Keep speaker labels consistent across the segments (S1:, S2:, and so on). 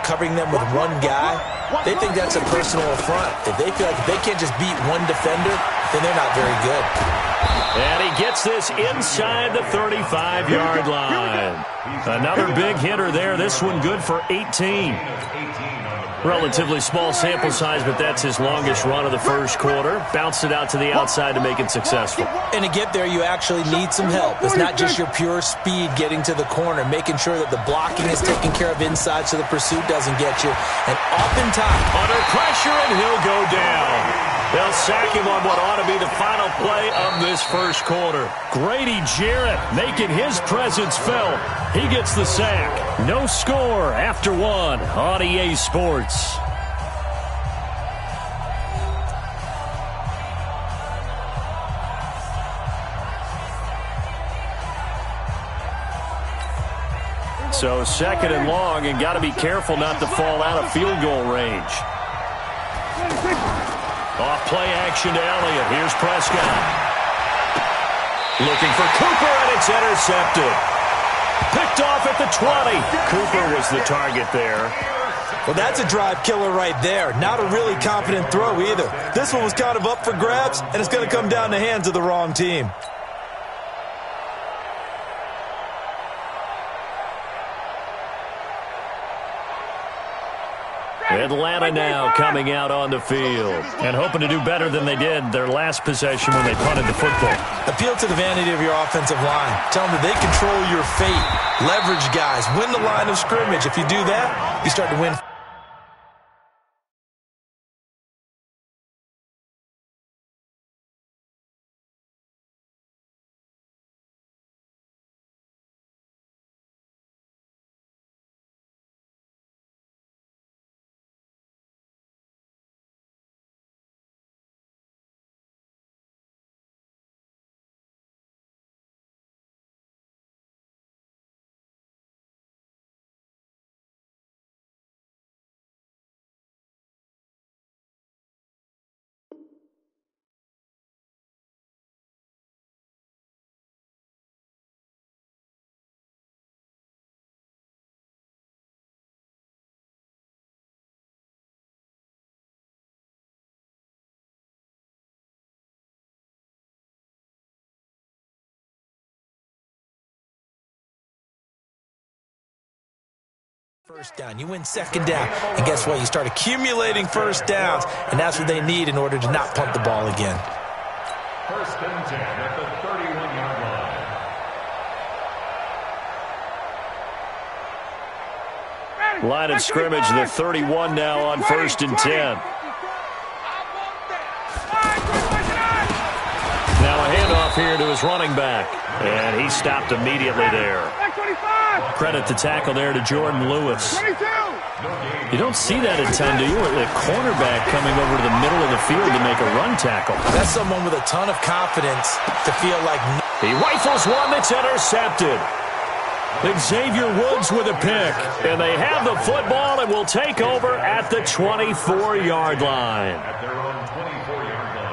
S1: covering them with one guy, they think that's a personal affront. If they feel like if they can't just beat one defender, then they're not very good.
S2: And he gets this inside the 35-yard line. Another big hitter there. This one good for 18. Relatively small sample size, but that's his longest run of the first quarter. Bounced it out to the outside to make it successful.
S1: And to get there, you actually need some help. It's not just your pure speed getting to the corner, making sure that the blocking is taken care of inside so the pursuit doesn't get you. And oftentimes,
S2: under pressure, and he'll go down. They'll sack him on what ought to be the final play of this first quarter. Grady Jarrett making his presence felt. He gets the sack. No score after one on EA Sports. So second and long, and got to be careful not to fall out of field goal range. Off play action to Elliott. Here's Prescott. Looking for Cooper, and it's intercepted. Picked off at the 20. Cooper was the target there.
S1: Well, that's a drive killer right there. Not a really confident throw either. This one was kind of up for grabs, and it's going to come down the hands of the wrong team.
S2: Atlanta now coming out on the field and hoping to do better than they did their last possession when they punted the football.
S1: Appeal to the vanity of your offensive line. Tell them that they control your fate. Leverage guys. Win the line of scrimmage. If you do that, you start to win. First down. You win second down. And guess what? You start accumulating first downs, and that's what they need in order to not punt the ball again.
S3: First and 10 at the 31-yard line.
S2: Line of scrimmage, the 31 now on first and 10. Now a handoff here to his running back. And he stopped immediately there. Credit the tackle there to Jordan Lewis. You don't see that a ton, do you? A cornerback coming over to the middle of the field to make a run tackle.
S1: That's someone with a ton of confidence to feel like...
S2: He rifles one that's intercepted. Xavier Woods with a pick. And they have the football and will take over at the 24-yard line.
S3: At their own 24-yard line.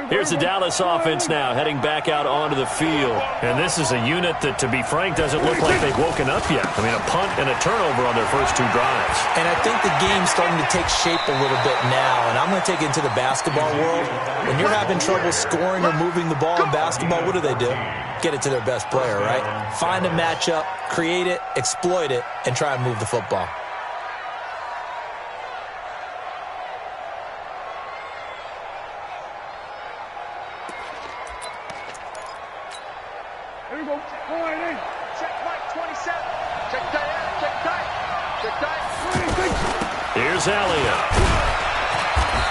S2: Here's the Dallas offense now heading back out onto the field. And this is a unit that, to be frank, doesn't look like they've woken up yet. I mean, a punt and a turnover on their first two drives.
S1: And I think the game's starting to take shape a little bit now. And I'm going to take it into the basketball world. When you're having trouble scoring or moving the ball in basketball, what do? Get it to their best player, right? Find a matchup, create it, exploit it, and try and move the football.
S2: Here's Elliott.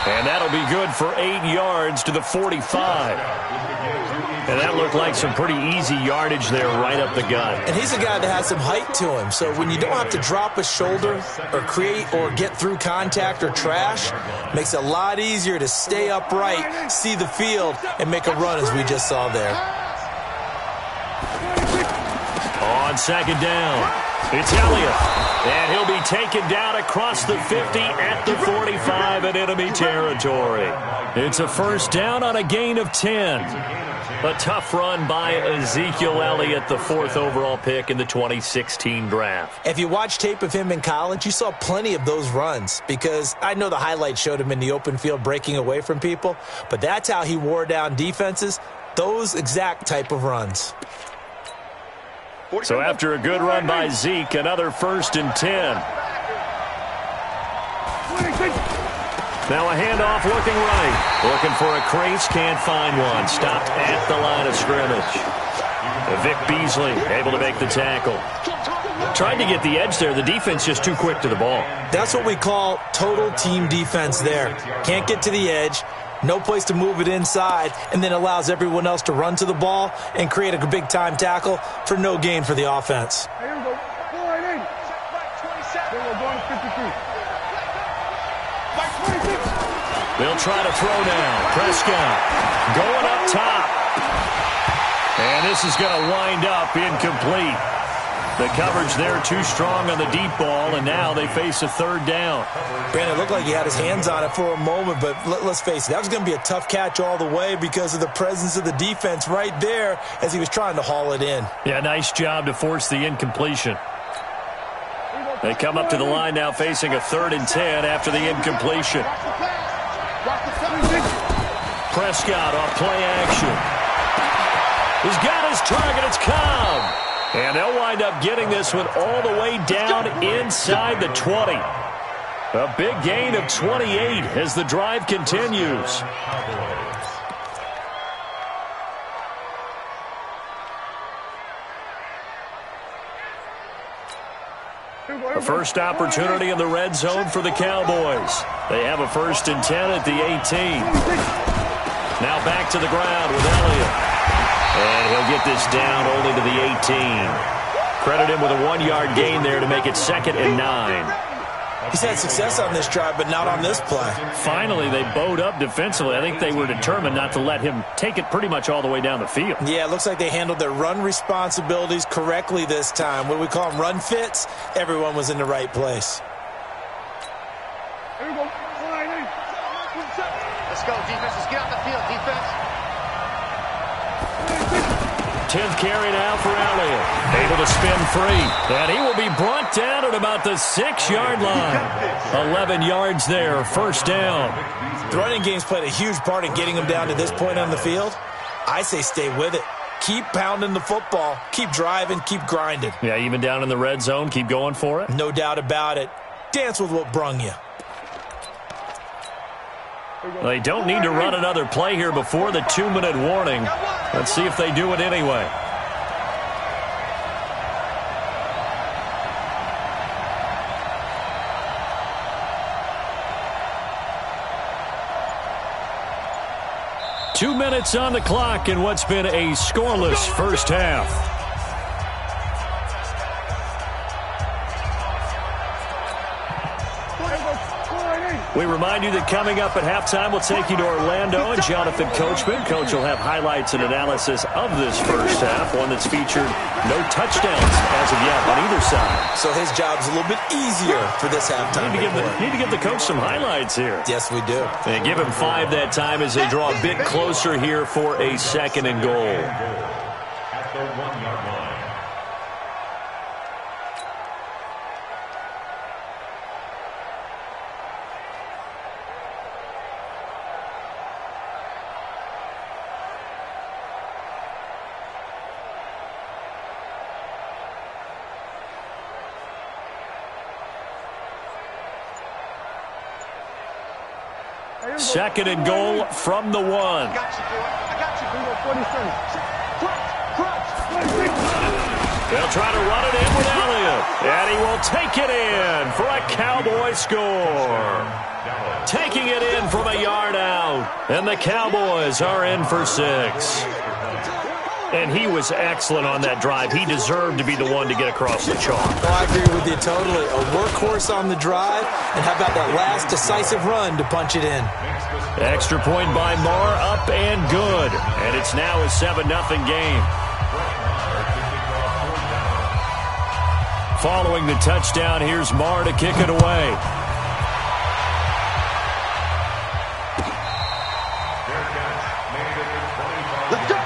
S2: And that'll be good for 8 yards to the 45. And that looked like some pretty easy yardage there right up the gut.
S1: And he's a guy that has some height to him. So when you don't have to drop a shoulder or create or get through contact or trash, makes it a lot easier to stay upright, see the field, and make a run as we just saw there.
S2: On second down, it's Elliott. And he'll be taken down across the 50 at the 45 in enemy territory. It's a first down on a gain of 10. A tough run by Ezekiel Elliott, the 4th overall pick in the 2016 draft.
S1: If you watch tape of him in college, you saw plenty of those runs because I know the highlights showed him in the open field breaking away from people, but that's how he wore down defenses, those exact type of runs.
S2: So after a good run by Zeke, another 1st and 10. Now a handoff looking right. Looking for a crease, can't find one. Stopped at the line of scrimmage. Vic Beasley able to make the tackle. Tried to get the edge there. The defense just too quick to the ball.
S1: That's what we call total team defense there. Can't get to the edge, no place to move it inside, and then allows everyone else to run to the ball and create a big-time tackle for no gain for the offense.
S4: Here we go. 4-8. Here we go, going to 53.
S2: They'll try to throw now. Prescott going up top. And this is going to wind up incomplete. The coverage there too strong on the deep ball, and now they face a 3rd down.
S1: Brandon, it looked like he had his hands on it for a moment, but let's face it, that was going to be a tough catch all the way because of the presence of the defense right there as he was trying to haul it in.
S2: Yeah, nice job to force the incompletion. They come up to the line now facing a 3rd and 10 after the incompletion. Prescott off play action. He's got his target. It's Cobb. And they'll wind up getting this one all the way down inside the 20. A big gain of 28 as the drive continues. A first opportunity in the red zone for the Cowboys. They have a 1st and 10 at the 18. Now back to the ground with Elliott. And he'll get this down only to the 18. Credit him with a 1-yard gain there to make it 2nd and 9.
S1: He's had success on this drive, but not on this play.
S2: Finally, they bowed up defensively. I think they were determined not to let him take it pretty much all the way down the field.
S1: Yeah, it looks like they handled their run responsibilities correctly this time. What do we call them, run fits? Everyone was in the right place.
S4: Here we go. 4-8.
S5: Let's go, defense. Let's get out the field, defense.
S2: 10th carry now for Elliott. Able to spin free. And he will be brought down at about the 6-yard line. 11 yards there, 1st down.
S1: The running game's played a huge part in getting him down to this point on the field. I say stay with it. Keep pounding the football. Keep driving. Keep grinding.
S2: Yeah, even down in the red zone, keep going for it.
S1: No doubt about it. Dance with what brung you.
S2: They don't need to run another play here before the 2-minute warning. Let's see if they do it anyway. Two minutes on the clock in what's been a scoreless first half. We remind you that coming up at halftime, we'll take you to Orlando and Jonathan Coachman. Coach will have highlights and analysis of this first half, one that's featured no touchdowns as of yet on either side.
S1: So his job's a little bit easier for this halftime.
S2: Need to give the coach some highlights here.
S1: Yes, we do.
S2: And give him 5 that time as they draw a bit closer here for a 2nd and goal.
S3: At the 1-yard line.
S2: Second and goal from the 1.
S5: I got you, boy. I got you.
S4: Here we go, 47.
S2: They'll try to run it in with Elliott. And he will take it in for a Cowboy score. Taking it in from a yard out. And the Cowboys are in for 6. And he was excellent on that drive. He deserved to be the one to get across the chalk.
S1: Oh, I agree with you totally. A workhorse on the drive, and how about that last decisive run to punch it in?
S2: Extra point by Marr, up and good. And it's now a 7-0 game. Following the touchdown, here's Marr to kick it away.
S5: Let's go.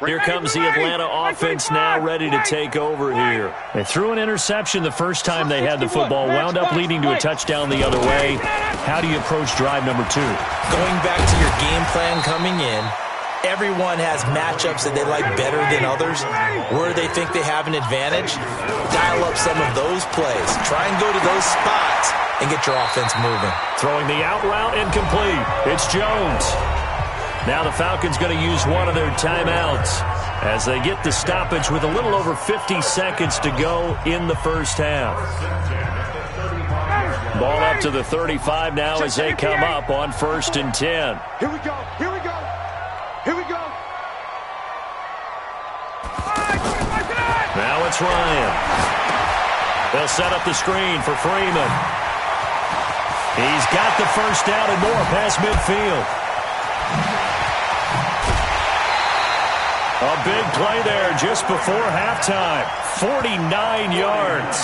S2: Here comes the Atlanta offense now ready to take over here. They threw an interception the first time they had the football, wound up leading to a touchdown the other way. How do you approach drive number 2?
S1: Going back to your game plan coming in, everyone has matchups that they like better than others. Where they think they have an advantage, dial up some of those plays. Try and go to those spots and get your offense moving.
S2: Throwing the out route incomplete. It's Jones. Now the Falcons going to use one of their timeouts as they get the stoppage with a little over 50 seconds to go in the first half. Ball up to the 35 now as they come up on 1st and 10.
S4: Here we go. Here we go. Here we go.
S2: Now it's Ryan. They'll set up the screen for Freeman. He's got the first down and more past midfield. A big play there just before halftime. 49 yards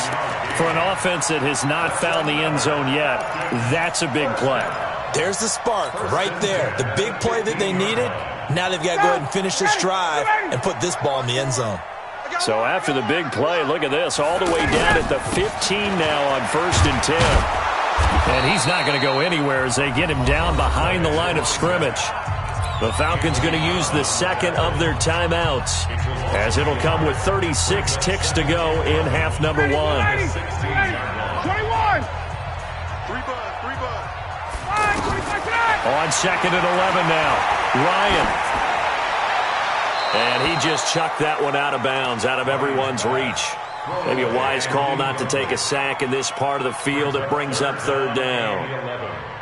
S2: for an offense that has not found the end zone yet. That's a big play.
S1: There's the spark right there. The big play that they needed. Now they've got to go ahead and finish this drive and put this ball in the end zone.
S2: So after the big play, look at this. All the way down at the 15 now on 1st and 10. And he's not going to go anywhere as they get him down behind the line of scrimmage. The Falcons going to use the second of their timeouts as it'll come with 36 ticks to go in half number 1.
S4: 21. 3
S2: On 2nd and 11 now. Ryan. And he just chucked that one out of bounds, out of everyone's reach. Maybe a wise call not to take a sack in this part of the field. It brings up 3rd down.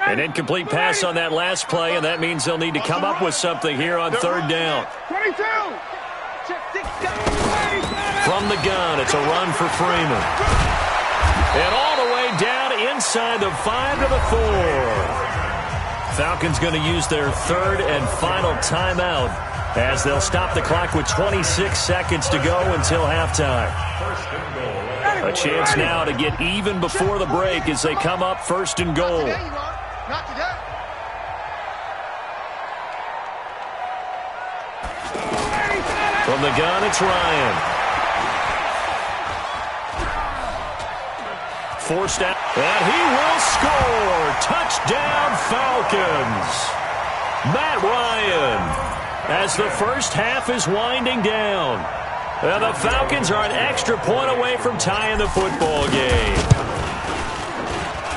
S2: An incomplete pass on that last play, and that means they'll need to come up with something here on 3rd down.
S4: 22.
S2: From the gun, it's a run for Freeman. And all the way down inside the 5 to the 4. Falcons going to use their 3rd and final timeout as they'll stop the clock with 26 seconds to go until halftime. A chance now to get even before the break as they come up 1st and goal.
S5: Not today.
S2: From the gun, it's Ryan. Forced out, and he will score. Touchdown, Falcons. Matt Ryan, as the first half is winding down. And the Falcons are an extra point away from tying the football game.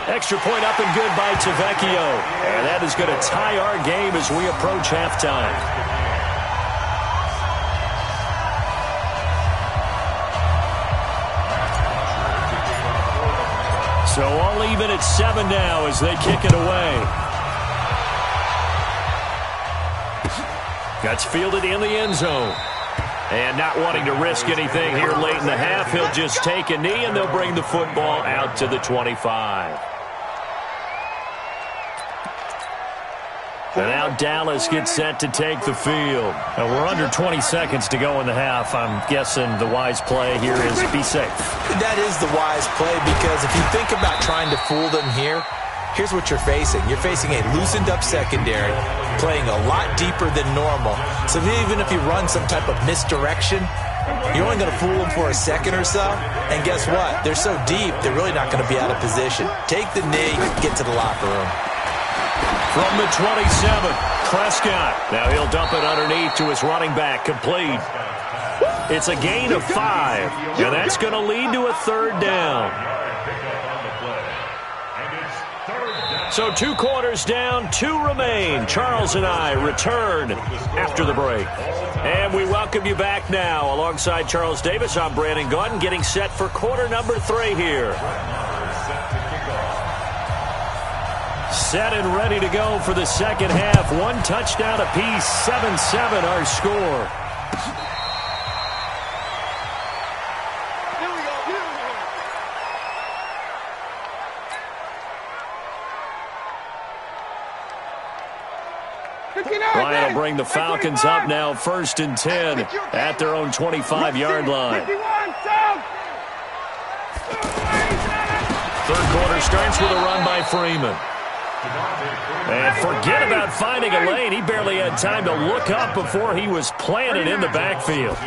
S2: Extra point up and good by Tavecchio. And that is going to tie our game as we approach halftime. So all even at 7 now as they kick it away. That's fielded in the end zone. And not wanting to risk anything here late in the half, he'll just take a knee and they'll bring the football out to the 25. And now Dallas gets set to take the field. And we're under 20 seconds to go in the half. I'm guessing the wise play here is be safe.
S1: That is the wise play because if you think about trying to fool them here, here's what you're facing. You're facing a loosened up secondary, playing a lot deeper than normal. So even if you run some type of misdirection, you're only going to fool them for a second or so. And guess what? They're so deep, they're really not going to be out of position. Take the knee, get to the locker room.
S2: From the 27, Prescott. Now he'll dump it underneath to his running back, complete. It's a gain of 5, and that's going to lead to a 3rd down. So 2 quarters down, 2 remain. Charles and I return after the break. And we welcome you back now. Alongside Charles Davis, I'm Brandon Gaudin, getting set for quarter number 3 here. Set and ready to go for the second half. 1 touchdown apiece, 7-7 our score.
S5: Here we go.
S2: Ryan That'll bring the Falcons up now 1st and 10 at their own 25-yard line. Third quarter starts with a run by Freeman. And forget about finding a lane. He barely had time to look up before he was planted in the backfield.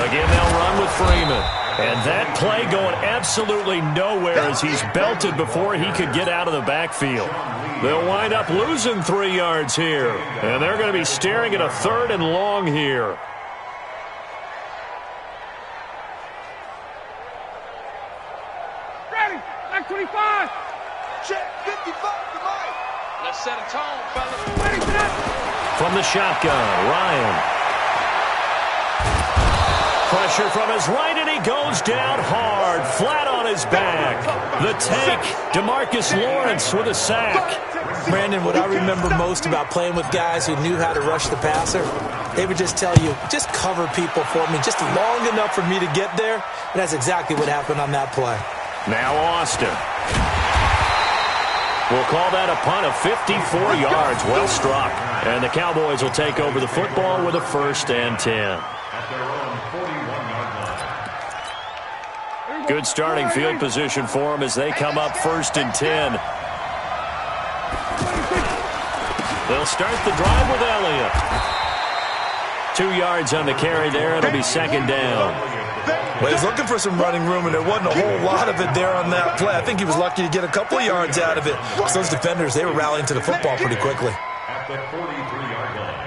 S2: Again, they'll run with Freeman. And that play going absolutely nowhere as he's belted before he could get out of the backfield. They'll wind up losing 3 yards here. And they're going to be staring at a 3rd and long here.
S4: Ready, back 25.
S5: Check 55 to Mike. Let's set a tone, fellas.
S4: Ready for that.
S2: From the shotgun, Ryan. Pressure from his right, and he goes down hard, flat on his back. The tank, DeMarcus Lawrence with a sack.
S1: Brandon, what I remember most about playing with guys who knew how to rush the passer, they would just tell you, just cover people for me, just long enough for me to get there. And that's exactly what happened on that play.
S2: Now Austin. We'll call that a punt of 54 yards. Well struck. And the Cowboys will take over the football with a 1st and 10. Good starting field position for them as they come up 1st and 10. They'll start the drive with Elliott. 2 yards on the carry there. It'll be 2nd down.
S1: Well, he's looking for some running room, and there wasn't a whole lot of it there on that play. I think he was lucky to get a couple of yards out of it. Because those defenders, they were rallying to the football pretty quickly.
S3: At the 43-yard line.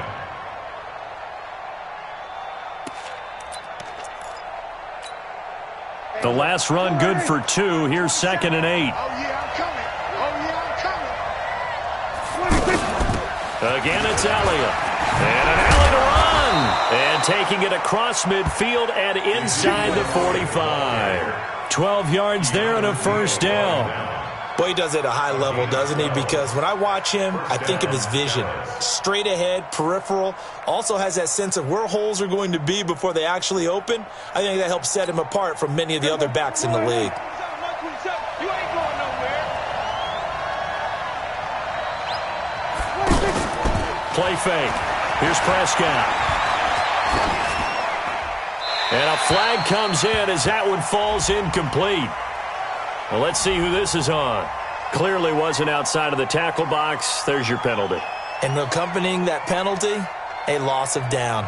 S2: The last run good for 2. Here's 2nd and 8.
S5: Oh, yeah, I'm coming. Oh, yeah, I'm coming.
S2: Again, it's Elliott. And an alley to run. And taking it across midfield and inside the 45. 12 yards there and a 1st down.
S1: Boy, he does it at a high level, doesn't he? Because when I watch him, I think of his vision. Straight ahead, peripheral. Also has that sense of where holes are going to be before they actually open. I think that helps set him apart from many of the other backs in the league.
S4: You ain't going nowhere.
S2: Play fake. Here's Prescott. And a flag comes in as that one falls incomplete. Well, let's see who this is on. Clearly wasn't outside of the tackle box. There's your penalty.
S1: And accompanying that penalty, a loss of down.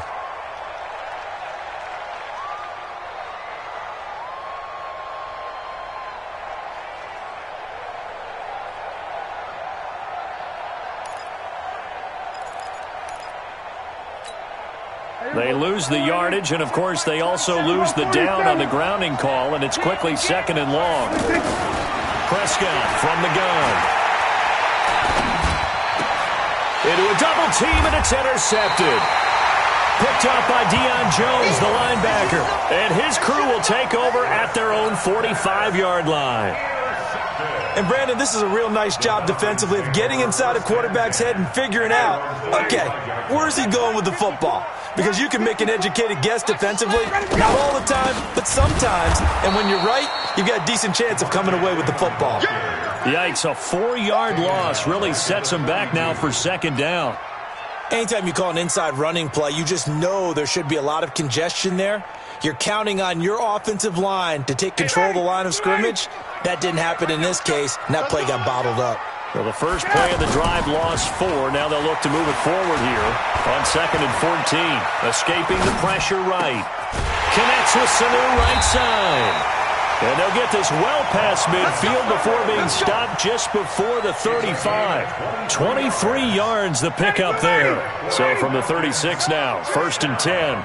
S2: They lose the yardage, and, of course, they also lose the down on the grounding call, and it's quickly 2nd and long. Prescott from the gun. Into a double team, and it's intercepted. Picked up by Deion Jones, the linebacker. And his crew will take over at their own 45-yard line.
S1: And, Brandon, this is a real nice job defensively of getting inside a quarterback's head and figuring out, okay, where's he going with the football? Because you can make an educated guess defensively, not all the time, but sometimes. And when you're right, you've got a decent chance of coming away with the football.
S2: Yikes, a 4-yard loss really sets them back now for 2nd down.
S1: Anytime you call an inside running play, you just know there should be a lot of congestion there. You're counting on your offensive line to take control of the line of scrimmage. That didn't happen in this case, and that play got bottled up.
S2: Well, the first play of the drive lost 4. Now they'll look to move it forward here on 2nd and 14. Escaping the pressure right. Connects with Sanu right side. And they'll get this well past midfield before being stopped just before the 35. 23 yards the pickup there. So from the 36 now, 1st and 10.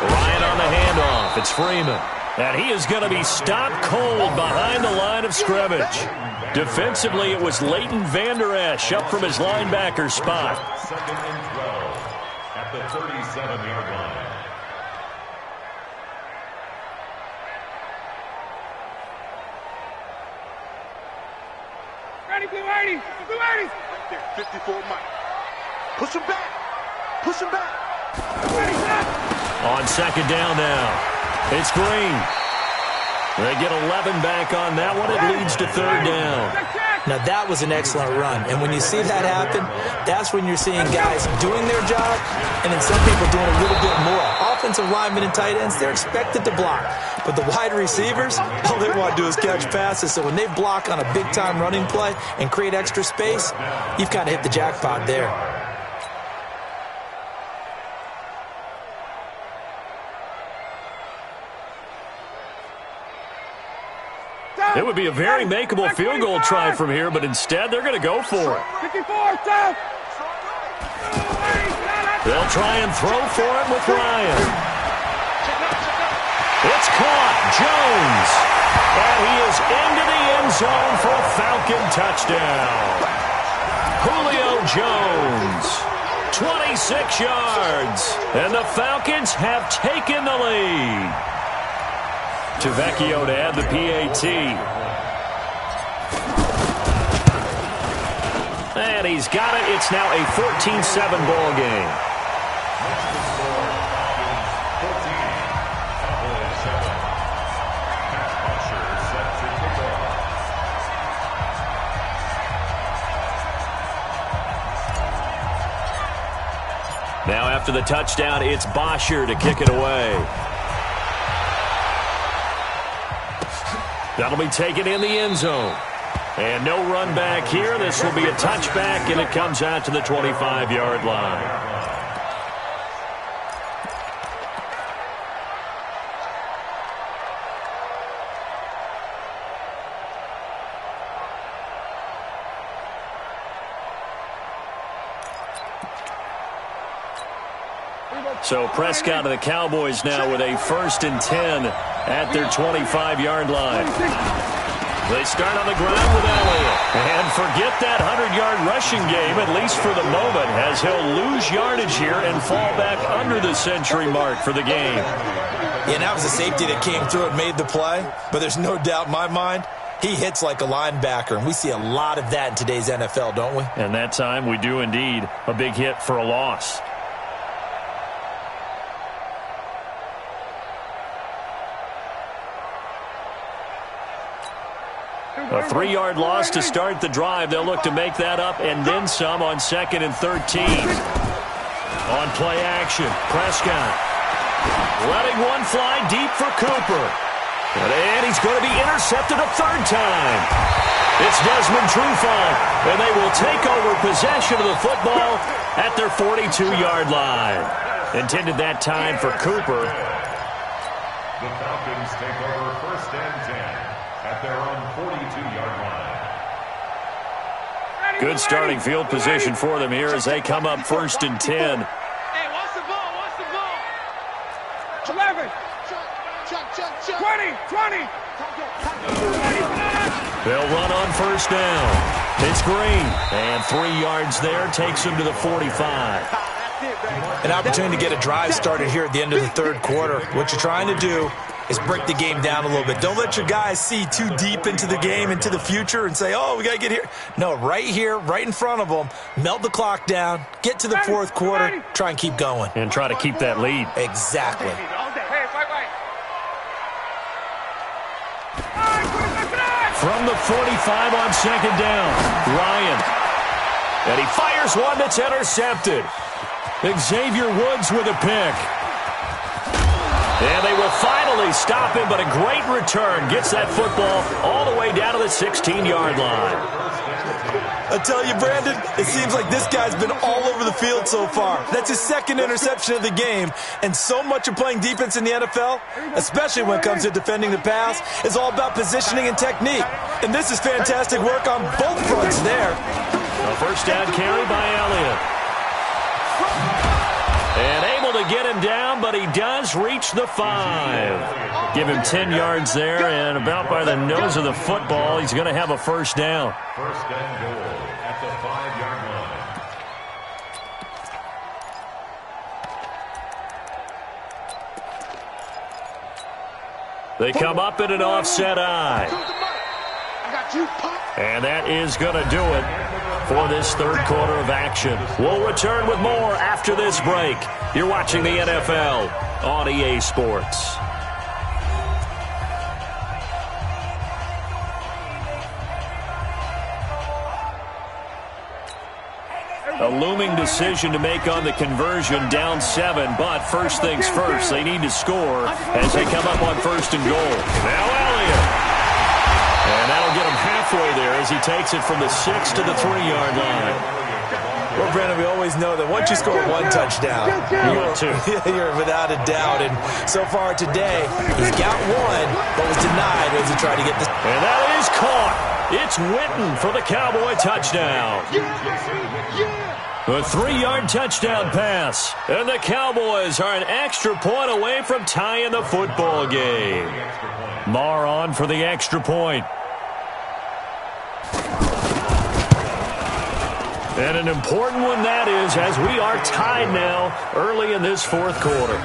S2: Ryan on the handoff. It's Freeman. And he is going to be stopped cold behind the line of scrimmage. Defensively, it was Leighton Vander Esch up from his linebacker spot.
S3: 2nd and 12 at the 37-yard line.
S4: Ready, Blue 80. Blue 80.
S5: Right there, 54 Mike. Push him back. Push him back.
S4: Ready for that.
S2: On 2nd down now. It's Green. They get 11 back on that one. It leads to 3rd down.
S4: Check, check.
S1: Now, that was an excellent run. And when you see that happen, that's when you're seeing guys doing their job and then some people doing a little bit more. Offensive linemen and tight ends, they're expected to block. But the wide receivers, all they want to do is catch passes. So when they block on a big-time running play and create extra space, you've kind of hit the jackpot there.
S2: It would be a very makeable field goal try from here, but instead they're going to go for it.
S4: 54, Tom.
S2: They'll try and throw for it with Ryan. It's caught. Jones. And he is into the end zone for a Falcon touchdown. Julio Jones. 26 yards. And the Falcons have taken the lead. Tavecchio to add the PAT. And he's got it. It's now a 14-7 ball game. Now after the touchdown, it's Bosher to kick it away. That'll be taken in the end zone. And no run back here. This will be a touchback, and it comes out to the 25-yard line. So Prescott and the Cowboys now with a 1st and 10 at their 25-yard line. They start on the ground with Elliott. And forget that 100-yard rushing game, at least for the moment, as he'll lose yardage here and fall back under the century mark for the game.
S1: Yeah, that was a safety that came through and made the play. But there's no doubt in my mind, he hits like a linebacker. And we see a lot of that in today's NFL, don't we?
S2: And that time we do indeed. A big hit for a loss. A 3-yard loss to start the drive. They'll look to make that up and then some on 2nd and 13. On play action, Prescott letting one fly deep for Cooper. And he's going to be intercepted a 3rd time. It's Desmond Trufant, and they will take over possession of the football at their 42-yard line. Intended that time for Cooper.
S3: The Falcons take over 1st and 10. At their own 42-yard line.
S2: Good starting field position for them here as they come up 1st and 10.
S4: Hey, watch the ball, watch the ball. 11. 20.
S2: They'll run on 1st down. It's Green. And 3 yards there takes him to the 45.
S1: An opportunity to get a drive started here at the end of the 3rd quarter. What you're trying to do is break the game down a little bit. Don't let your guys see too deep into the game, into the future, and say, oh, we got to get here. No, right here, right in front of them, melt the clock down, get to the 4th quarter, try and keep going.
S2: And try to keep that lead.
S1: Exactly.
S2: From the 45 on 2nd down, Ryan. And he fires one that's intercepted. Xavier Woods with a pick. And they will finally stop him, but a great return gets that football all the way down to the 16-yard line.
S1: I tell you, Brandon, it seems like this guy's been all over the field so far. That's his 2nd interception of the game, and so much of playing defense in the NFL, especially when it comes to defending the pass, is all about positioning and technique. And this is fantastic work on both fronts there.
S2: A 1st down carry by Elliott. And able to get him down, but he does reach the 5. Give him 10 yards there, and about by the nose of the football, he's going to have a 1st down.
S3: 1st and goal at the 5-yard line.
S2: They come up in an offset eye. And that is going to do it for this 3rd quarter of action. We'll return with more after this break. You're watching the NFL on EA Sports. A looming decision to make on the conversion, down 7. But first things first, they need to score as they come up on 1st and goal. Now Elliott. And that'll get him halfway there as he takes it from the 6 to the 3-yard line.
S1: Well, Brandon, we always know that once you score one touchdown, you're without a doubt. And so far today, he's got one, but was denied as he tried to get this.
S2: And that is caught. It's Witten for the Cowboy touchdown. A 3-yard touchdown pass. And the Cowboys are an extra point away from tying the football game. Maher on for the extra point. And an important one that is, as we are tied now early in this 4th quarter.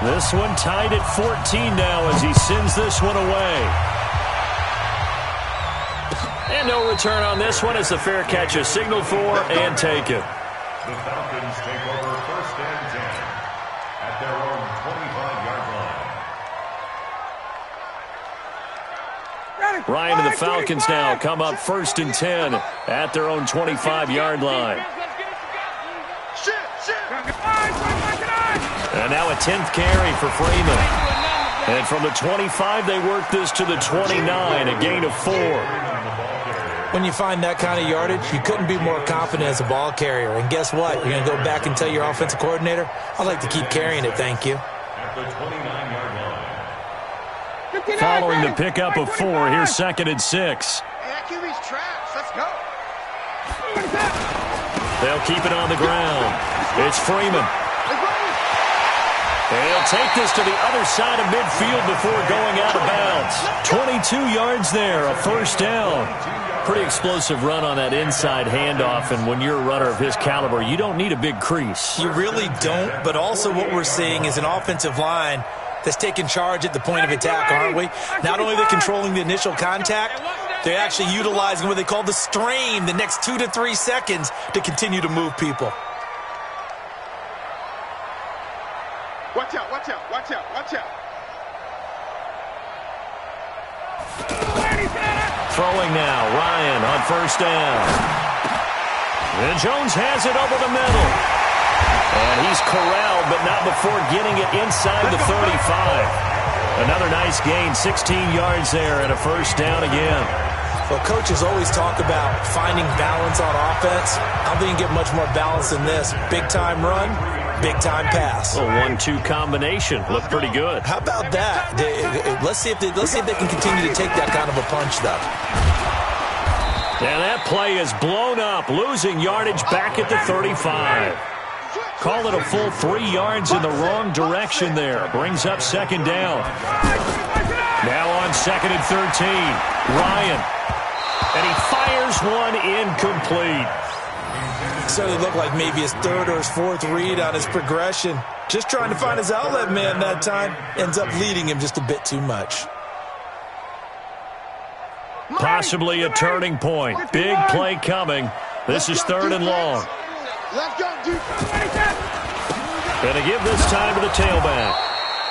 S2: This one tied at 14 now as he sends this one away. And no return on this one as the fair catch is signaled for and taken.
S3: The Falcons take over 1st and 10 at their own 25-yard line.
S2: Ryan and the Falcons now come up 1st and 10 at their own 25-yard line. And now a 10th carry for Freeman. And from the 25, they work this to the 29, a gain of 4.
S1: When you find that kind of yardage, you couldn't be more confident as a ball carrier. And guess what? You're going to go back and tell your offensive coordinator, I'd like to keep carrying it, thank you.
S3: At the 29-yard line.
S2: Following the pickup of 4, here's 2nd and 6.
S5: QB's trash. Let's go.
S2: They'll keep it on the ground. It's Freeman. And he'll take this to the other side of midfield before going out of bounds. 22 yards there, a 1st down. Pretty explosive run on that inside handoff, and when you're a runner of his caliber, you don't need a big crease.
S1: You really don't, but also what we're seeing is an offensive line that's taking charge at the point of attack, aren't we? Not only are they controlling the initial contact, they're actually utilizing what they call the strain, the next 2 to 3 seconds, to continue to move people.
S5: Watch out, watch out, watch out, watch out.
S2: Throwing now, Ryan on 1st down. And Jones has it over the middle. And he's corralled, but not before getting it inside the 35. Another nice gain, 16 yards there and a 1st down again.
S1: Well, coaches always talk about finding balance on offense. I don't think you get much more balance than this. Big-time run, big-time pass.
S2: A 1-2 combination. Looked pretty good.
S1: How about that? Let's see if they can continue to take that kind of a punch, though.
S2: And that play is blown up, losing yardage back at the 35. Call it a full 3 yards in the wrong direction there. Brings up 2nd down. Now on 2nd and 13. Ryan. And he fires one incomplete.
S1: Certainly looked like maybe his 3rd or his 4th read on his progression. Just trying to find his outlet man that time. Ends up leading him just a bit too much.
S2: Possibly a turning point. Big play coming. This is 3rd and long. Going to give this time to the tailback.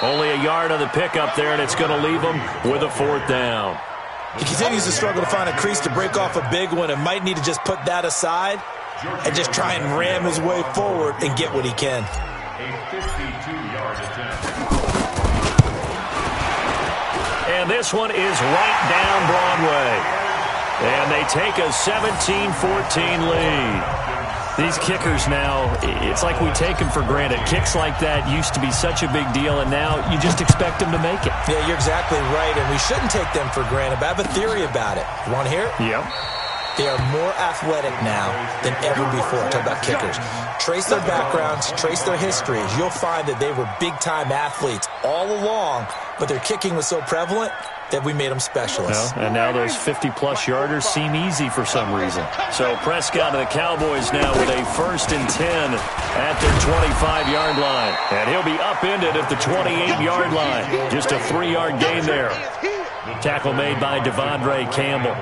S2: Only a yard on the pickup there, and it's going to leave him with a 4th down.
S1: He continues to struggle to find a crease to break off a big one and might need to just put that aside and just try and ram his way forward and get what he can.
S3: A 52-yard attempt.
S2: And this one is right down Broadway. And they take a 17-14 lead. These kickers now, it's like we take them for granted. Kicks like that used to be such a big deal, and now you just expect them to make it.
S1: Yeah, you're exactly right, and we shouldn't take them for granted, but I have a theory about it. You want to hear it?
S2: Yep.
S1: They are more athletic now than ever before. Talk about kickers. Trace their backgrounds, trace their histories. You'll find that they were big-time athletes all along, but their kicking was so prevalent that we made them specialists.
S2: Well, and now those 50-plus yarders seem easy for some reason. So Prescott and the Cowboys now with a 1st and 10 at their 25-yard line. And he'll be upended at the 28-yard line. Just a 3-yard gain there. Tackle made by Devondre Campbell.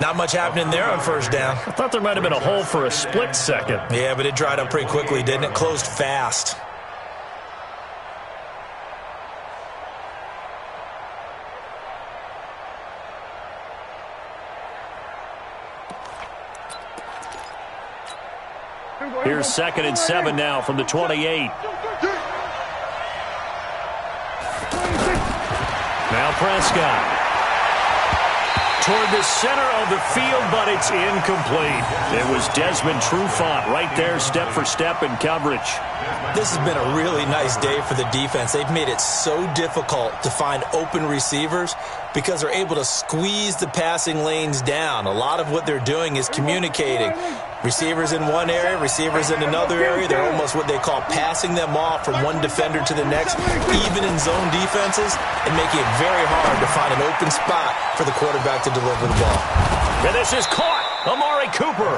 S1: Not much happening there on 1st down.
S2: I thought there might have been a hole for a split second.
S1: Yeah, but it dried up pretty quickly, didn't it? Closed fast.
S2: Here's 2nd and 7 now from the 28. Now Prescott. Toward the center of the field, but it's incomplete. It was Desmond Trufant right there, step for step in coverage.
S1: This has been a really nice day for the defense. They've made it so difficult to find open receivers because they're able to squeeze the passing lanes down. A lot of what they're doing is communicating. Receivers in one area, receivers in another area. They're almost what they call passing them off from one defender to the next, even in zone defenses, and making it very hard to find an open spot for the quarterback to deliver the ball.
S2: And this is caught. Amari Cooper.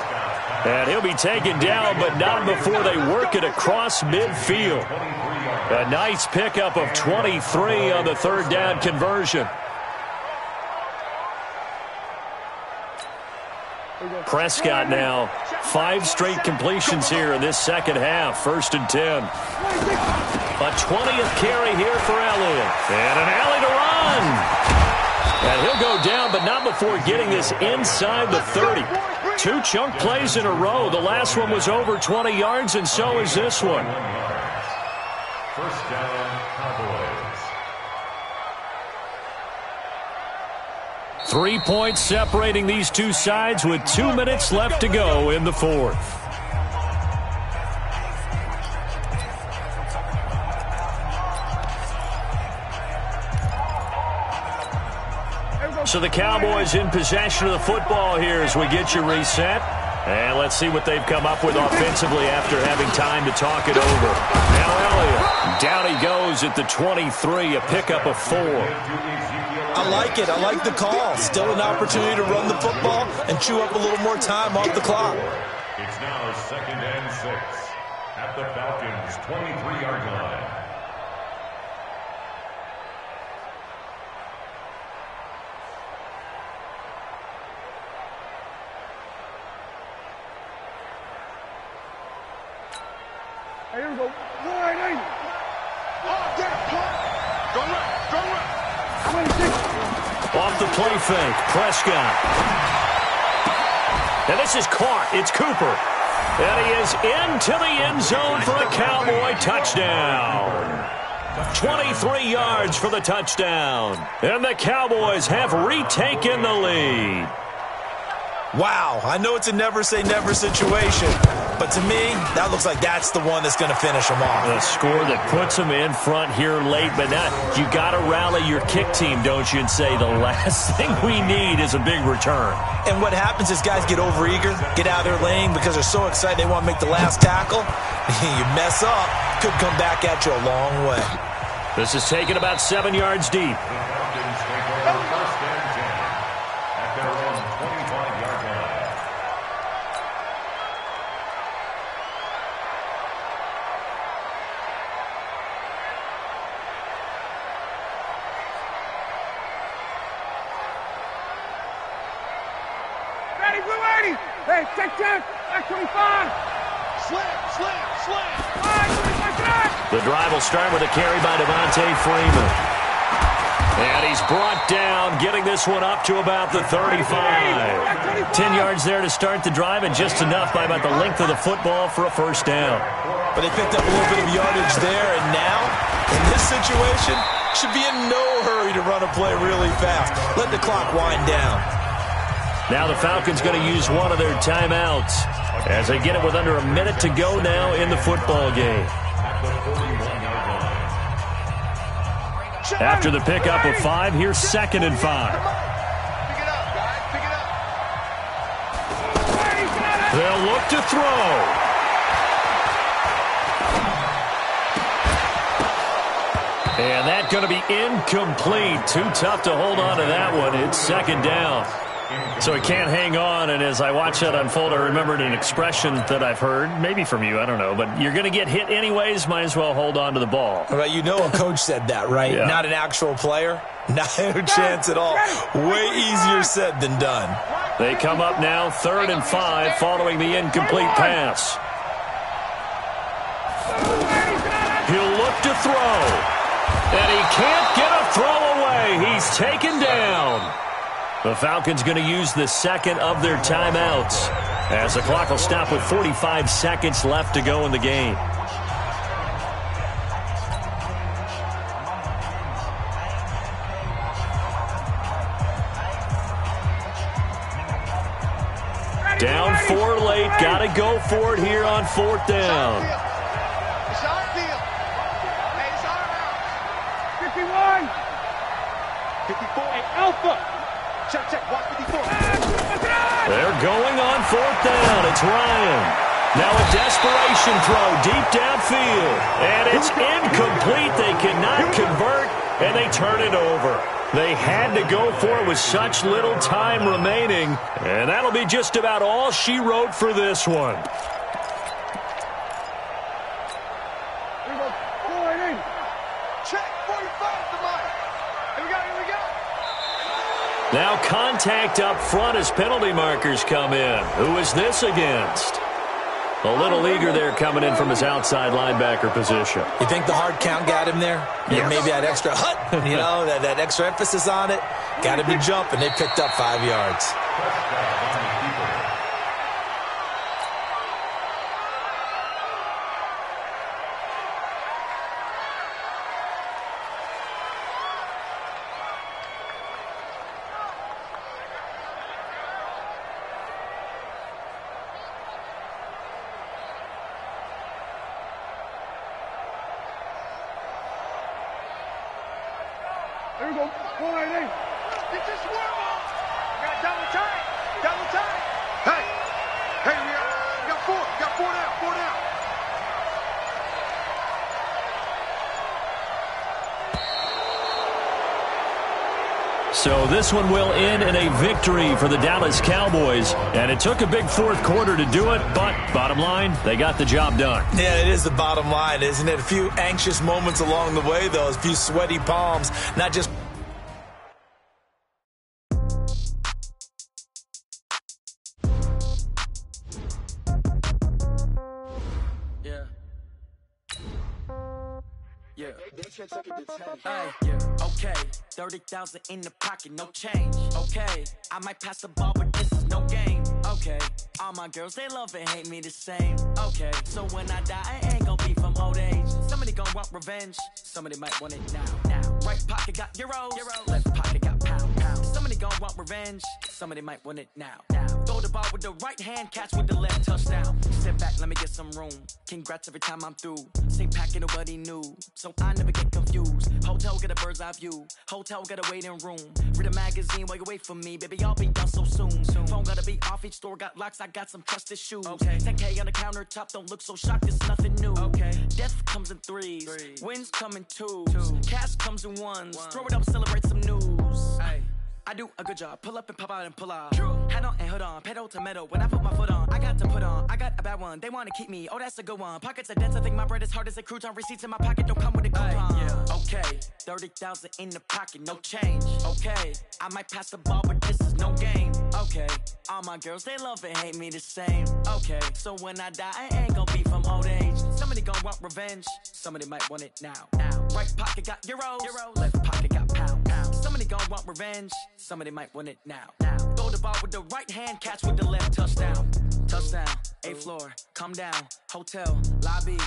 S2: And he'll be taken down, but not before they work it across midfield. A nice pickup of 23 on the 3rd down conversion. Prescott now, 5 straight completions here in this second half. 1st and 10. A 20th carry here for Elliott. And an alley to run. And he'll go down, but not before getting this inside the 30. 2 chunk plays in a row. The last one was over 20 yards, and so is this one.
S3: 1st down, Cowboys.
S2: 3 points separating these two sides with 2 minutes left to go in the 4th. So the Cowboys in possession of the football here as we get you reset. And let's see what they've come up with offensively after having time to talk it over. Now Elliott. Down he goes at the 23, a pickup of 4.
S1: I like it. I like the call. Still an opportunity to run the football and chew up a little more time off the clock.
S3: It's now 2nd and 6 at the Falcons' 23-yard line.
S4: Here we go. Wide in.
S5: Strong run.
S2: Off the play fake, Prescott. And this is caught. It's Cooper. And he is into the end zone for a Cowboy touchdown. 23 yards for the touchdown. And the Cowboys have retaken the lead.
S1: Wow, I know it's a never-say-never situation, but to me, that looks like that's the one that's going to finish them off.
S2: A score that puts them in front here late, but now you got to rally your kick team, don't you, and say the last thing we need is a big return.
S1: And what happens is guys get overeager, get out of their lane because they're so excited they want to make the last tackle. You mess up, could come back at you a long way.
S2: This is taken about 7 yards deep.
S3: Falcons take over 1st and 10 at their own 25-yard line.
S4: Ready, blue 80. Hey, check. Back 25.
S5: Slam.
S2: The drive will start with a carry by Devontae Freeman. And he's brought down, getting this one up to about the 35. 10 yards there to start the drive, and just enough by about the length of the football for a 1st down.
S1: But they picked up a little bit of yardage there, and now, in this situation, should be in no hurry to run a play really fast. Let the clock wind down.
S2: Now the Falcons going to use one of their timeouts as they get it with under a minute to go now in the football game. After the pickup of 5, here's 2nd and 5.
S5: Pick it up, guys. Pick it up.
S2: They'll look to throw. And that's going to be incomplete. Too tough to hold on to that one. It's 2nd down. So he can't hang on, and as I watch that unfold, I remembered an expression that I've heard, maybe from you, I don't know, but you're going to get hit anyways, might as well hold on to the ball.
S1: Well, you know a coach said that, right?
S2: Yeah.
S1: Not an actual player. Not a chance at all. Way easier said than done.
S2: They come up now 3rd and 5 following the incomplete pass. He'll look to throw, and he can't get a throw away. He's taken down. The Falcons going to use the 2nd of their timeouts. as the clock will stop with 45 seconds left to go in the game. Down 4 late. Got to go for it here on 4th down.
S5: It's our deal. Hey, it's our house.
S4: 51.
S5: 54.
S4: Hey, Alpha.
S5: Check. Watch 54.
S2: They're going on 4th down. It's Ryan. Now a desperation throw deep downfield. And it's incomplete. They cannot convert, and they turn it over. They had to go for it with such little time remaining, and that'll be just about all she wrote for this one.
S4: Here we go. Forward in.
S5: Check. 45 to Mike.
S4: Here we go.
S2: Now contact up front as penalty markers come in. Who is this against? A little eager there coming in from his outside linebacker position.
S1: You think the hard count got him there?
S2: Yes.
S1: Maybe that extra that extra emphasis on it. Got him to jump, and they picked up 5 yards.
S4: Here we go. Forward in.
S5: Get this worm on. Got double time. Hey, we got 4. Got 4 down. 4 down.
S2: So this one will end in a victory for the Dallas Cowboys. And it took a big 4th quarter to do it, but bottom line, they got the job done.
S1: Yeah, it is the bottom line, isn't it? A few anxious moments along the way, though. A few sweaty palms. Not just...
S6: Yeah. Okay. 30,000 in the pocket, no change. Okay. I might pass the ball, but this is no game. Okay. All my girls, they love and hate me the same. Okay. So when I die, I ain't gonna be from old age. Somebody gonna want revenge. Somebody might want it now. Right pocket got euros. Left pocket got pound. Somebody gonna want revenge. Somebody might want it now. Throw the ball with the right hand, catch with the left, touchdown. Step back, let me get some room. Congrats every time I'm through. Same packet, nobody knew. So I never get confused. Hotel got a bird's eye view. Hotel got a waiting room. Read a magazine while you wait for me. Baby, I'll be done so soon. Phone gotta be off, each store got locks. I got some trusted shoes. Okay. 10K on the countertop, don't look so shocked, it's nothing new. Okay. Death comes in threes. Wins come in twos. Cash comes in ones. Throw it up, celebrate some news. Ay. I do a good job. Pull up and pop out and pull out. Head on and hood on. Pedal to metal. When I put my foot on, I got to put on. I got a bad one. They want to keep me. Oh, that's a good one. Pockets are dense. I think my bread is hard as a crouton. Receipts in my pocket don't come with a coupon. Okay. 30,000 in the pocket. No change. Okay. I might pass the ball, but this is no game. Okay. All my girls, they love and hate me the same. Okay. So when I die, I ain't gonna be from old age. Somebody gonna want revenge. Somebody might want it now. Right pocket got euros. Left pocket got pound. Somebody gonna want revenge. Somebody might want it now. Throw the ball with the right hand, catch with the left, touchdown. Touchdown, 8th floor, come down, hotel, lobby.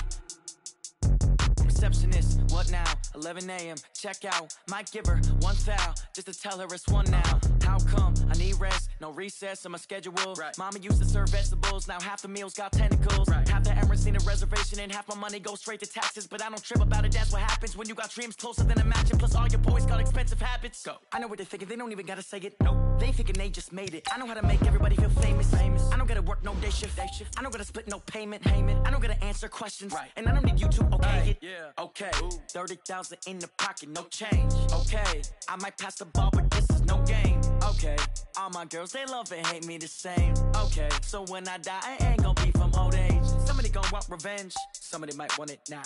S6: Receptionist, what now? 11 a.m., check out. Might give her one foul, just to tell her it's one now. How come? I need rest, no recess in my schedule. Mama used to serve vegetables, now half the meals got tentacles. Half the Emirates need a reservation and half my money goes straight to taxes. But I don't trip about it, that's what happens when you got dreams closer than a match. And plus all your boys got expensive habits. Go. I know what they're thinking, they don't even gotta say it. Nope. They thinking they just made it. I know how to make everybody feel famous. I don't gotta work no day shift. I don't gotta split no payment. I don't gotta answer questions. And I don't need you to okay it. Okay. 30,000 in the pocket, no change. Okay. I might pass the ball, but this is no game. Okay. All my girls, they love and hate me the same. Okay. So when I die, I ain't gonna be from old age. Somebody gonna want revenge. Somebody might want it now.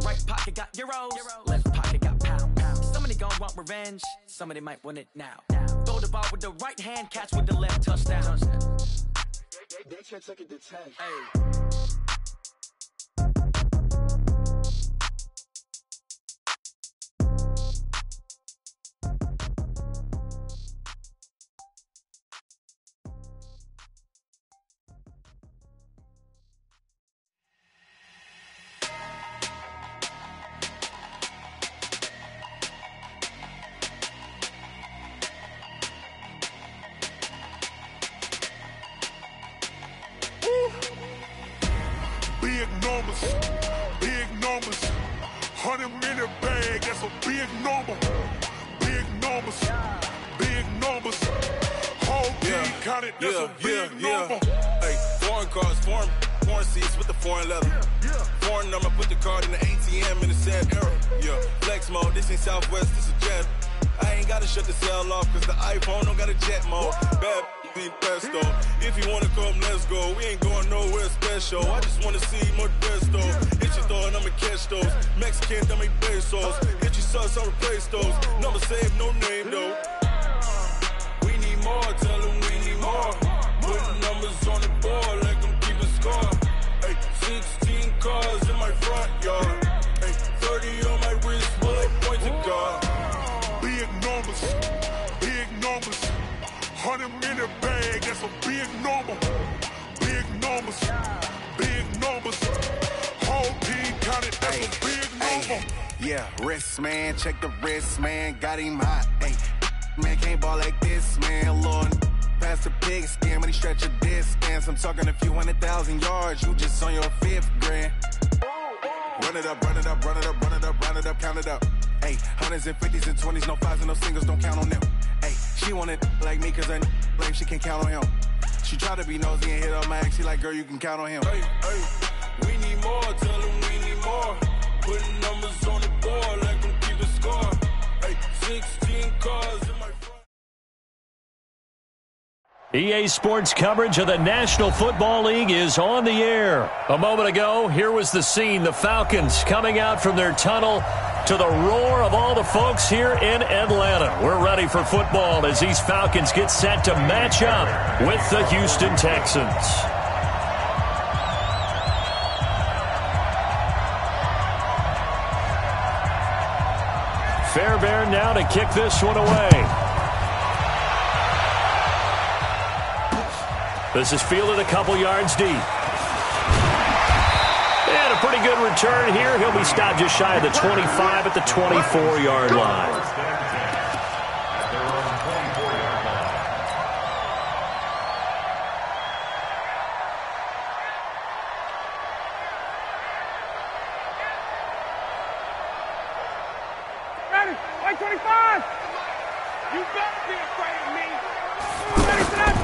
S6: Right pocket got euros. Left pocket got pound. Somebody gonna want revenge. Somebody might want it now. Throw the ball with the right hand, catch with the left, touchdown.
S5: They can't take it to 10.
S6: Hey.
S7: big number. Big numbers. Big numbers. Whole team counted, that's a big number.
S8: Hey, foreign cars, foreign seats with the foreign leather. Foreign number, put the card in the ATM in the sad era. Yeah, flex mode, this ain't Southwest, this is jet. I ain't gotta shut the cell off, cause the iPhone don't got a jet mode. Bad be pesto. If you wanna come, let's go. We ain't going nowhere special. I just wanna see more Modesto. Hit your throw and I'ma catch those. Mexican, dummy pesos. Hit your sauce, I'll replace those. Number saved, no name though. We need more, tell them we need more. Putting numbers on the board, like them keep a score. Hey, 16 cars in my front yard. Hey, 30 on my wrist, bullet points of God.
S7: Big numbers, big numbers. 100 in the bag, that's a big number. Big numbers, big numbers. Whole team counted, that's a big number.
S8: Yeah, wrist man, check the wrist man, got him hot. Hey, man can't ball like this, man. Lord, past the pig skin when he stretch a distance. I'm talking a few 100,000 yards, you just on your 5th grand. Run it up, run it up, run it up, run it up, run it up, count it up. Hey, 100s and 50s and 20s, no 5s and no singles, don't count on them. Hey, she wanted like me cause her blame, she can't count on him. She tried to be nosy and hit up my ex, she like, girl, you can count on him.
S7: Hey,
S8: we need more, tell them we need more. Putting numbers on the board, like them keep a score. Hey, 16 cars in my front.
S2: EA Sports coverage of the National Football League is on the air. A moment ago, here was the scene. The Falcons coming out from their tunnel to the roar of all the folks here in Atlanta. We're ready for football as these Falcons get set to match up with the Houston Texans. Fairbairn now to kick this one away. This is fielded a couple yards deep. And a pretty good return here. He'll be stopped just shy of the 25 at the 24-yard line.
S4: Ready? 125! You better be afraid of me! Ready for that?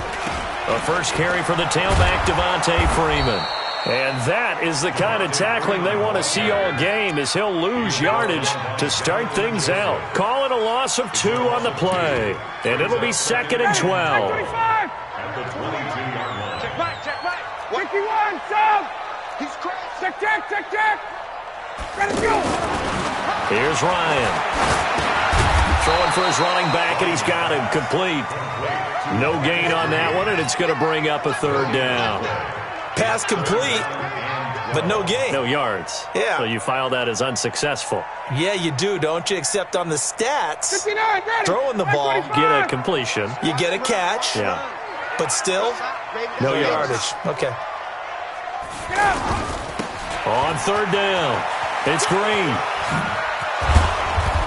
S2: A first carry for the tailback, Devontae Freeman. And that is the kind of tackling they want to see all game as he'll lose yardage to start things out. Call it a loss of 2 on the play. And it'll be 2nd and 12.
S3: At the 22-yard line.
S4: Check back. 51, sub! He's cracked. Check. Ready to go!
S2: Here's Ryan. Throwing for his running back, and he's got him complete. No gain on that one, and it's going to bring up a 3rd down.
S1: Pass complete, but no gain.
S2: No yards.
S1: Yeah.
S2: So you file that as unsuccessful.
S1: Yeah, you do, don't you? Except on the stats,
S4: 59, ready.
S1: throwing the ball,
S2: Get a completion.
S1: you get a catch,
S2: Yeah.
S1: but still,
S2: No
S1: no
S2: yards.
S1: yardage. Okay.
S4: Get up!
S2: On 3rd down, it's Green.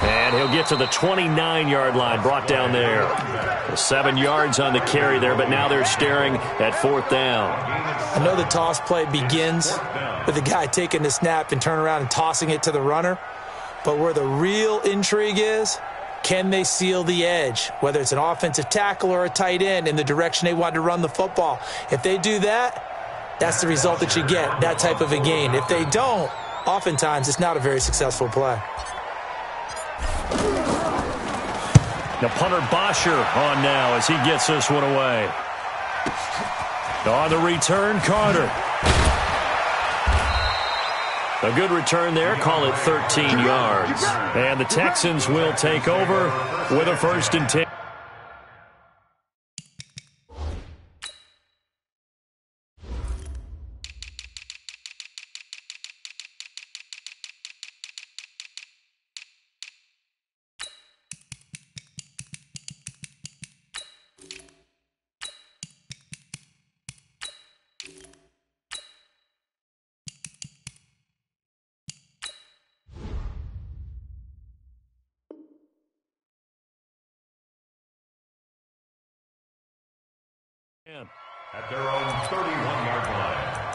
S2: And he'll get to the 29-yard line, brought down there. 7 yards on the carry there, but now they're staring at 4th down.
S1: I know the toss play begins with the guy taking the snap and turning around and tossing it to the runner, but where the real intrigue is, can they seal the edge, whether it's an offensive tackle or a tight end, in the direction they want to run the football? If they do that, that's the result that you get, that type of a gain. If they don't, oftentimes it's not a very successful play.
S2: Now punter Bosher on now as he gets this one away. On the return, Carter. A good return there. Call it 13 yards. And the Texans will take over with a 1st and 10.
S3: At their own 31-yard line.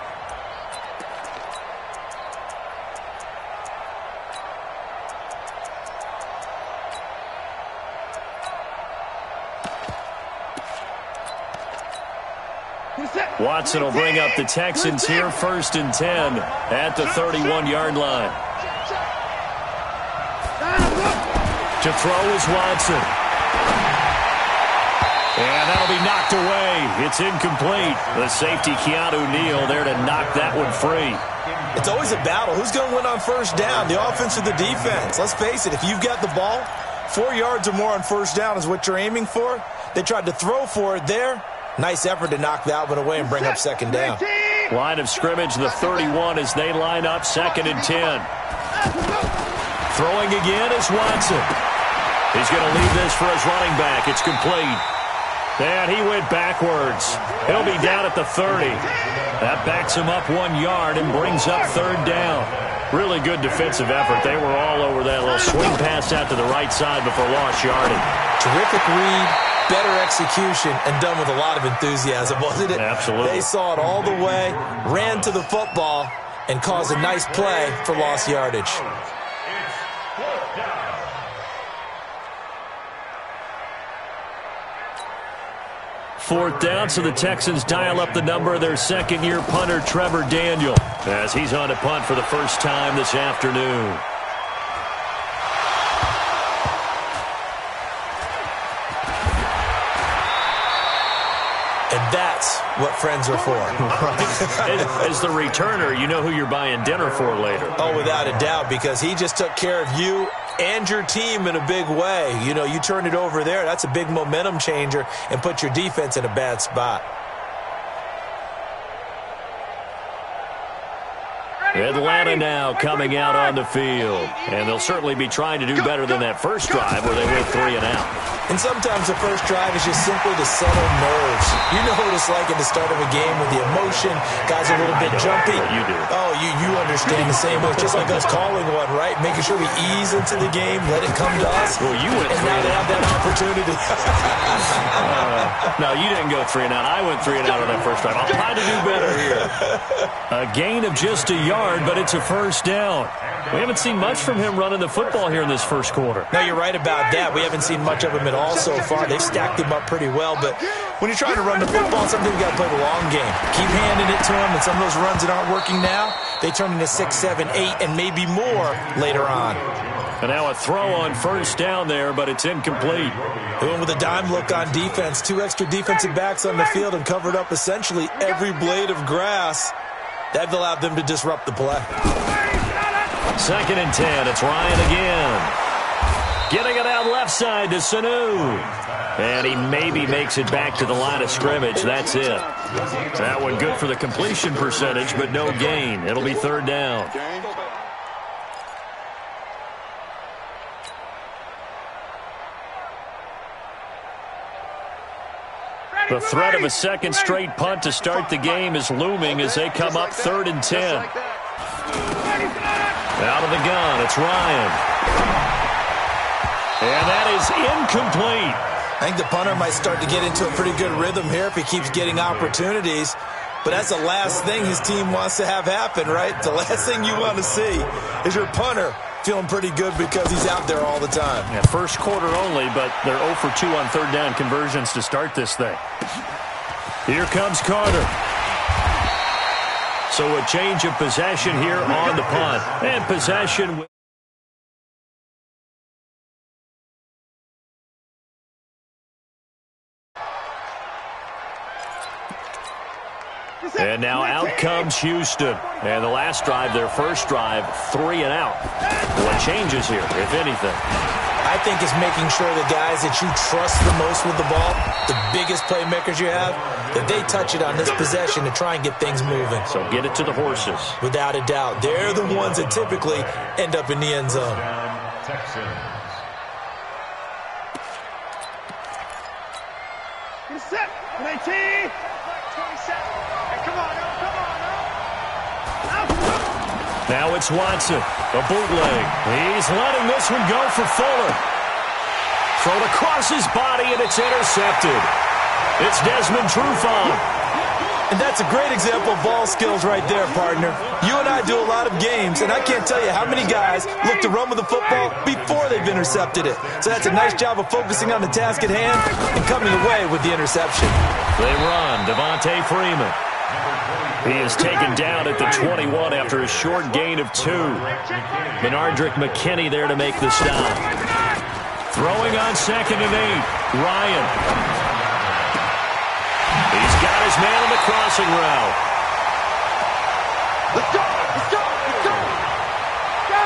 S2: Watson will bring up the Texans here, 1st and 10 at the 31-yard line. To throw is Watson. And that'll be knocked away. It's incomplete. The safety, Keanu Neal, there to knock that one free.
S1: It's always a battle. Who's going to win on 1st down, the offense or the defense? Let's face it, if you've got the ball, 4 yards or more on 1st down is what you're aiming for. They tried to throw for it there. Nice effort to knock that one away and bring up 2nd down.
S2: Line of scrimmage, the 31 as they line up, 2nd and 10. Throwing again is Watson. He's going to leave this for his running back. It's complete. And he went backwards. He'll be down at the 30. That backs him up 1 yard and brings up 3rd down. Really good defensive effort. They were all over that little swing pass out to the right side before lost yardage.
S1: Terrific read, better execution, and done with a lot of enthusiasm, wasn't it?
S2: Absolutely.
S1: They saw it all the way, ran to the football, and caused a nice play for lost yardage.
S2: 4th down, so the Texans dial up the number of their 2nd-year punter, Trevor Daniel, as he's on to punt for the first time this afternoon.
S1: And that's what friends are for.
S2: Right. As the returner, you know who you're buying dinner for later.
S1: Oh, without a doubt, because he just took care of you and your team in a big way. You know, you turn it over there, that's a big momentum changer and put your defense in a bad spot.
S2: Atlanta now coming out on the field. And they'll certainly be trying to do better than that first drive where they went 3 and out.
S1: And sometimes the first drive is just simply to settle nerves. You know what it's like at the start of a game with the emotion. Guys are a little bit jumpy.
S2: You do.
S1: Oh, you understand the same way. It's just like us calling one, right? Making sure we ease into the game, let it come to us.
S2: Well, you went
S1: and
S2: 3
S1: now
S2: and
S1: they
S2: out.
S1: have that opportunity.
S2: No, you didn't go 3 and out. I went 3 and out on that first drive. I'll try to do better here. A gain of just a yard, but it's a 1st down. We haven't seen much from him running the football here in this first quarter.
S1: No, you're right about that. We haven't seen much of him at all so far. They've stacked him up pretty well, but when you're trying to run the football, sometimes you got to play the long game. Keep handing it to him, and some of those runs that aren't working now, they turn into 6, 7, 8, and maybe more later on.
S2: And now a throw on 1st down there, but it's incomplete.
S1: They went with a dime look on defense. 2 extra defensive backs on the field and covered up essentially every blade of grass. That allowed them to disrupt the play.
S2: 2nd and 10. It's Ryan again. Getting it out left side to Sanu. And he maybe makes it back to the line of scrimmage. That's it. That one good for the completion percentage, but no gain. It'll be 3rd down. The threat of a 2nd straight punt to start the game is looming as they come up 3rd and 10. Out of the gun, it's Ryan. And that is incomplete.
S1: I think the punter might start to get into a pretty good rhythm here if he keeps getting opportunities. But that's the last thing his team wants to have happen, right? The last thing you want to see is your punter feeling pretty good because he's out there all the time.
S2: Yeah, first quarter only, but they're 0 for 2 on 3rd down conversions to start this thing. Here comes Carter. So a change of possession here on the punt. And possession. And now out comes Houston. And the last drive, their first drive, 3 and out. What changes here, if anything?
S1: I think it's making sure the guys that you trust the most with the ball, the biggest playmakers you have, that they touch it on this possession to try and get things moving.
S2: So get it to the horses.
S1: Without a doubt. They're the ones that typically end up in the end zone.
S4: Get set. 19. 27. Hey, come on,
S2: Now it's Watson. A bootleg. He's letting this one go for Fuller. Thrown across his body, and it's intercepted. It's Desmond Trufant.
S1: And that's a great example of ball skills right there, partner. You and I do a lot of games, and I can't tell you how many guys look to run with the football before they've intercepted it. So that's a nice job of focusing on the task at hand and coming away with the interception.
S2: They run. Devontae Freeman. He is taken down at the 21 after a short gain of 2. Benardrick McKinney there to make the stop. Throwing on 2nd and 8. Ryan. He's got his man on the crossing route.
S5: Let's go! Let's go! Let's go!
S4: Go!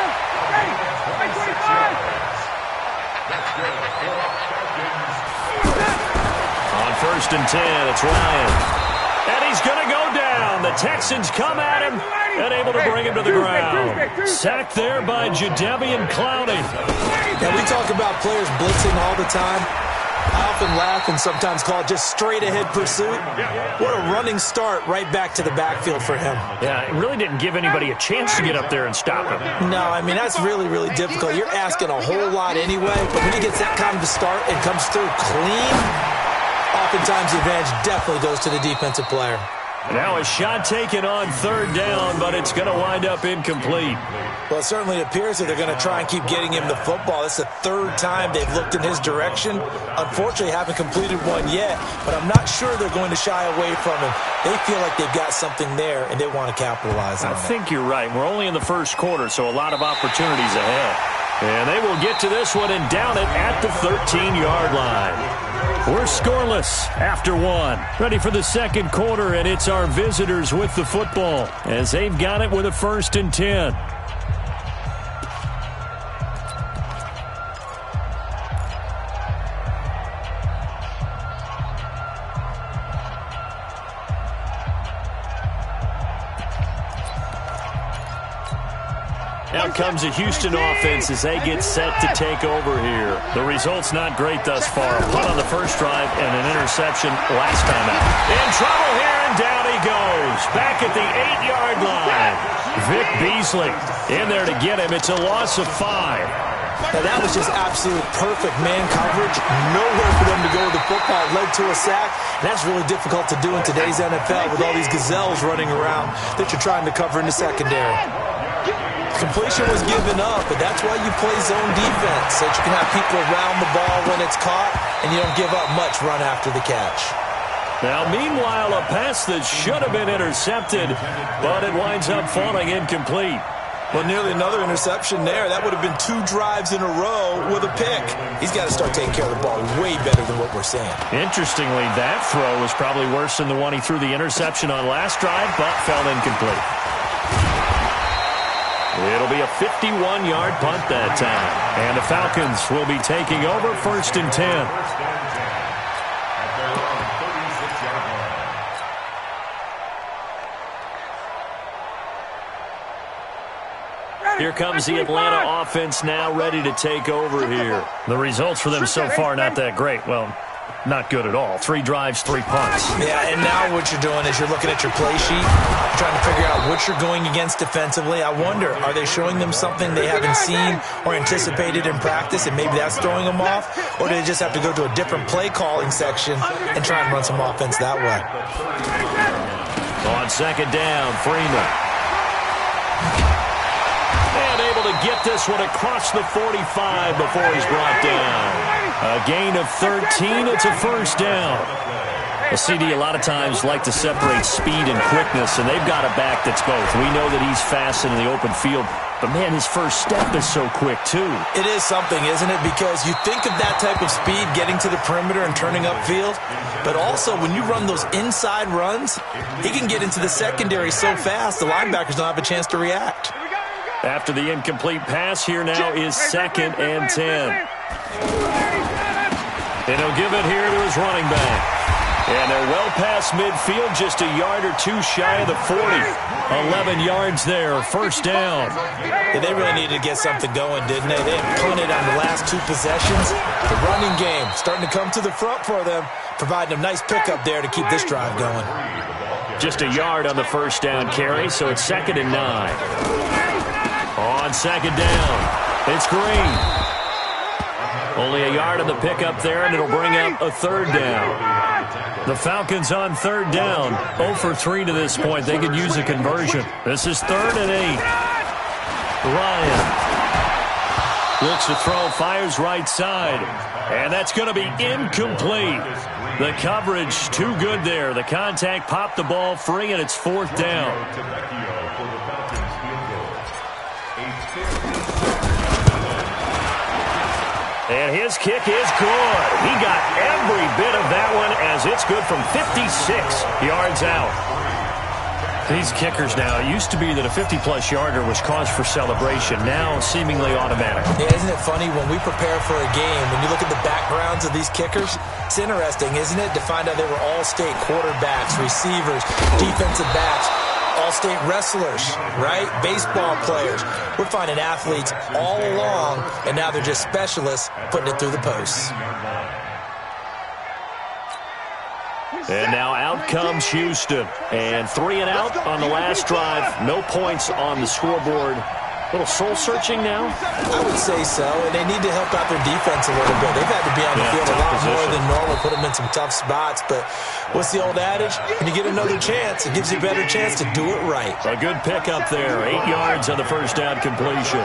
S4: Hey! 25!
S2: On 1st and 10, it's Ryan. And he's going to go down. The Texans come at him and able to bring him to the ground. Sacked there by Jadeveon Clowney.
S1: Now, we talk about players blitzing all the time. I often laugh and sometimes call it just straight-ahead pursuit. What a running start right back to the backfield for him.
S2: Yeah, it really didn't give anybody a chance to get up there and stop him.
S1: No, I mean, that's really, really difficult. You're asking a whole lot anyway, but when he gets that kind of a start and comes through clean, oftentimes the advantage definitely goes to the defensive player.
S2: Now a shot taken on 3rd down, but it's going to wind up incomplete.
S1: Well, it certainly appears that they're going to try and keep getting him the football. It's the 3rd time they've looked in his direction. Unfortunately, haven't completed one yet, but I'm not sure they're going to shy away from him. They feel like they've got something there, and they want to capitalize on it.
S2: I think you're right. We're only in the 1st quarter, so a lot of opportunities ahead. And they will get to this one and down it at the 13-yard line. We're scoreless after 1. Ready for the 2nd quarter, and it's our visitors with the football as they've got it with a 1st and 10. Out comes a Houston offense as they get set to take over here. The result's not great thus far. A punt on the first drive and an interception last time out. In trouble here, and down he goes. Back at the 8-yard line. Vic Beasley in there to get him. It's a loss of 5.
S1: Now, that was just absolute perfect man coverage. Nowhere for them to go with the football. It led to a sack. And that's really difficult to do in today's NFL with all these gazelles running around that you're trying to cover in the secondary. Completion was given up, but that's why you play zone defense, so that you can have people around the ball when it's caught, and you don't give up much run after the catch.
S2: Now, meanwhile, a pass that should have been intercepted, but it winds up falling incomplete.
S1: Well, nearly another interception there. That would have been 2 drives in a row with a pick. He's got to start taking care of the ball way better than what we're seeing.
S2: Interestingly, that throw was probably worse than the one he threw the interception on last drive, but fell incomplete. It'll be a 51-yard punt that time. And the Falcons will be taking over 1st and 10. Here comes the Atlanta offense now ready to take over here. The results for them so far not that great. Well, not good at all. 3 drives, 3 punts.
S1: Yeah, and now what you're doing is you're looking at your play sheet, trying to figure out what you're going against defensively. I wonder, are they showing them something they haven't seen or anticipated in practice, and maybe that's throwing them off? Or do they just have to go to a different play calling section and try and run some offense that way?
S2: On 2nd down, Freeman. And able to get this one across the 45 before he's brought down. A gain of 13. It's a 1st down. A CD a lot of times like to separate speed and quickness, and they've got a back that's both. We know that he's fast in the open field, but, man, his first step is so quick, too.
S1: It is something, isn't it? Because you think of that type of speed getting to the perimeter and turning upfield, but also when you run those inside runs, he can get into the secondary so fast the linebackers don't have a chance to react.
S2: After the incomplete pass, here now is 2nd and 10. And he'll give it here to his running back. And they're well past midfield, just a yard or 2 shy of the 40. 11 yards there, 1st down.
S1: Yeah, they really needed to get something going, didn't they? They had punted on the last 2 possessions. The running game starting to come to the front for them, providing a nice pickup there to keep this drive going.
S2: Just a yard on the 1st down carry, so it's 2nd and 9. On 2nd down, it's Green. Only a yard on the pickup there, and it'll bring up a third down. The Falcons on third down. 0 for 3 to this point. They could use a conversion. This is 3rd and 8. Ryan looks to throw, fires right side. And that's going to be incomplete. The coverage too good there. The contact popped the ball free, and it's 4th down. And his kick is good. He got every bit of that one as it's good from 56 yards out. These kickers now, it used to be that a 50-plus yarder was cause for celebration. Now, seemingly automatic.
S1: Yeah, isn't it funny when we prepare for a game, when you look at the backgrounds of these kickers, it's interesting, isn't it, to find out they were all-state quarterbacks, receivers, defensive backs, all-state wrestlers, right? Baseball players. We're finding athletes all along, and now they're just specialists putting it through the posts.
S2: And now out comes Houston. And 3 and out on the last drive. No points on the scoreboard. A little soul-searching now?
S1: I would say so, and they need to help out their defense a little bit. They've had to be on the field a lot more than normal, put them in some tough spots. But what's the old adage? When you get another chance, it gives you a better chance to do it right.
S2: A good pickup there. 8 yards on the first down completion.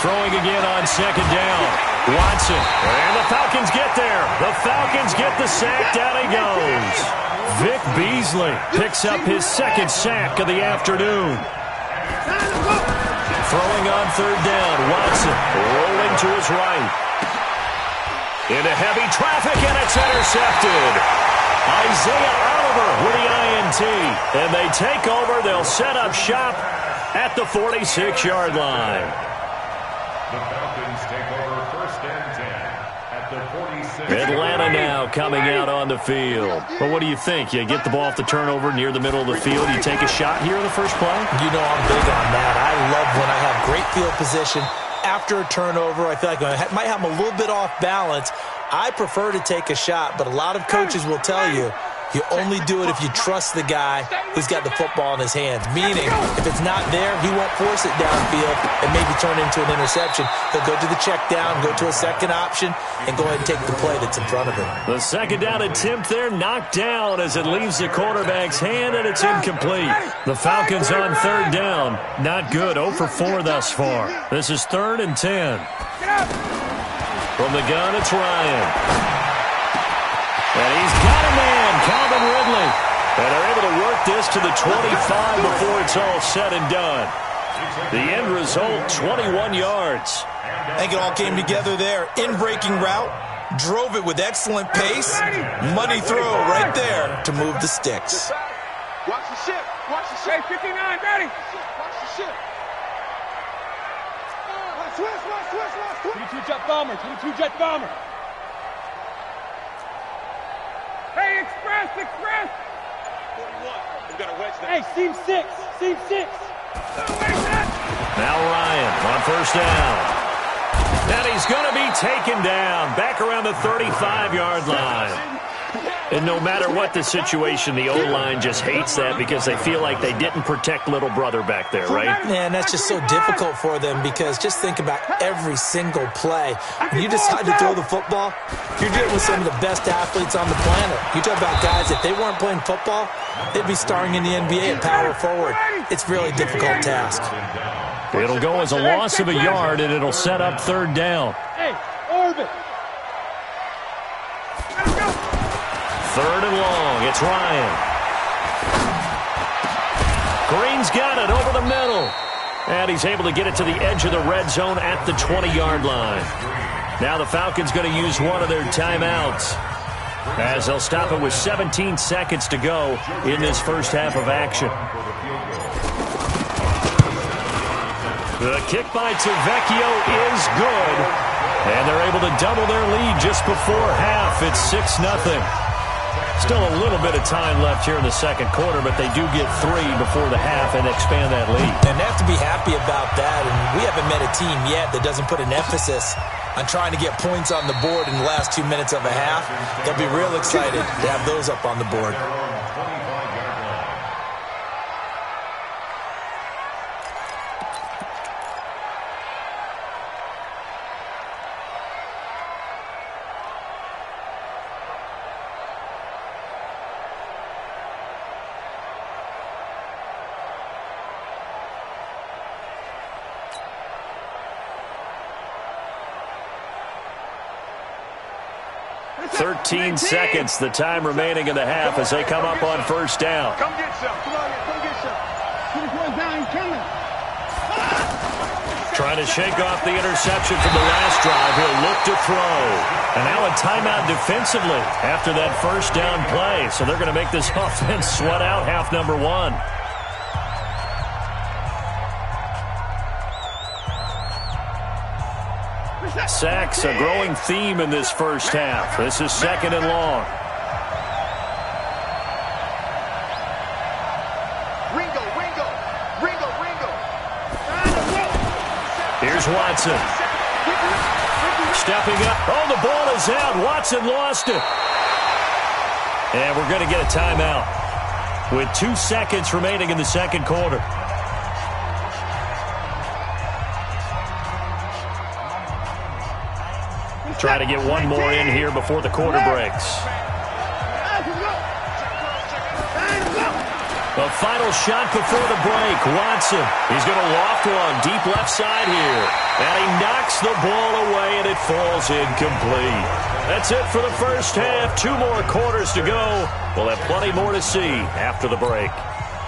S2: Throwing again on 2nd down. Watson, and the Falcons get there. The Falcons get the sack. Down he goes. Vic Beasley picks up his 2nd sack of the afternoon. Throwing on 3rd down. Watson rolling to his right. Into heavy traffic, and it's intercepted. Isaiah Oliver with the INT. And they take over. They'll set up shop at the 46-yard line.
S3: The Falcons take over 1st and 10 at the 46.
S2: Atlanta now coming out on the field. Well, what do you think? You get the ball off the turnover near the middle of the field. You take a shot here in the first play?
S1: You know I'm big on that. I love when I have great field position. After a turnover, I feel like I might have them a little bit off balance. I prefer to take a shot, but a lot of coaches will tell you you only do it if you trust the guy who's got the football in his hands. Meaning, if it's not there, he won't force it downfield and maybe turn into an interception. He'll go to the check down, go to a second option, and go ahead and take the play that's in front of him.
S2: The 2nd down attempt there knocked down as it leaves the quarterback's hand, and it's incomplete. The Falcons on 3rd down. Not good. 0 for 4 thus far. This is 3rd and 10. From the gun, it's Ryan. And he's got a man, Calvin Ridley. And they're able to work this to the 25 before it's all said and done. The end result, 21 yards.
S1: I think it all came together there. In-breaking route, drove it with excellent pace. Money throw right there to move the sticks.
S5: Watch the ship. Watch the ship.
S4: 59, ready.
S5: Watch the ship. Watch.
S4: 22 jet bomber. 22 jet bomber. Hey, express.
S5: 41. We got a wedge there.
S4: Hey, seam 6.
S2: Now Ryan on 1st down. And he's going to be taken down back around the 35-yard line. And no matter what the situation, the O-line just hates that because they feel like they didn't protect little brother back there, right?
S1: Man, that's just so difficult for them because just think about every single play. When you decide to throw the football, you're dealing with some of the best athletes on the planet. You talk about guys, if they weren't playing football, they'd be starring in the NBA at power forward. It's a really difficult task.
S2: It'll go as a loss of a yard, and it'll set up 3rd down.
S4: Hey, orbit.
S2: 3rd and long. It's Ryan. Green's got it over the middle. And he's able to get it to the edge of the red zone at the 20-yard line. Now the Falcons going to use one of their timeouts as they'll stop it with 17 seconds to go in this first half of action. The kick by Tavecchio is good. And they're able to double their lead just before half. It's 6-0. Still a little bit of time left here in the second quarter, but they do get 3 before the half and expand that lead.
S1: And they have to be happy about that. And we haven't met a team yet that doesn't put an emphasis on trying to get points on the board in the last 2 minutes of a half. They'll be real excited to have those up on the board.
S2: 13 seconds, the time remaining in the half as they come up on first down.
S5: Come get some. Come on, come get some. Keep it going down. He's coming.
S2: Trying to shake off the interception from the last drive. He'll look to throw. And now a timeout defensively after that first down play. So they're going to make this offense sweat out half number one. Sacks, a growing theme in this first half. This is second and long. Here's Watson. Stepping up. Oh, the ball is out. Watson lost it. And we're going to get a timeout with 2 seconds remaining in the second quarter. Try to get one more in here before the quarter breaks. The final shot before the break. Watson. He's going to loft one deep left side here. And he knocks the ball away, and it falls incomplete. That's it for the first half. 2 more quarters to go. We'll have plenty more to see after the break.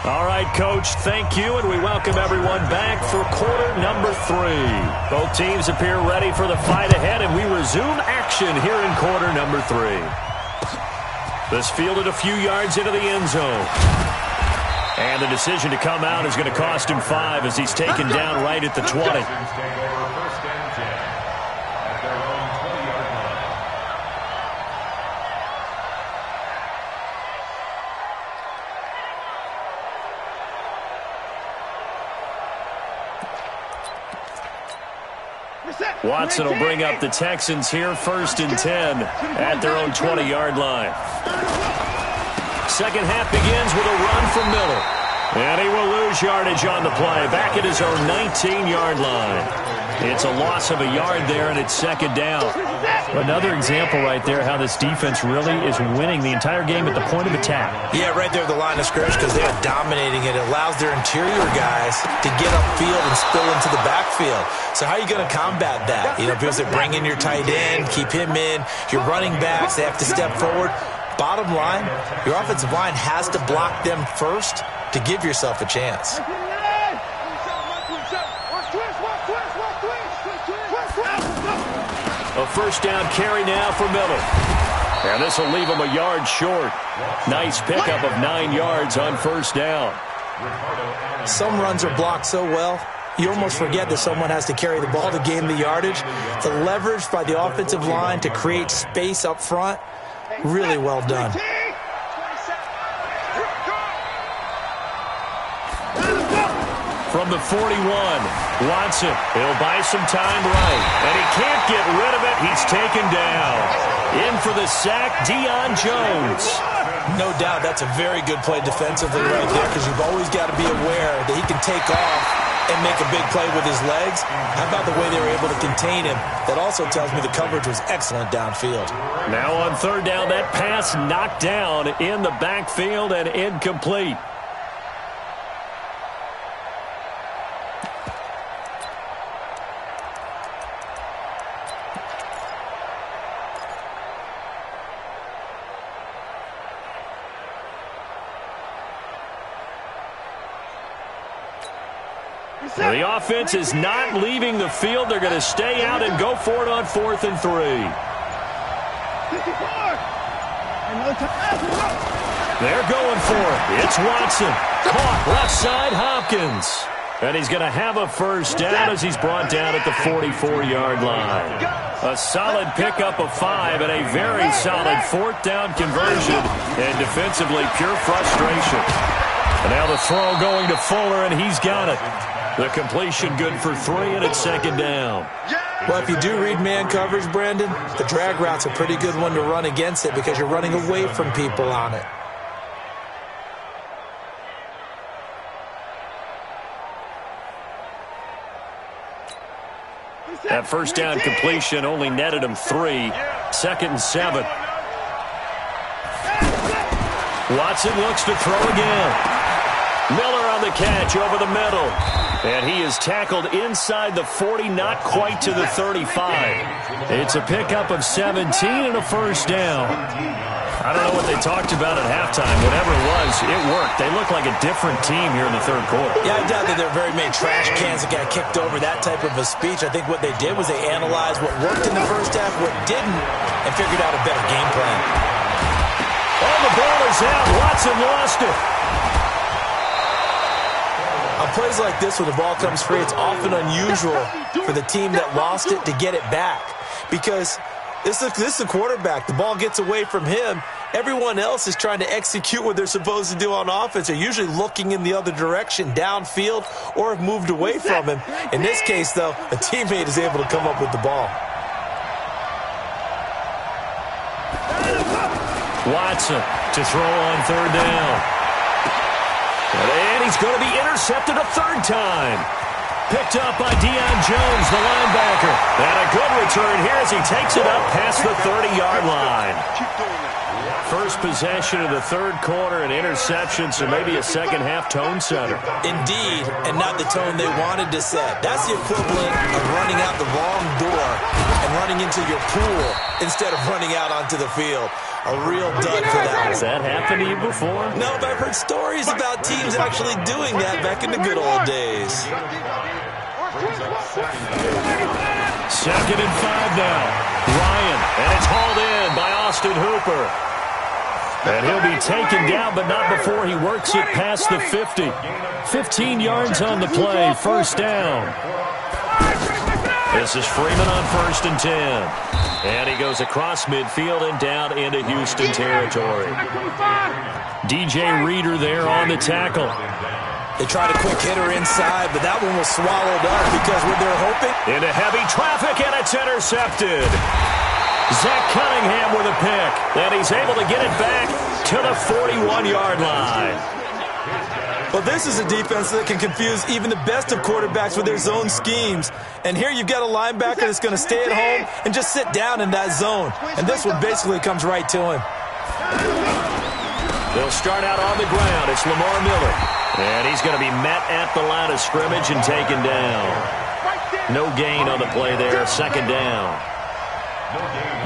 S2: All right, Coach, thank you, and we welcome everyone back for quarter number 3. Both teams appear ready for the fight ahead, and we resume action here in quarter number 3. This fielded a few yards into the end zone. And the decision to come out is going to cost him 5 as he's taken down right at the 20. Watson will bring up the Texans here, 1st and 10 at their own 20-yard line. Second half begins with a run from Miller. And he will lose yardage on the play, back at his own 19-yard line. It's a loss of a yard there, and it's second down.
S9: Another example right there how this defense really is winning the entire game at the point of attack.
S1: Yeah, right there at the line of scrimmage because they are dominating it. It allows their interior guys to get upfield and spill into the backfield. So how are you going to combat that? You know, people say bring in your tight end, keep him in. Your running backs, they have to step forward. Bottom line, your offensive line has to block them first to give yourself a chance.
S2: A first down carry now for Miller. And this will leave him a yard short. Nice pickup of 9 yards on first down.
S1: Some runs are blocked so well, you almost forget that someone has to carry the ball to gain the yardage. The leverage by the offensive line to create space up front, really well done.
S2: From the 41, Watson. He'll buy some time right. And he can't get rid of it. He's taken down. In for the sack, Deion Jones.
S1: No doubt that's a very good play defensively right there because you've always got to be aware that he can take off and make a big play with his legs. How about the way they were able to contain him? That also tells me the coverage was excellent downfield.
S2: Now on third down, that pass knocked down in the backfield and incomplete. The offense is not leaving the field. They're going to stay out and go for it on 4th and 3. They're going for it. It's Watson. Caught left side, Hopkins. And he's going to have a first down as he's brought down at the 44-yard line. A solid pickup of 5 and a very solid 4th down conversion. And defensively, pure frustration. And now the throw going to Fuller, and he's got it. The completion good for 3, and it's second down.
S1: Well, if you do read man coverage, Brandon, the drag route's a pretty good one to run against it because you're running away from people on it.
S2: That first down completion only netted him 3. 2nd and 7. Watson looks to throw again. Miller on the catch over the middle. And he is tackled inside the 40, not quite to the 35. It's a pickup of 17 and a first down. I don't know what they talked about at halftime. Whatever it was, it worked. They look like a different team here in the third quarter.
S1: Yeah, I doubt that there are very many trash cans that got kicked over, that type of a speech. I think what they did was they analyzed what worked in the first half, what didn't, and figured out a better game plan.
S2: Oh, the ball is out. Watson lost it.
S1: On plays like this, when the ball comes free, it's often unusual for the team that lost it to get it back. Because this is a quarterback. The ball gets away from him. Everyone else is trying to execute what they're supposed to do on offense. They're usually looking in the other direction, downfield, or have moved away from him. In this case, though, a teammate is able to come up with the ball.
S2: Watson to throw on third down. And he's going to be intercepted a third time. Picked up by Deion Jones, the linebacker. And a good return here as he takes it up past the 30-yard line. First possession of the third quarter, an interception, so maybe a second-half tone setter.
S1: Indeed, and not the tone they wanted to set. That's the equivalent of running out the wrong door and running into your pool instead of running out onto the field. A real dud for that.
S2: Has that happened to you before?
S1: No, but I've heard stories about teams actually doing that back in the good old days.
S2: Second and 5 now. Ryan, and it's hauled in by Austin Hooper. And he'll be taken down, but not before he works it past the 50. 15 yards on the play, first down. This is Freeman on 1st and 10. And he goes across midfield and down into Houston territory. DJ Reader there on the tackle.
S1: They tried a quick hitter inside, but that one was swallowed up because what they're hoping.
S2: Into heavy traffic, and it's intercepted. Zach Cunningham with a pick. And he's able to get it back to the 41-yard line.
S1: Well, this is a defense that can confuse even the best of quarterbacks with their zone schemes. And here you've got a linebacker that's going to stay at home and just sit down in that zone. And this one basically comes right to him.
S2: They'll start out on the ground. It's Lamar Miller. And he's going to be met at the line of scrimmage and taken down. No gain on the play there. Second down.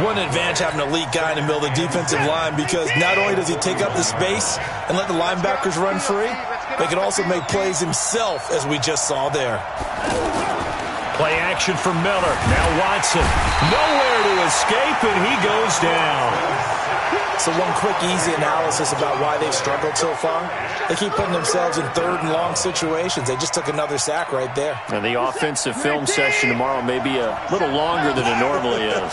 S1: What an advantage having an elite guy in the middle of the defensive line, because not only does he take up the space and let the linebackers run free, but he can also make plays himself, as we just saw there.
S2: Play action for Miller. Now Watson. Nowhere to escape, and he goes down.
S1: So one quick, easy analysis about why they've struggled so far. They keep putting themselves in third and long situations. They just took another sack right there.
S2: And the offensive film session tomorrow may be a little longer than it normally is.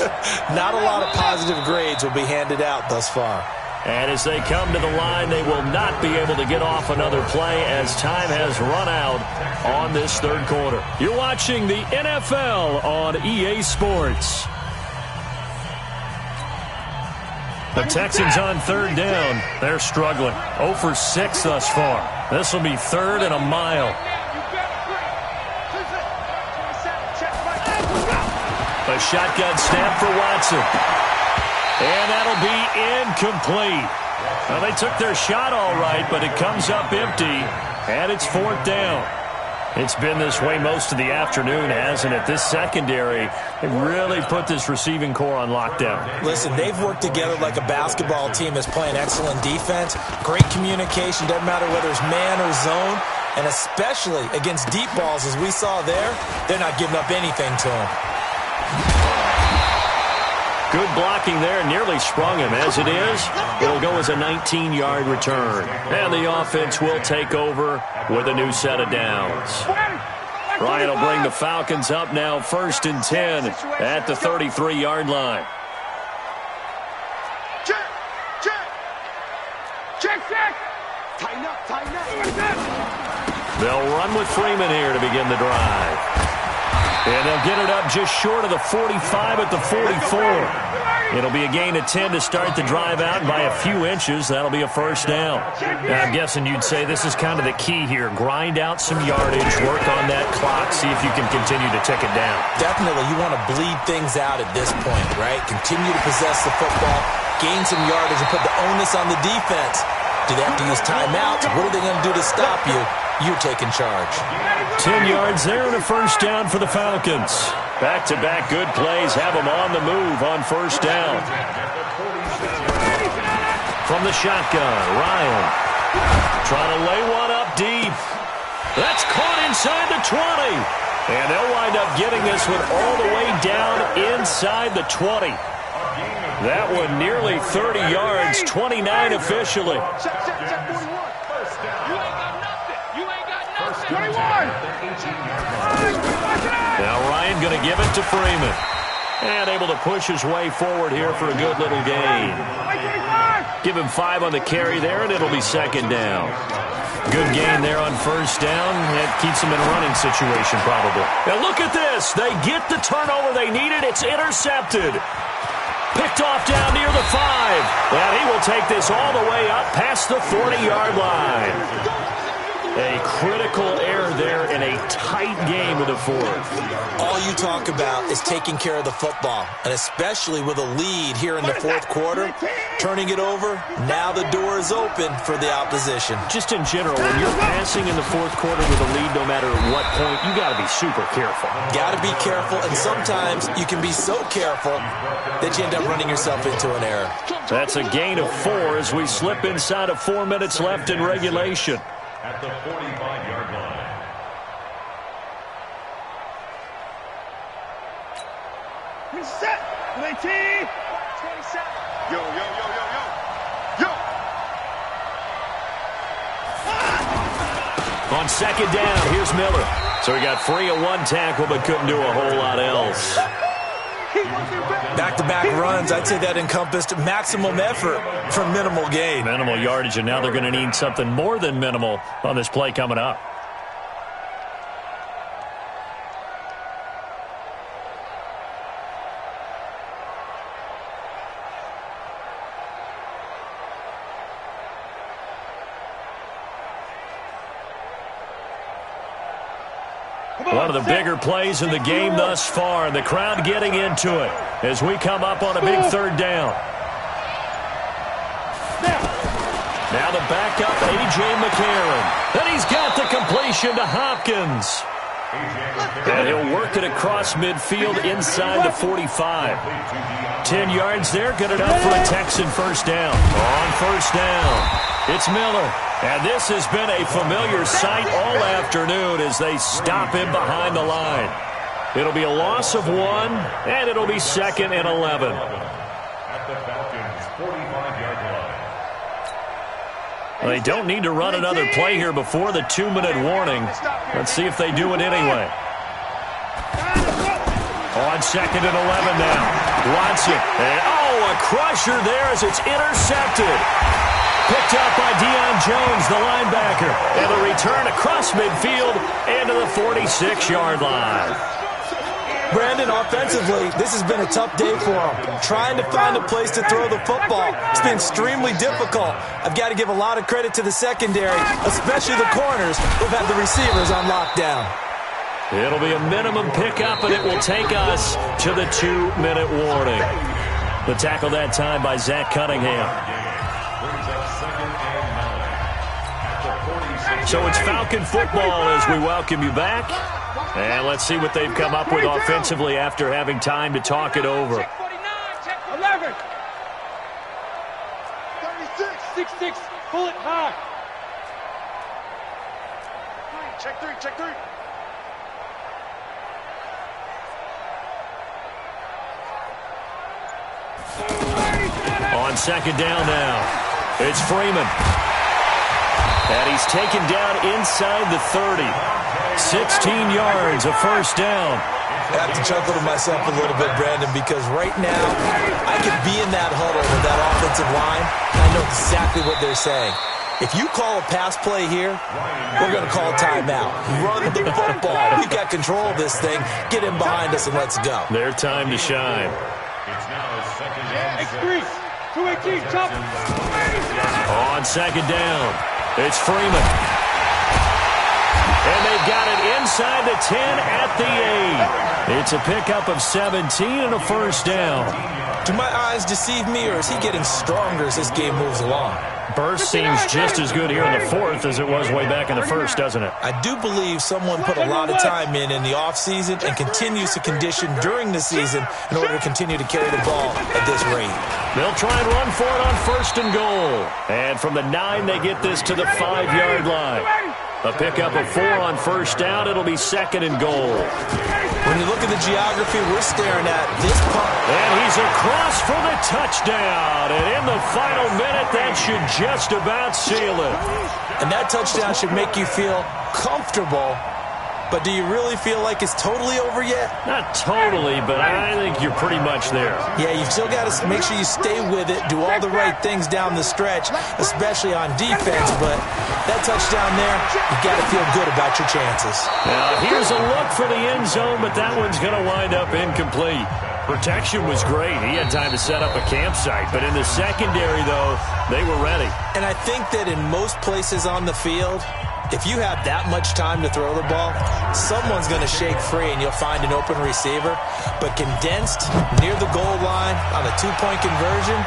S1: Not a lot of positive grades will be handed out thus far.
S2: And as they come to the line, they will not be able to get off another play as time has run out on this third quarter. You're watching the NFL on EA Sports. The Texans on third down. They're struggling. 0 for 6 thus far. This will be third and a mile. A shotgun snap for Watson. And that'll be incomplete. Well, they took their shot all right, but it comes up empty, and it's fourth down. It's been this way most of the afternoon, hasn't it? This secondary, they really put this receiving core on lockdown.
S1: Listen, they've worked together like a basketball team that's playing excellent defense. Great communication, doesn't matter whether it's man or zone. And especially against deep balls, as we saw there, they're not giving up anything to them.
S2: Good blocking there, nearly sprung him. As it is, it'll go as a 19-yard return. And the offense will take over with a new set of downs. Ryan will bring the Falcons up now, 1st and 10 at the 33-yard line.
S4: Check. Tighten up.
S2: They'll run with Freeman here to begin the drive. And they'll get it up just short of the 45 at the 44. It'll be a gain of 10 to start the drive out, and by a few inches, that'll be a first down. Now, I'm guessing you'd say this is kind of the key here. Grind out some yardage, work on that clock, see if you can continue to tick it down.
S1: Definitely. You want to bleed things out at this point, right? Continue to possess the football, gain some yardage, and put the onus on the defense. Do they have to use timeouts? What are they going to do to stop you? You're taking charge.
S2: 10 yards there and a first down for the Falcons. Back-to-back good plays have them on the move on first down. From the shotgun, Ryan trying to lay one up deep. That's caught inside the 20. And they'll wind up getting this one all the way down inside the 20. That one nearly 30 yards, 29 officially. Now Ryan going to give it to Freeman. And able to push his way forward here for a good little gain. Give him 5 on the carry there, and it'll be second down. Good gain there on first down. That keeps them in a running situation probably. Now look at this. They get the turnover they needed. It's intercepted. Picked off down near the 5. And he will take this all the way up past the 40-yard line. A critical error there in a tight game with a fourth.
S1: All you talk about is taking care of the football, and especially with a lead here in the fourth quarter, turning it over, now the door is open for the opposition.
S2: Just in general, when you're passing in the fourth quarter with a lead, no matter at what point, you got to be super careful.
S1: Got to be careful, and sometimes you can be so careful that you end up running yourself into an error.
S2: That's a gain of 4 as we slip inside of 4 minutes left in regulation.
S3: At the 45-yard line.
S4: Reset. 19. 27.
S5: Yo, yo, yo, yo, yo. Yo.
S2: On second down, here's Miller. So he got free of 1 tackle but couldn't do a whole lot else.
S1: Back-to-back runs, I'd say that encompassed maximum effort for minimal gain.
S2: Minimal yardage, and now they're going to need something more than minimal on this play coming up. One of the bigger plays in the game thus far, and the crowd getting into it as we come up on a big third down. Now the backup, A.J. McCarron. And he's got the completion to Hopkins. And he'll work it across midfield inside the 45. 10 yards there, good enough for a Texan first down. On first down, it's Miller. And this has been a familiar sight all afternoon as they stop him behind the line. It'll be a loss of 1, and it'll be second and 11.
S3: At the Falcons' 45-yard line.
S2: Well, they don't need to run another play here before the 2-minute warning. Let's see if they do it anyway. On second and 11 now. Watson. And, a crusher there as it's intercepted. Picked up by Deion Jones, the linebacker. And the return across midfield into the 46-yard line.
S1: Brandon, offensively, this has been a tough day for him. Trying to find a place to throw the football. It's been extremely difficult. I've got to give a lot of credit to the secondary, especially the corners who've had the receivers on lockdown.
S2: It'll be a minimum pickup, and it will take us to the 2-minute warning. The tackle that time by Zach Cunningham. So it's Falcon football as we welcome you back. And let's see what they've come up with offensively after having time to talk it over.
S4: 11. 36. 6-6. Pull it high.
S5: Check 3. Check 3.
S2: On second down now, it's Freeman. And he's taken down inside the 30. 16 yards, a first down.
S1: I have to chuckle to myself a little bit, Brandon, because right now I could be in that huddle with that offensive line, and I know exactly what they're saying. If you call a pass play here, we're going to call a timeout. Run the football. We've got control of this thing. Get him behind us and let's go.
S2: Their time to shine.
S3: It's now second and
S4: 3. 218, chop.
S2: On second down, it's Freeman. And they've got it inside the 10 at the 8. It's a pickup of 17 and a first down.
S1: Do my eyes deceive me, or is he getting stronger as this game moves along?
S9: Burst seems just as good here in the fourth as it was way back in the first, doesn't it?
S1: I do believe someone put a lot of time in the offseason and continues to condition during the season in order to continue to carry the ball at this rate.
S2: They'll try and run for it on 1st and goal. And from the 9, they get this to the 5-yard line. A pickup of 4 on 1st down. It'll be 2nd and goal.
S1: When you look at the geography, we're staring at this punt.
S2: And he's across for the touchdown. And in the final minute, that should just about seal it.
S1: And that touchdown should make you feel comfortable. But do you really feel like it's totally over yet?
S2: Not totally, but I think you're pretty much there.
S1: Yeah, you've still got to make sure you stay with it, do all the right things down the stretch, especially on defense. But that touchdown there, you've got to feel good about your chances.
S2: Now, here's a look for the end zone, but that one's going to wind up incomplete. Protection was great. He had time to set up a campsite. But in the secondary, though, they were ready.
S1: And I think that in most places on the field, if you have that much time to throw the ball, someone's going to shake free and you'll find an open receiver. But condensed near the goal line on a 2-point conversion,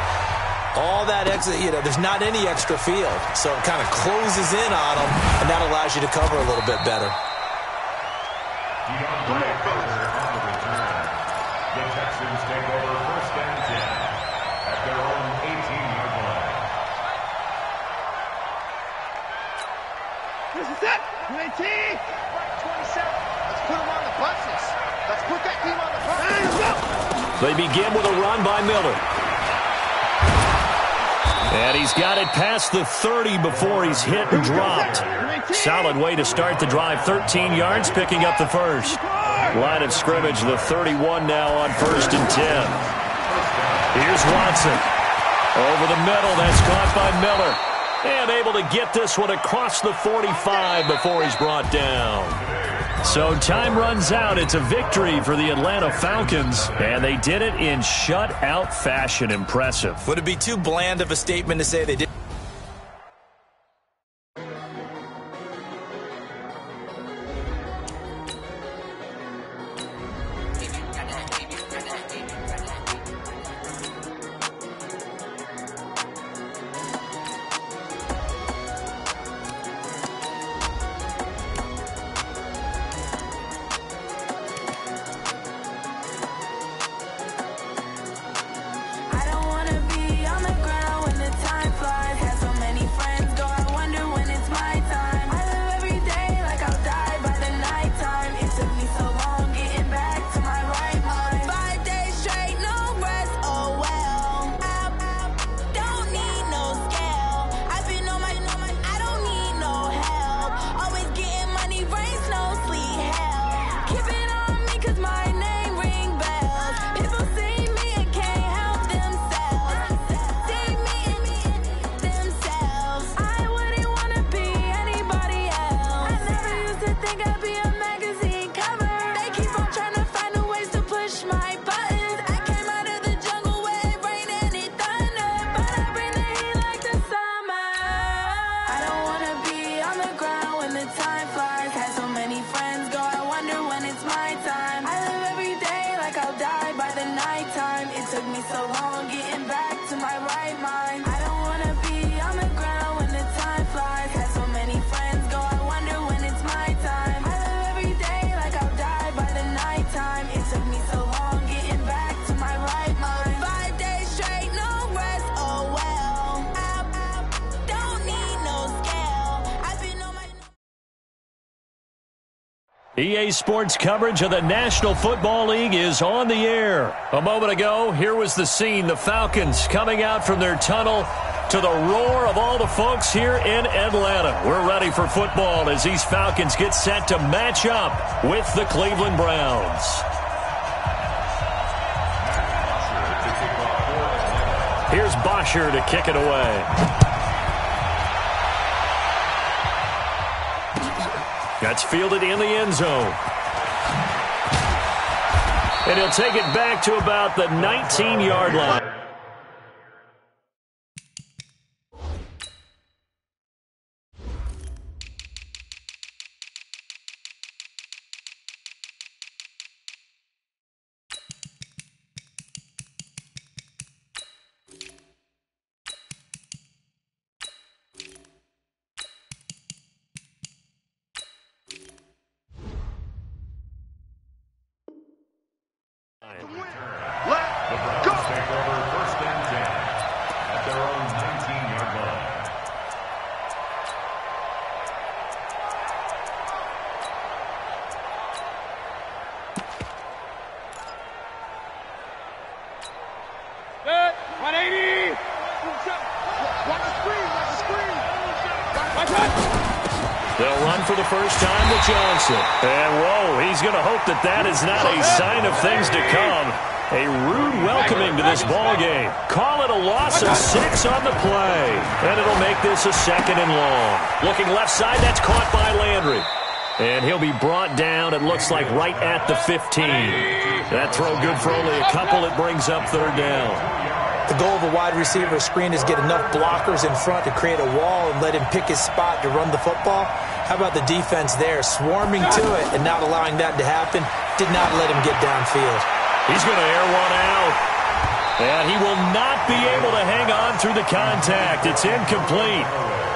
S1: all that extra, there's not any extra field. So it kind of closes in on them, and that allows you to cover a little bit better.
S3: The Texans take over 1st and 10 at their own 18-yard line.
S5: This is it. 19. 27. Let's put them on the buses. Let's put that team on the buses.
S2: They begin with a run by Miller. And he's got it past the 30 before he's hit and dropped. Solid way to start the drive. 13 yards, picking up the first. Line of scrimmage, the 31 now on 1st and 10. Here's Watson. Over the middle, that's caught by Miller. And able to get this one across the 45 before he's brought down. So time runs out. It's a victory for the Atlanta Falcons, and they did it in shutout fashion. Impressive.
S1: Would it be too bland of a statement to say they did?
S2: EA Sports coverage of the National Football League is on the air. A moment ago, here was the scene. The Falcons coming out from their tunnel to the roar of all the folks here in Atlanta. We're ready for football as these Falcons get set to match up with the Cleveland Browns. Here's Bosher to kick it away. That's fielded in the end zone. And he'll take it back to about the 19-yard line. run for the first time to Johnson. And, whoa, he's going to hope that that is not a sign of things to come. A rude welcoming to this ball game. Call it a loss of 6 on the play. And it'll make this a 2nd and long. Looking left side, that's caught by Landry. And he'll be brought down, it looks like, right at the 15. That throw good for only a couple. It brings up 3rd down.
S1: The goal of a wide receiver screen is get enough blockers in front to create a wall and let him pick his spot to run the football. How about the defense there, swarming to it and not allowing that to happen? Did not let him get downfield.
S2: He's going to air one out. And he will not be able to hang on through the contact. It's incomplete.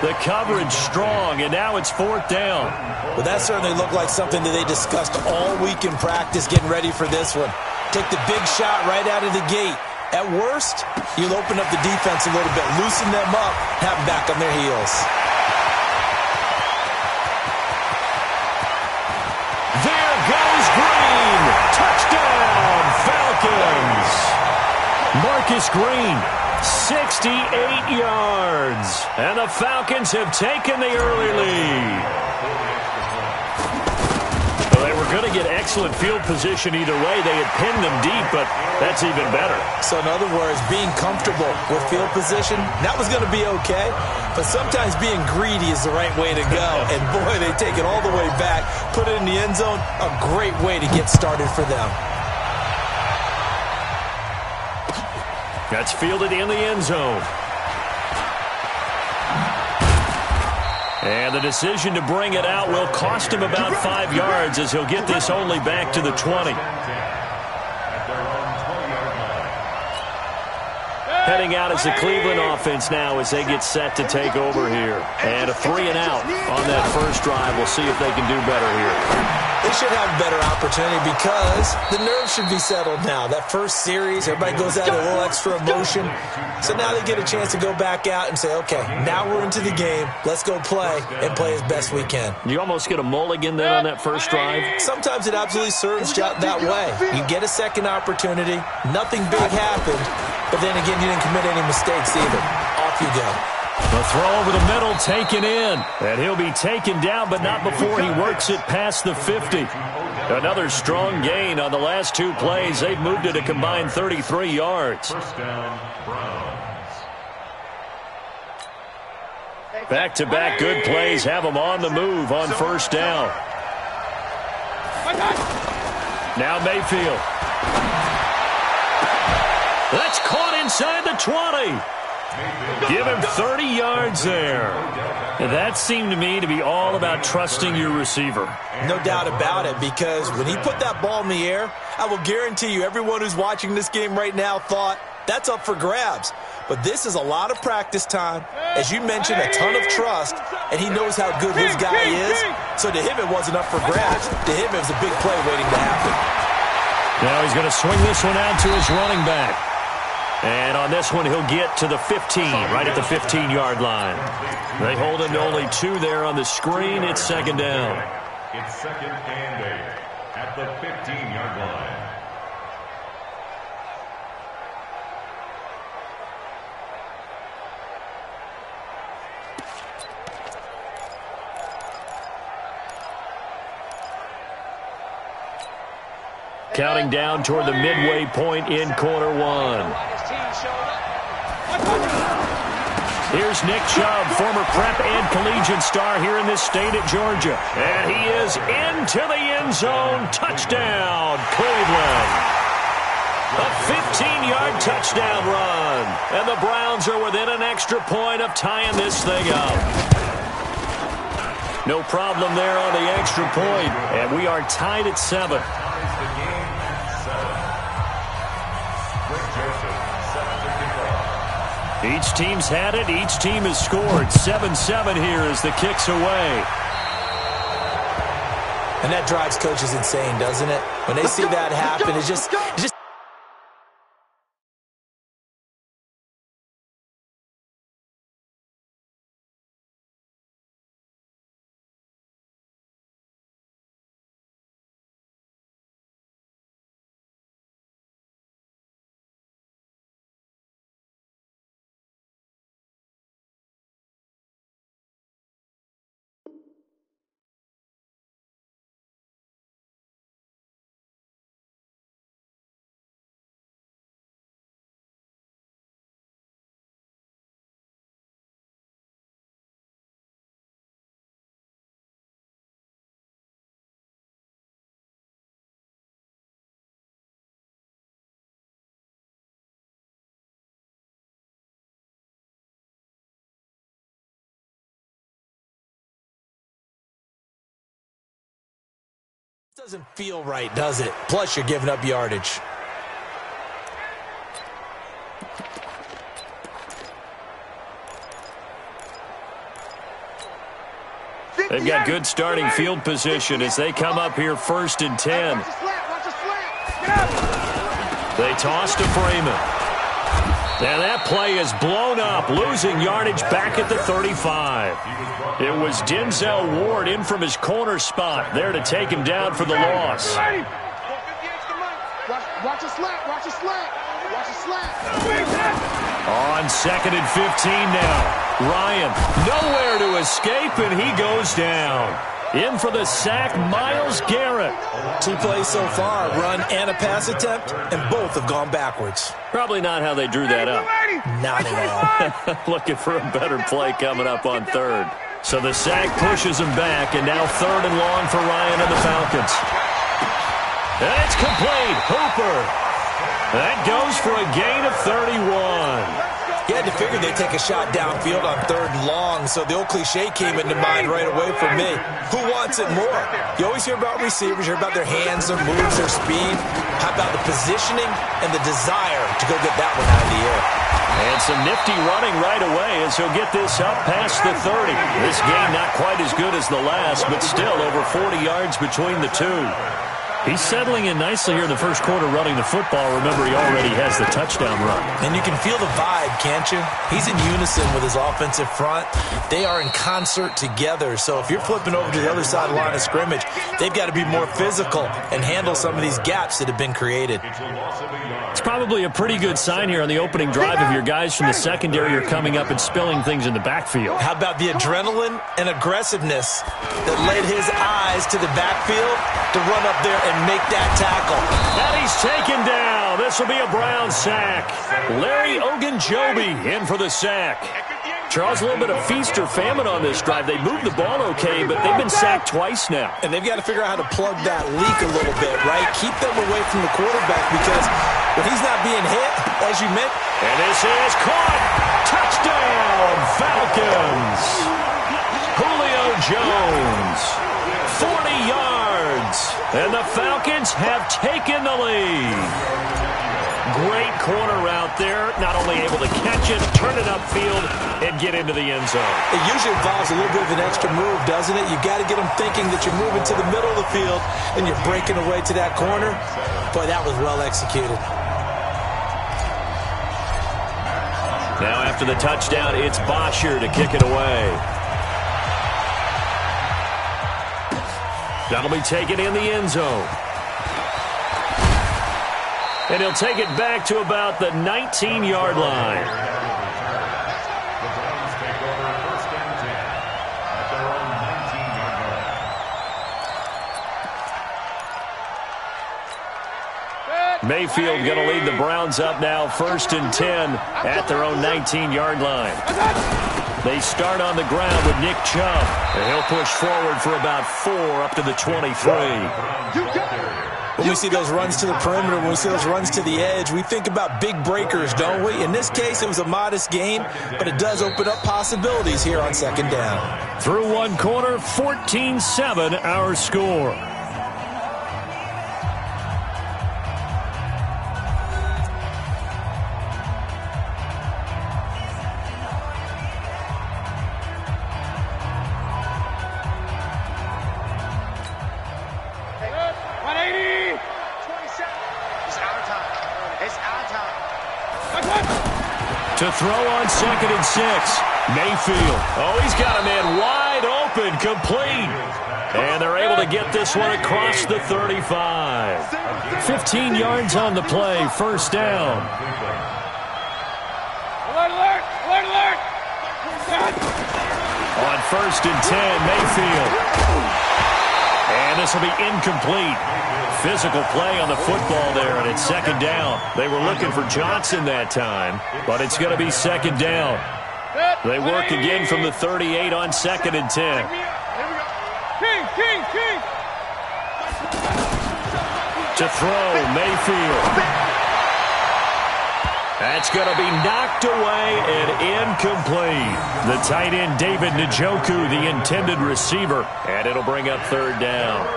S2: The coverage strong, and now it's 4th down.
S1: Well, that certainly looked like something that they discussed all week in practice, getting ready for this one. Take the big shot right out of the gate. At worst, you'll open up the defense a little bit, loosen them up, have them back on their heels.
S2: There goes Green. Touchdown, Falcons. Marcus Green, 68 yards. And the Falcons have taken the early lead. Well, they were going to get excellent field position either way. They had pinned them deep, but that's even better.
S1: So in other words, being comfortable with field position, that was going to be okay. But sometimes being greedy is the right way to go. And boy, they take it all the way back, put it in the end zone. A great way to get started for them.
S2: That's fielded in the end zone. And the decision to bring it out will cost him about 5 yards as he'll get this only back to the 20. Heading out is the Cleveland offense now as they get set to take over here. And a 3-and-out on that first drive. We'll see if they can do better here.
S1: They should have a better opportunity because the nerves should be settled now. That first series, everybody goes out a little extra emotion. So now they get a chance to go back out and say, okay, now we're into the game. Let's go play and play as best we can.
S2: You almost get a mulligan then on that first drive?
S1: Sometimes it absolutely serves that way. You get a second opportunity. Nothing big happened. But then again, you didn't commit any mistakes either. Off you go.
S2: The throw over the middle taken in. And he'll be taken down, but not before he works it past the 50. Another strong gain on the last 2 plays. They've moved it a combined 33 yards.
S3: First down, Browns.
S2: Back-to-back good plays have them on the move on first down. Now Mayfield. That's caught inside the 20. Give him 30 yards there. And that seemed to me to be all about trusting your receiver.
S1: No doubt about it, because when he put that ball in the air, I will guarantee you everyone who's watching this game right now thought that's up for grabs. But this is a lot of practice time. As you mentioned, a ton of trust, and he knows how good his guy is. So to him, it wasn't up for grabs. To him, it was a big play waiting to happen.
S2: Now he's going to swing this one out to his running back. And on this one, he'll get to the 15, right at the 15-yard line. They hold him to only 2 there on the screen. It's second down.
S3: It's 2nd and 8 at the 15-yard line.
S2: Counting down toward the midway point in quarter 1. Here's Nick Chubb, former prep and collegiate star here in this state at Georgia. And he is into the end zone. Touchdown, Cleveland. A 15-yard touchdown run. And the Browns are within an extra point of tying this thing up. No problem there on the extra point. And we are tied at 7. Each team's had it. Each team has scored. 7-7 here as the kick's away.
S1: And that drives coaches insane, doesn't it? When they see that happen, it's just Doesn't feel right, does it? Plus, you're giving up yardage.
S2: They've got good starting field position as they come up here 1st and 10. They toss to Freeman. And that play is blown up, losing yardage back at the 35. It was Denzel Ward in from his corner spot there to take him down for the loss.
S5: Watch a slap, watch a slap, watch a slap.
S2: On 2nd and 15 now. Ryan, nowhere to escape, and he goes down. In for the sack, Myles Garrett.
S1: 2 plays so far, run and a pass attempt, and both have gone backwards.
S2: Probably not how they drew that up.
S1: Not at all.
S2: Looking for a better play coming up on 3rd. So the sack pushes him back, and now 3rd and long for Ryan and the Falcons. And it's complete. Hooper. That goes for a gain of 31.
S1: You had to figure they'd take a shot downfield on 3rd and long, so the old cliche came into mind right away for me. Who wants it more? You always hear about receivers, you hear about their hands, their moves, their speed. How about the positioning and the desire to go get that one out of the air?
S2: And some nifty running right away as he'll get this up past the 30. This game not quite as good as the last, but still over 40 yards between the two. He's settling in nicely here in the first quarter running the football. Remember, he already has the touchdown run.
S1: And you can feel the vibe, can't you? He's in unison with his offensive front. They are in concert together. So if you're flipping over to the other side of the line of scrimmage, they've got to be more physical and handle some of these gaps that have been created.
S2: It's probably a pretty good sign here on the opening drive of your guys from the secondary are coming up and spilling things in the backfield.
S1: How about the adrenaline and aggressiveness that led his eyes to the backfield to run up there and make that tackle.
S2: And he's taken down. This will be a Brown sack. Larry Ogunjobi in for the sack. Charles, a little bit of feast or famine on this drive. They moved the ball okay, but they've been sacked twice now.
S1: And they've got to figure out how to plug that leak a little bit, right? Keep them away from the quarterback because when he's not being hit, as you meant.
S2: And this is caught. Touchdown, Falcons. Julio Jones. 40 yards. And the Falcons have taken the lead. Great corner route there. Not only able to catch it, turn it upfield, and get into the end zone.
S1: It usually involves a little bit of an extra move, doesn't it? You've got to get them thinking that you're moving to the middle of the field and you're breaking away to that corner. Boy, that was well executed.
S2: Now after the touchdown, it's Bosher to kick it away. That'll be taken in the end zone. And he'll take it back to about the 19-yard line.
S3: The Browns take over 1st and 10 at their own 19-yard line.
S2: Mayfield going to lead the Browns up now 1st and 10 at their own 19-yard line. They start on the ground with Nick Chubb. And he'll push forward for about 4 up to the 23.
S1: When we see those runs to the perimeter, when we see those runs to the edge, we think about big breakers, don't we? In this case, it was a modest gain, but it does open up possibilities here on 2nd down.
S2: Through one quarter, 14-7 our score. To throw on 2nd and 6. Mayfield. Oh, he's got a man wide open, complete. And they're able to get this one across the 35. 15 yards on the play, 1st down.
S4: Alert, alert, alert, alert.
S2: On 1st and 10, Mayfield. And this will be incomplete. Physical play on the football there, and it's 2nd down. They were looking for Johnson that time, but it's going to be 2nd down. They work again from the 38 on 2nd and 10.
S4: King.
S2: To throw, Mayfield. That's going to be knocked away and incomplete. The tight end, David Njoku, the intended receiver, and it'll bring up 3rd down.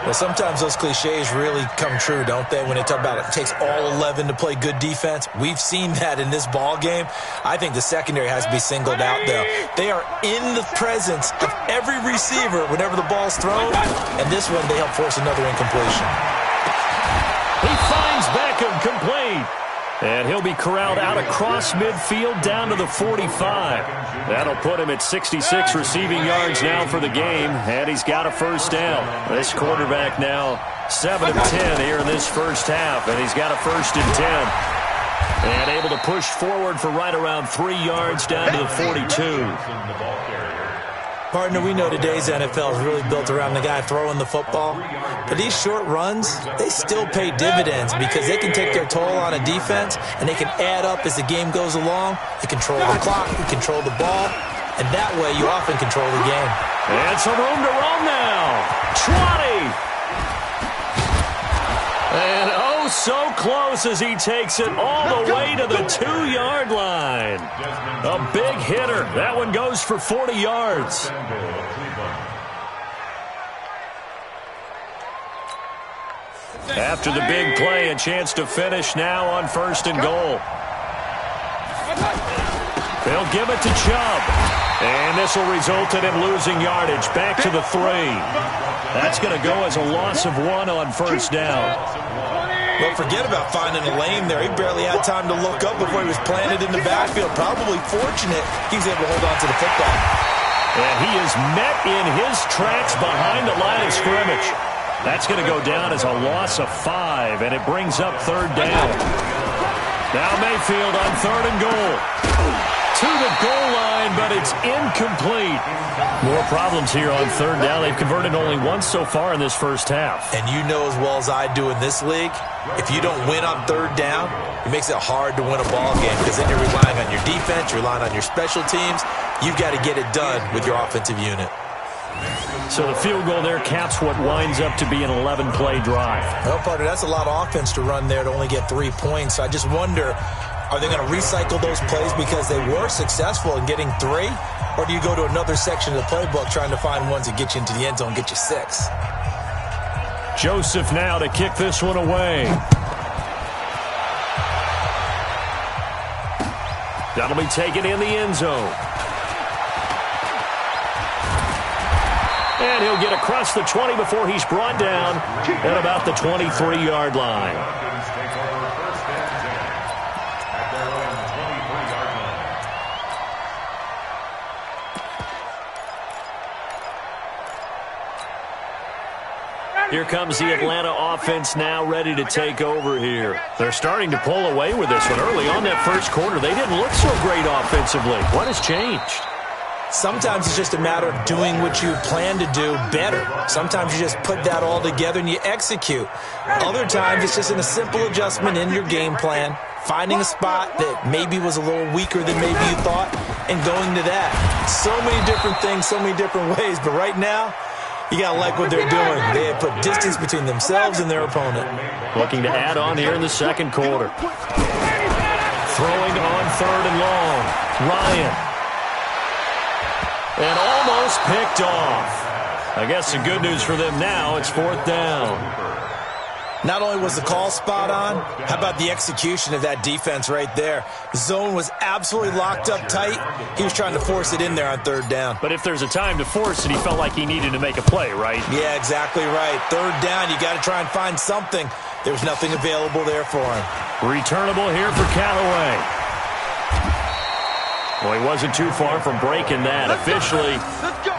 S1: Well, sometimes those cliches really come true, don't they, when they talk about it takes all 11 to play good defense? We've seen that in this ball game. I think the secondary has to be singled out, though. They are in the presence of every receiver whenever the ball's thrown, and this one they help force another incompletion.
S2: He finds Beckham complete. And he'll be corralled out across midfield down to the 45. That'll put him at 66 receiving yards now for the game, and he's got a first down. This quarterback now 7 of 10 here in this first half, and he's got a 1st and 10. And able to push forward for right around 3 yards down to the 42.
S1: Partner, we know today's NFL is really built around the guy throwing the football. But these short runs, they still pay dividends because they can take their toll on a defense, and they can add up as the game goes along. You control the clock, you control the ball, and that way you often control the game.
S2: And some room to roam now. 20. And oh, so close as he takes it all the way to the 2-yard line. A big hitter. That one goes for 40 yards. After the big play, a chance to finish now on 1st and goal. They'll give it to Chubb. And this will result in him losing yardage back to the 3. That's going to go as a loss of 1 on 1st down.
S1: Well, forget about finding a lane there. He barely had time to look up before he was planted in the backfield. Probably fortunate he was able to hold on to the football.
S2: And he is met in his tracks behind the line of scrimmage. That's going to go down as a loss of 5, and it brings up 3rd down. Now Mayfield on 3rd and goal. To the goal line, but it's incomplete. More problems here on 3rd down. They've converted only once so far in this first half.
S1: And you know as well as I do in this league, if you don't win on 3rd down, it makes it hard to win a ball game because then you're relying on your defense, you're relying on your special teams. You've got to get it done with your offensive unit.
S2: So the field goal there caps what winds up to be an 11-play drive.
S1: Well, partner, that's a lot of offense to run there to only get 3 points. I just wonder, are they going to recycle those plays because they were successful in getting 3? Or do you go to another section of the playbook trying to find ones that get you into the end zone, get you 6?
S2: Joseph now to kick this one away. That'll be taken in the end zone. And he'll get across the 20 before he's brought down at about the 23-yard line. Here comes the Atlanta offense now ready to take over here. They're starting to pull away with this one. Early on that first quarter, they didn't look so great offensively. What has changed?
S1: Sometimes it's just a matter of doing what you plan to do better. Sometimes you just put that all together and you execute. Other times it's just in a simple adjustment in your game plan, finding a spot that maybe was a little weaker than maybe you thought, and going to that. So many different things, so many different ways, but right now, you got to like what they're doing. They have put distance between themselves and their opponent.
S2: Looking to add on here in the second quarter. Throwing on 3rd and long. Ryan. And almost picked off. I guess the good news for them now, it's 4th down.
S1: Not only was the call spot on, how about the execution of that defense right there? The zone was absolutely locked up tight. He was trying to force it in there on 3rd down.
S2: But if there's a time to force it, he felt like he needed to make a play, right?
S1: Yeah, exactly right. 3rd down, you got to try and find something. There was nothing available there for him.
S2: Returnable here for Callaway. Well, he wasn't too far from breaking that. Officially,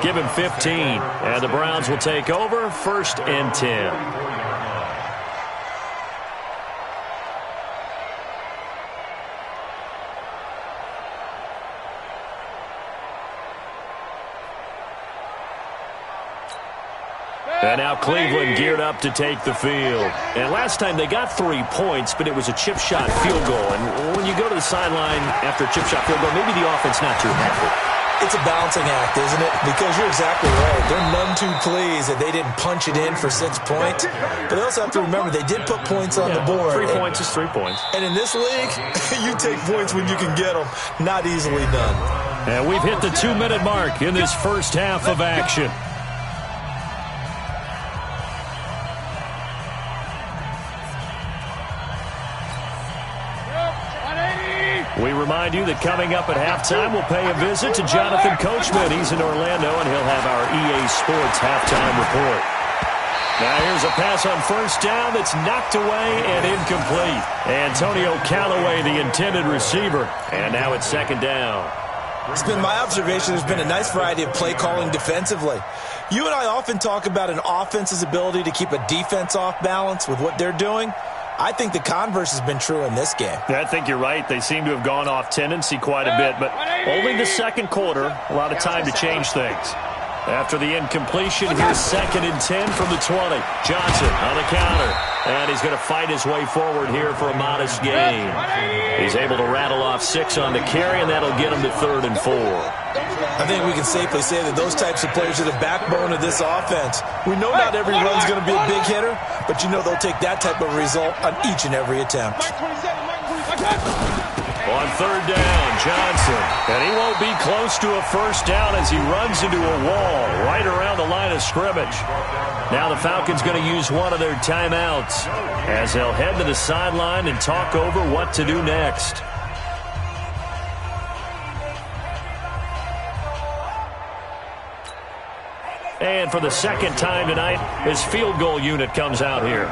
S2: give him 15. And the Browns will take over 1st and 10. And now Cleveland geared up to take the field. And last time they got 3 points, but it was a chip shot field goal. And when you go to the sideline after a chip shot field goal, maybe the offense not too happy.
S1: It's a balancing act, isn't it? Because you're exactly right. They're none too pleased that they didn't punch it in for 6 points. But they also have to remember they did put points on the board.
S2: 3 points is 3 points.
S1: And in this league, you take points when you can get them. Not easily done.
S2: And we've hit the 2-minute mark in this first half of action. We remind you that coming up at halftime, we'll pay a visit to Jonathan Coachman. He's in Orlando, and he'll have our EA Sports halftime report. Now here's a pass on first down that's knocked away and incomplete. Antonio Callaway, the intended receiver. And now it's second down.
S1: It's been my observation there's been a nice variety of play calling defensively. You and I often talk about an offense's ability to keep a defense off balance with what they're doing. I think the converse has been true in this game.
S9: I think you're right. They seem to have gone off tendency quite a bit, but only the second quarter, a lot of time to change things. After the incompletion, here's 2nd and 10 from the 20. Johnson on the counter. And he's going to fight his way forward here for a modest gain. He's able to rattle off 6 on the carry, and that'll get him to 3rd and 4.
S1: I think we can safely say that those types of players are the backbone of this offense. We know not every run's going to be a big hitter, but you know they'll take that type of result on each and every attempt.
S2: On 3rd down, Johnson. And he won't be close to a first down as he runs into a wall right around the line of scrimmage. Now the Falcons going to use one of their timeouts as they'll head to the sideline and talk over what to do next. And for the second time tonight, his field goal unit comes out here.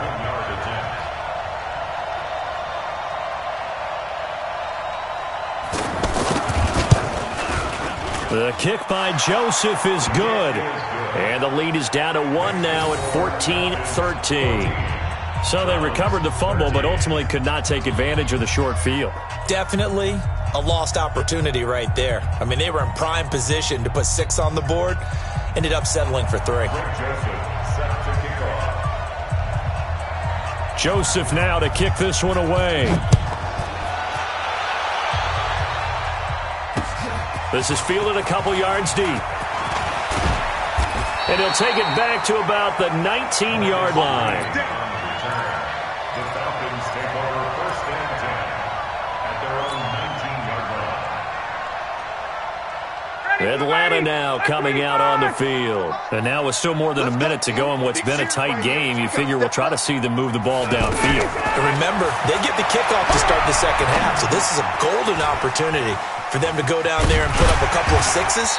S2: The kick by Joseph is good. And the lead is down to 1 now at 14-13. So they recovered the fumble, but ultimately could not take advantage of the short field.
S1: Definitely a lost opportunity right there. I mean, they were in prime position to put 6 on the board. Ended up settling for 3.
S2: Joseph now to kick this one away. This is fielded a couple yards deep. And he'll take it back to about the 19-yard line.
S3: The Falcons take over 1st and 10 at their own 19-yard line.
S2: Atlanta now coming out on the field. And now with still more than a minute to go in what's been a tight game, you figure we'll try to see them move the ball downfield.
S1: And remember, they get the kickoff to start the second half, so this is a golden opportunity for them to go down there and put up a couple of 6s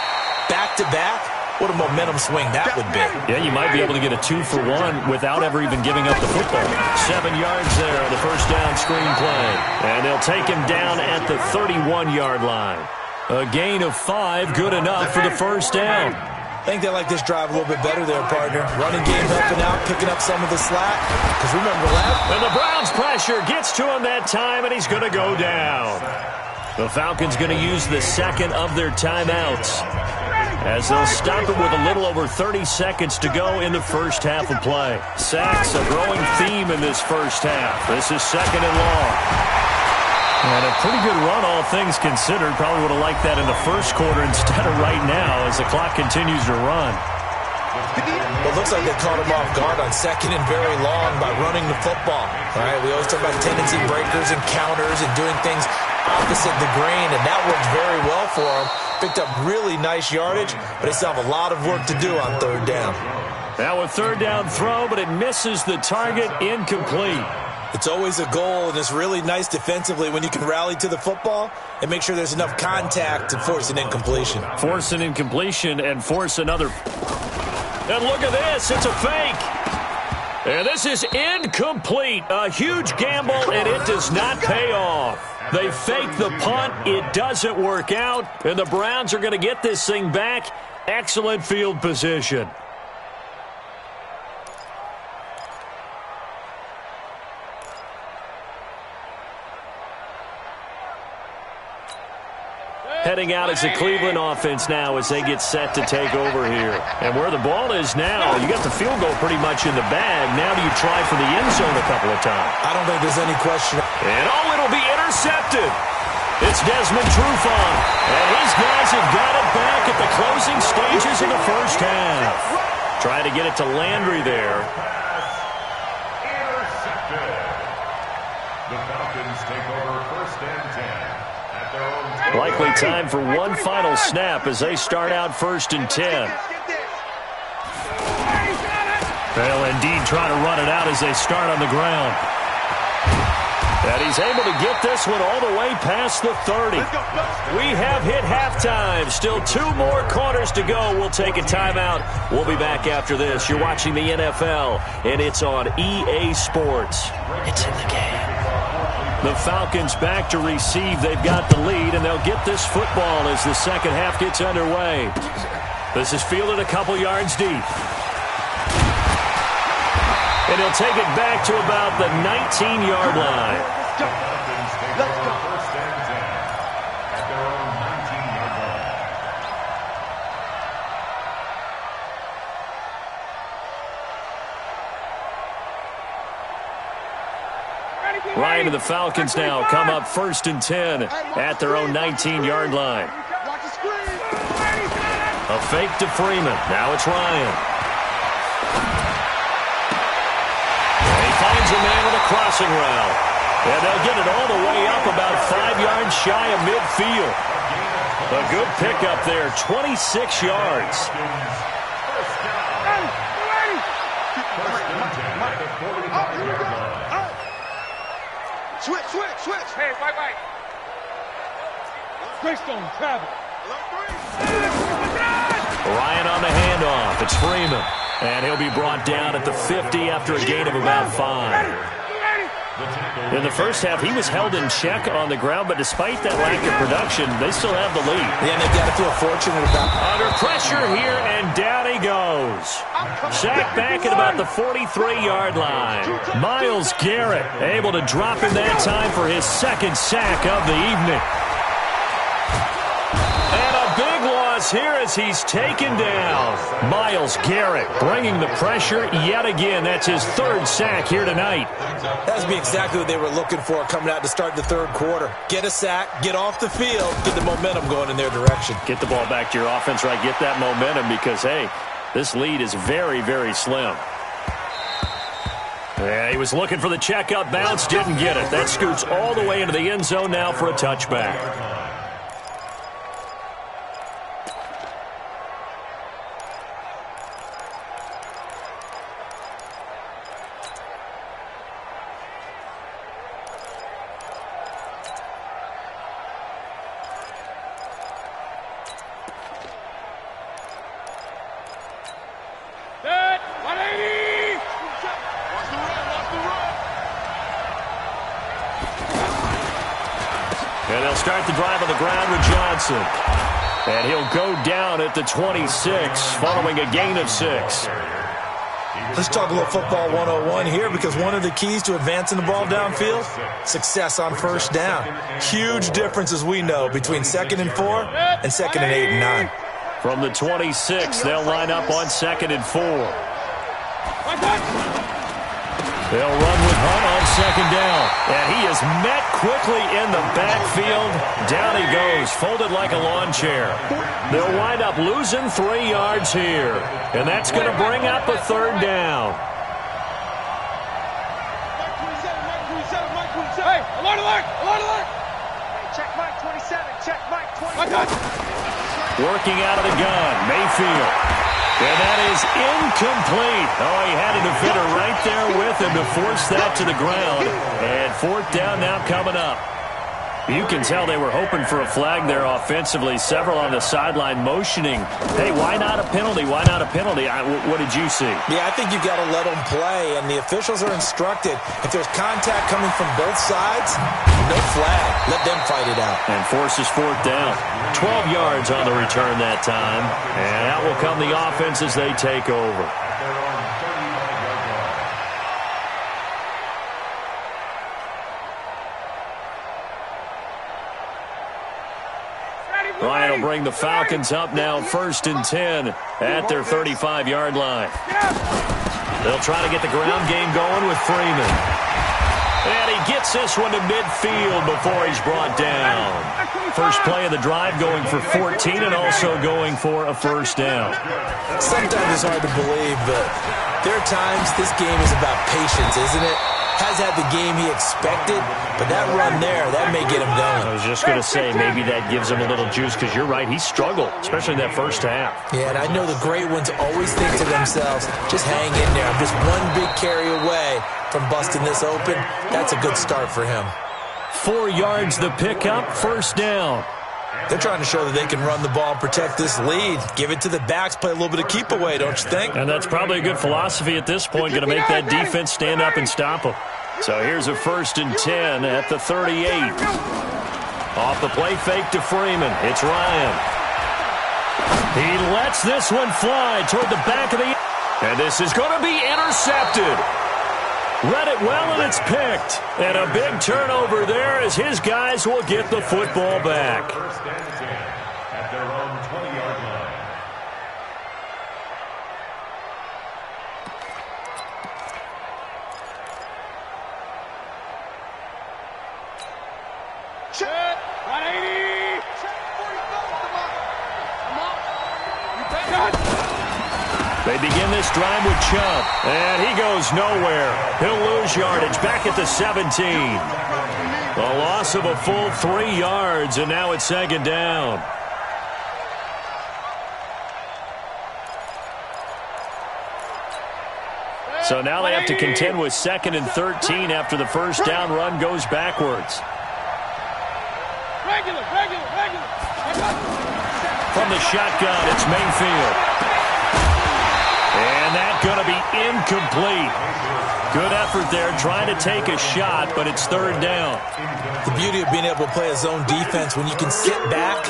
S1: back-to-back. What a momentum swing that would be.
S2: Yeah, you might be able to get a 2-for-1 without ever even giving up the football. 7 yards there on the first down screen play. And they'll take him down at the 31-yard line. A gain of 5, good enough for the first down.
S1: I think they like this drive a little bit better there, partner. Running game helping out, picking up some of the slack. Because remember,
S2: and the Browns pressure gets to him that time, and he's going to go down. The Falcons going to use the second of their timeouts as they'll stop it with a little over 30 seconds to go in the first half of play. Sacks, a growing theme in this first half. This is 2nd and long. And a pretty good run, all things considered. Probably would have liked that in the first quarter instead of right now as the clock continues to run.
S1: Well, it looks like they caught him off guard on 2nd and very long by running the football. All right, we always talk about tendency breakers and counters and doing things opposite the grain, and that worked very well for him. Picked up really nice yardage, but they still have a lot of work to do on 3rd down.
S2: Now a 3rd down throw, but it misses the target, incomplete.
S1: It's always a goal, and it's really nice defensively when you can rally to the football and make sure there's enough contact to force an incompletion.
S2: Force an incompletion and force another. And look at this, it's a fake. And this is incomplete. A huge gamble, and it does not pay off. They fake the punt. It doesn't work out, and the Browns are going to get this thing back. Excellent field position. Heading out is the Cleveland offense now as they get set to take over here. And where the ball is now, you got the field goal pretty much in the bag. Now do you try for the end zone a couple of times?
S1: I don't think there's any question.
S2: And it'll be intercepted. It's Desmond Trufant. And his guys have got it back at the closing stages of the first half. Trying to get it to Landry there.
S3: Intercepted. The Falcons take over 1st and 10.
S2: Likely time for one final snap as they start out 1st and 10. They'll indeed try to run it out as they start on the ground. And he's able to get this one all the way past the 30. We have hit halftime. Still 2 more quarters to go. We'll take a timeout. We'll be back after this. You're watching the NFL, and it's on EA Sports. It's in the game. The Falcons back to receive. They've got the lead, and they'll get this football as the second half gets underway. This is fielded a couple yards deep. And he'll take it back to about the 19-yard line.
S3: Let's go. First and 10 at their own 19-yard line.
S2: Ryan and the Falcons now come up 1st and 10 at their own 19-yard line. A fake to Freeman. Now it's Ryan. Finds a man with a crossing route. And they'll get it all the way up about 5 yards shy of midfield. A good pickup there, 26 yards.
S5: Switch.
S4: Hey, wait. Greystone, travel.
S2: Ryan on the handoff. It's Freeman. And he'll be brought down at the 50 after a gain of about 5. In the first half, he was held in check on the ground, but despite that lack of production, they still have the lead.
S1: Yeah, and they've got to feel fortunate about it.
S2: Under pressure here, and down he goes. Sacked back at about the 43-yard line. Myles Garrett able to drop in that time for his second sack of the evening. Here as he's taken down. Myles Garrett bringing the pressure yet again. That's his 3rd sack here tonight.
S1: That's be exactly what they were looking for coming out to start the 3rd quarter. Get a sack, get off the field, get the momentum going in their direction.
S2: Get the ball back to your offense, right? Get that momentum because, hey, this lead is very, very slim. Yeah, he was looking for the check-up bounce, didn't get it. That scoots all the way into the end zone now for a touchback. And they'll start the drive on the ground with Johnson. And he'll go down at the 26 following a gain of 6.
S1: Let's talk a little football 101 here because one of the keys to advancing the ball downfield, success on first down. Huge difference, as we know, between 2nd and 4 and 2nd and 8 and 9.
S2: From the 26, they'll line up on 2nd and 4. They'll run with Hunt on 2nd down. And he is met quickly in the backfield. Down he goes, folded like a lawn chair. They'll wind up losing 3 yards here. And that's going to bring up a 3rd down.
S4: Hey, alert!
S5: Check Mike 27, check Mike 27.
S2: Working out of the gun, Mayfield. And that is incomplete. Oh, he had a defender right there with him to force that to the ground. And 4th down now coming up. You can tell they were hoping for a flag there offensively. Several on the sideline motioning. Hey, why not a penalty? Why not a penalty? What did you see?
S1: Yeah, I think you've got to let them play, and the officials are instructed. If there's contact coming from both sides, no flag. Let them fight it out.
S2: And forces 4th down. 12 yards on the return that time. And out will come the offense as they take over. Ryan will bring the Falcons up now 1st and 10 at their 35-yard line. They'll try to get the ground game going with Freeman. And he gets this one to midfield before he's brought down. First play of the drive going for 14 and also going for a 1st down.
S1: Sometimes it's hard to believe, but there are times this game is about patience, isn't it? Has had the game he expected, but that run there, that may get him going.
S9: was just going to say, maybe that gives him a little juice, because you're right, he struggled, especially in that first half.
S1: Yeah, and I know the great ones always think to themselves, just hang in there. I'm just one big carry away from busting this open. That's a good start for him.
S2: 4 yards the pickup, first down.
S1: They're trying to show that they can run the ball and protect this lead. Give it to the backs, play a little bit of keep away, don't you think?
S2: And that's probably a good philosophy at this point, going to make that defense stand up and stop them. So here's a 1st and 10 at the 38. Off the play fake to Freeman. It's Ryan. He lets this one fly toward the back of the... And this is going to be intercepted. Read it well, and it's picked. And a big turnover there as his guys will get the football back.
S3: 1st and 10 at their own 20-yard line.
S4: Check. 180. Check before you go. Come on. You better.
S2: They begin this drive with Chubb, and he goes nowhere. He'll lose yardage back at the 17. A loss of a full 3 yards, and now it's 2nd down. So now they have to contend with 2nd and 13 after the first down run goes backwards.
S4: Regular.
S2: From the shotgun, it's Mayfield. And that's going to be incomplete. Good effort there, trying to take a shot, but it's 3rd down.
S1: The beauty of being able to play a zone defense, when you can sit back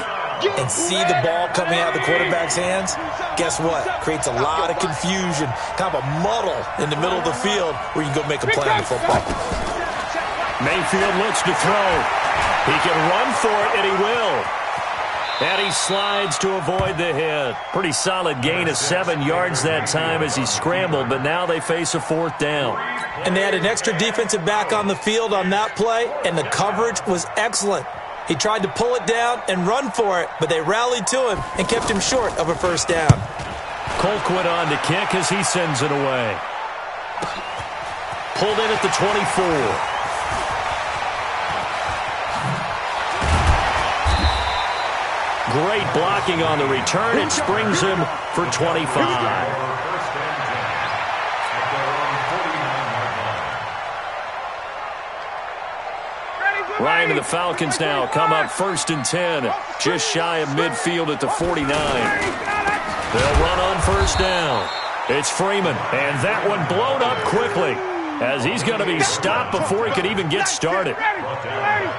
S1: and see the ball coming out of the quarterback's hands, guess what? Creates a lot of confusion, kind of a muddle in the middle of the field where you can go make a play on the football.
S2: Mayfield looks to throw. He can run for it, and he will. And he slides to avoid the hit. Pretty solid gain of 7 yards that time as he scrambled, but now they face a 4th down.
S1: And they had an extra defensive back on the field on that play, and the coverage was excellent. He tried to pull it down and run for it, but they rallied to him and kept him short of a 1st down.
S2: Colquitt on to kick as he sends it away. Pulled in at the 24. Great blocking on the return. It springs him for 25. Ryan and the Falcons now come up 1st and 10, just shy of midfield at the 49. They'll run on 1st down. It's Freeman, and that one blown up quickly as he's going to be stopped before he could even get started.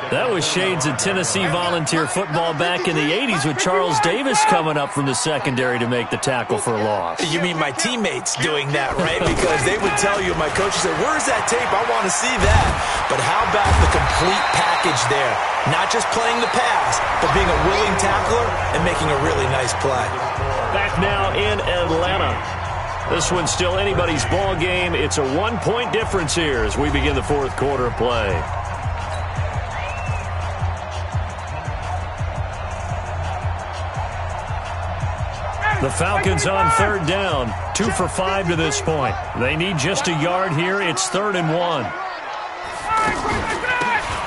S9: That was shades of Tennessee volunteer football back in the 80s with Charles Davis coming up from the secondary to make the tackle for a loss.
S1: You mean my teammates doing that, right? Because they would tell you, my coach said, where's that tape? I want to see that. But how about the complete package there? Not just playing the pass, but being a willing tackler and making a really nice play.
S2: Back now in Atlanta. This one's still anybody's ball game. It's a 1-point difference here as we begin the 4th quarter of play. The Falcons on 3rd down, 2 for 5 to this point. They need just a yard here. It's 3rd and 1.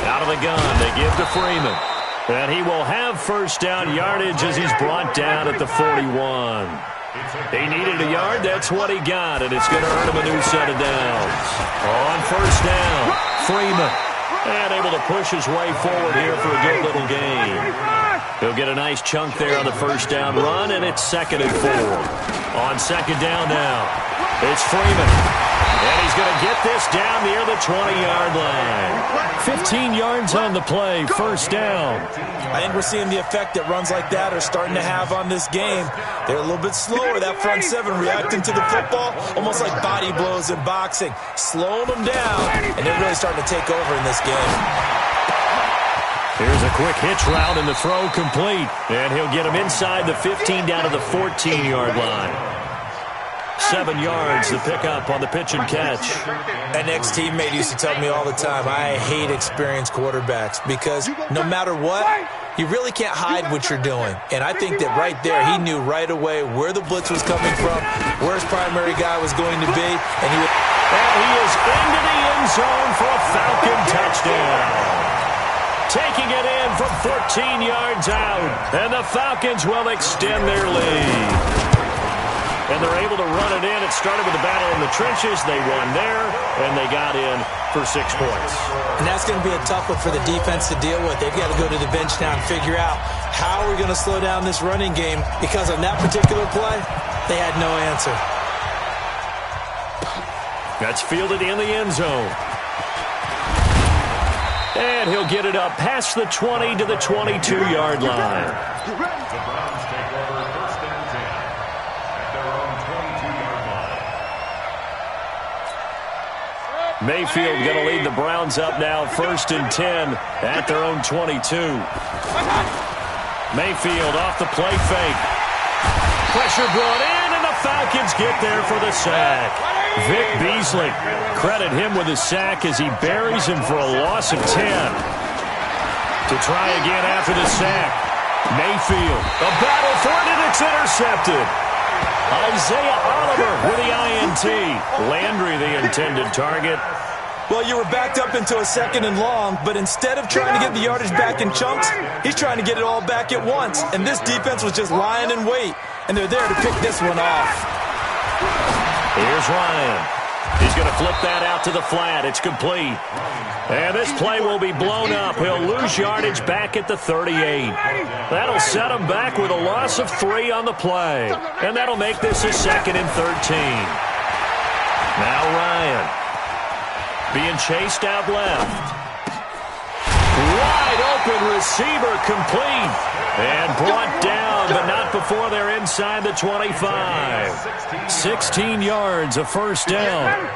S2: Out of the gun, they give to Freeman. And he will have 1st down yardage as he's brought down at the 41. He needed a yard. That's what he got, and it's going to earn him a new set of downs. On 1st down, Freeman. And able to push his way forward here for a good little gain. He'll get a nice chunk there on the 1st down run, and it's 2nd and 4. On 2nd down now, it's Freeman. And he's going to get this down near the 20-yard line. 15 yards on the play, 1st down.
S1: I think we're seeing the effect that runs like that are starting to have on this game. They're a little bit slower, that front 7, reacting to the football, almost like body blows in boxing, slowing them down, and they're really starting to take over in this game.
S2: Here's a quick hitch route, and the throw complete. And he'll get him inside the 15 down to the 14-yard line. 7 yards, the pickup on the pitch and catch.
S1: An ex-teammate used to tell me all the time, I hate experienced quarterbacks because no matter what, you really can't hide what you're doing. And I think that right there, he knew right away where the blitz was coming from, where his primary guy was going to be, and he
S2: is into the end zone for a Falcon touchdown. taking it in from 14 yards out. And the Falcons will extend their lead. And they're able to run it in. It started with the battle in the trenches. They won there, and they got in for 6 points.
S1: And that's going to be a tough one for the defense to deal with. They've got to go to the bench now and figure out how we're going to slow down this running game, because on that particular play, they had no answer.
S2: That's fielded in the end zone. And he'll get it up past the 20 to the 22-yard line.
S3: The Browns take over first and 10 at their own 22-yard line.
S2: Mayfield going to lead the Browns up now, first and 10 at their own 22. Mayfield off the play fake. Pressure brought in, and the Falcons get there for the sack. Vic Beasley, credit him with a sack as he buries him for a loss of 10. To try again after the sack. Mayfield, a battle for it, and it's intercepted. Isaiah Oliver with the INT. Landry the intended target.
S1: Well, you were backed up into a second and long, but instead of trying to get the yardage back in chunks, he's trying to get it all back at once. And this defense was just lying in wait, and they're there to pick this one off.
S2: Here's Ryan. He's going to flip that out to the flat. It's complete. And this play will be blown up. He'll lose yardage back at the 38. That'll set him back with a loss of 3 on the play. And that'll make this a 2nd and 13. Now Ryan. Being chased out left. Wide open receiver complete. And brought down, but not before they're inside the 25. 16 yards, a first down.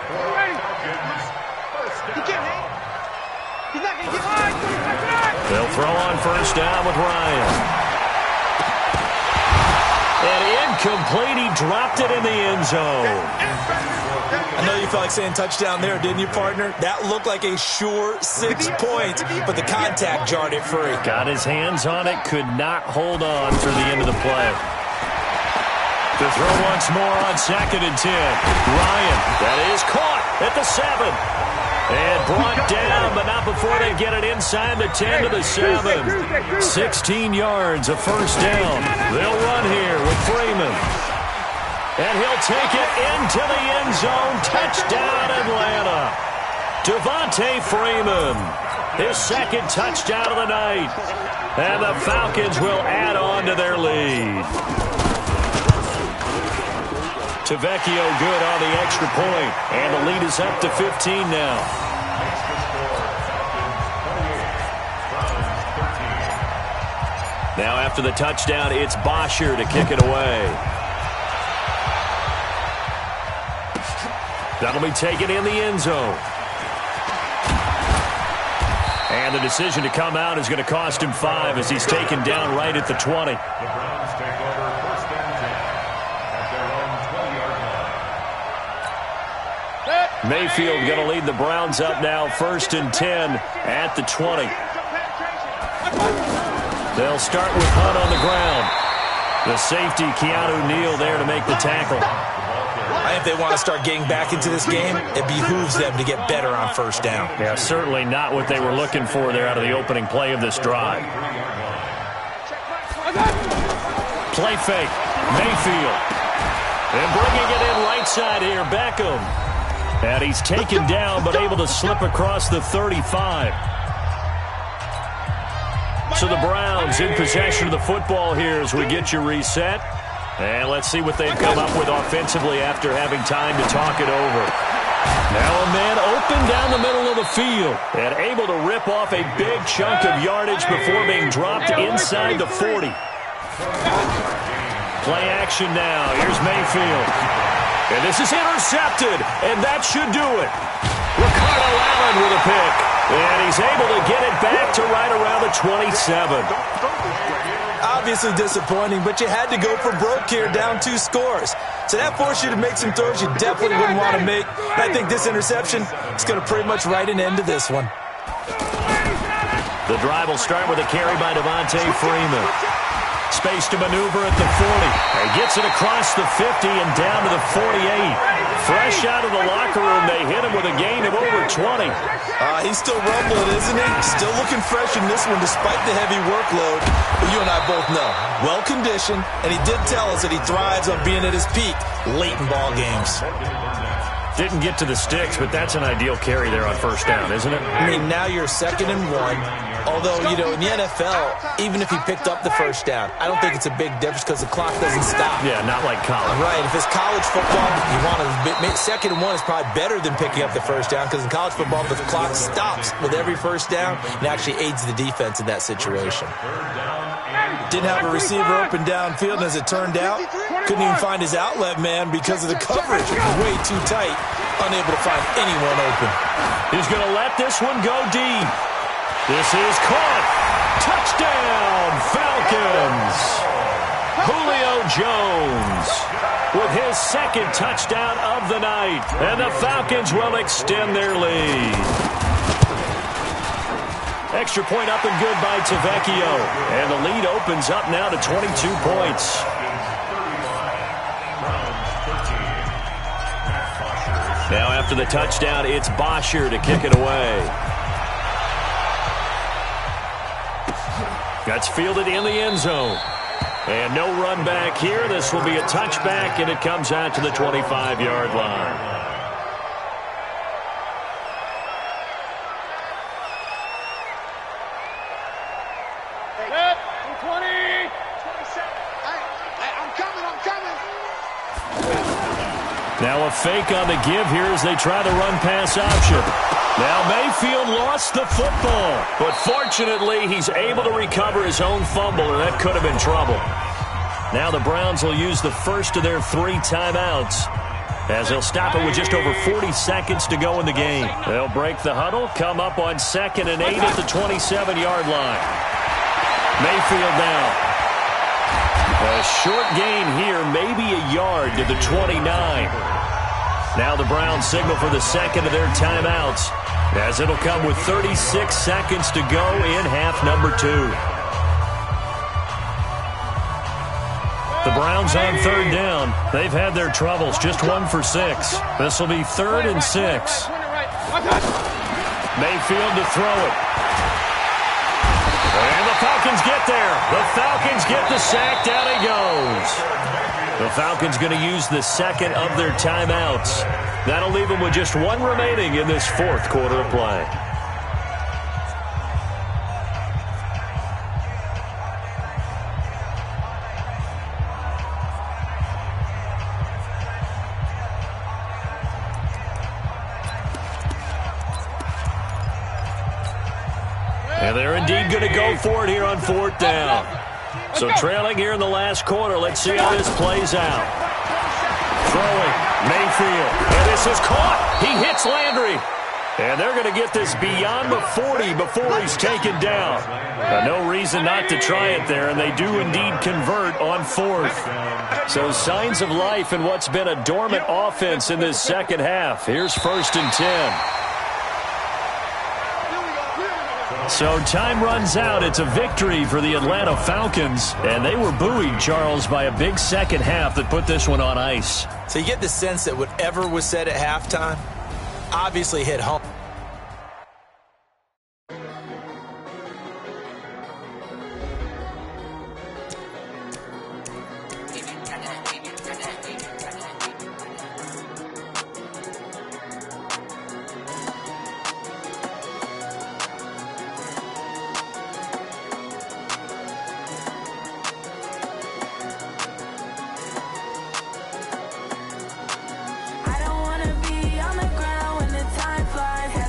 S2: They'll throw on first down with Ryan. And incomplete. He dropped it in the end zone.
S1: I know you felt like saying touchdown there, didn't you, partner? That looked like a sure 6 points, but the contact jarred it free.
S2: Got his hands on it, could not hold on through the end of the play. To throw once more on 2nd and 10. Ryan, that is caught at the 7. And brought down, but not before they get it inside the 10 to the 7. 16 yards, a first down. They'll run here with Freeman. And he'll take it into the end zone. Touchdown, Atlanta. Devontae Freeman, his 2nd touchdown of the night. And the Falcons will add on to their lead. Tavecchio good on the extra point. And the lead is up to 15 now. Now after the touchdown, it's Bosher to kick it away. That'll be taken in the end zone. And the decision to come out is going to cost him 5 as he's taken down right at the 20.
S3: The Browns take over first and 10 at their own 20-yard line.
S2: Mayfield going to lead the Browns up now, first and 10 at the 20. They'll start with Hunt on the ground. The safety, Keanu Neal, there to make the tackle.
S1: I think they want to start getting back into this game. It behooves them to get better on first down.
S2: Yeah, certainly not what they were looking for there out of the opening play of this drive. Play fake. Mayfield. And bringing it in right side here, Beckham. And he's taken down but able to slip across the 35. So the Browns in possession of the football here as we get you reset. And let's see what they've come up with offensively after having time to talk it over. Now a man open down the middle of the field and able to rip off a big chunk of yardage before being dropped inside the 40. Play action now. Here's Mayfield. And this is intercepted, and that should do it. Ricardo Allen with a pick. And he's able to get it back to right around the 27.
S1: Obviously disappointing, but you had to go for broke here, down 2 scores. So that forced you to make some throws you definitely wouldn't want to make. And I think this interception is going to pretty much write an end to this one.
S2: The drive will start with a carry by Devontae Freeman. Space to maneuver at the 40. He gets it across the 50 and down to the 48.
S9: Fresh out of the locker room, they hit him with a gain of over 20.
S1: He's still rumbling, isn't he? Still looking fresh in this one despite the heavy workload. But you and I both know, well-conditioned, and he did tell us that he thrives on being at his peak late in ball games.
S9: Didn't get to the sticks, but that's an ideal carry there on first down, isn't it?
S1: I mean, now you're 2nd and 1. Although, you know, in the NFL, even if he picked up the first down, I don't think it's a big difference because the clock doesn't stop.
S9: Yeah, not like college.
S1: Right. If it's college football, you want to 2nd and 1 is probably better than picking up the first down because in college football, the clock stops with every first down and actually aids the defense in that situation. Didn't have a receiver open downfield, and as it turned out, couldn't even find his outlet man because of the coverage. It was way too tight, unable to find anyone open.
S9: He's going to let this one go deep. This is caught. Touchdown, Falcons. Julio Jones with his 2nd touchdown of the night. And the Falcons will extend their lead. Extra point up and good by Tavecchio. And the lead opens up now to 22 points. Now after the touchdown, it's Bosher to kick it away. That's fielded in the end zone. And no run back here. This will be a touchback, and it comes out to the 25-yard line.
S4: Set. 20.
S5: I'm coming.
S9: Now a fake on the give here as they try the run-pass option. Now Mayfield lost the football, but fortunately he's able to recover his own fumble, or that could have been trouble. Now the Browns will use the first of their 3 timeouts as they'll stop it with just over 40 seconds to go in the game. They'll break the huddle, come up on 2nd and 8 at the 27-yard line. Mayfield now. A short gain here, maybe a yard to the 29. Now the Browns signal for the 2nd of their timeouts, as it'll come with 36 seconds to go in half number 2. The Browns on 3rd down. They've had their troubles, just 1 for 6. This will be 3rd and 6. Mayfield to throw it. And the Falcons get there. The Falcons get the sack. Down he goes. The Falcons going to use the 2nd of their timeouts. That'll leave them with just 1 remaining in this 4th quarter of play. And they're indeed going to go for it here on 4th down. So trailing here in the last quarter. Let's see how this plays out. Throwing, Mayfield. And this is caught. He hits Landry. And they're going to get this beyond the 40 before he's taken down. No reason not to try it there, and they do indeed convert on 4th. So signs of life in what's been a dormant offense in this 2nd half. Here's 1st and 10. So time runs out. It's a victory for the Atlanta Falcons. And they were buoyed, Charles, by a big 2nd half that put this one on ice.
S1: So you get the sense that whatever was said at halftime obviously hit home.
S10: I don't wanna be on the ground when the time flies.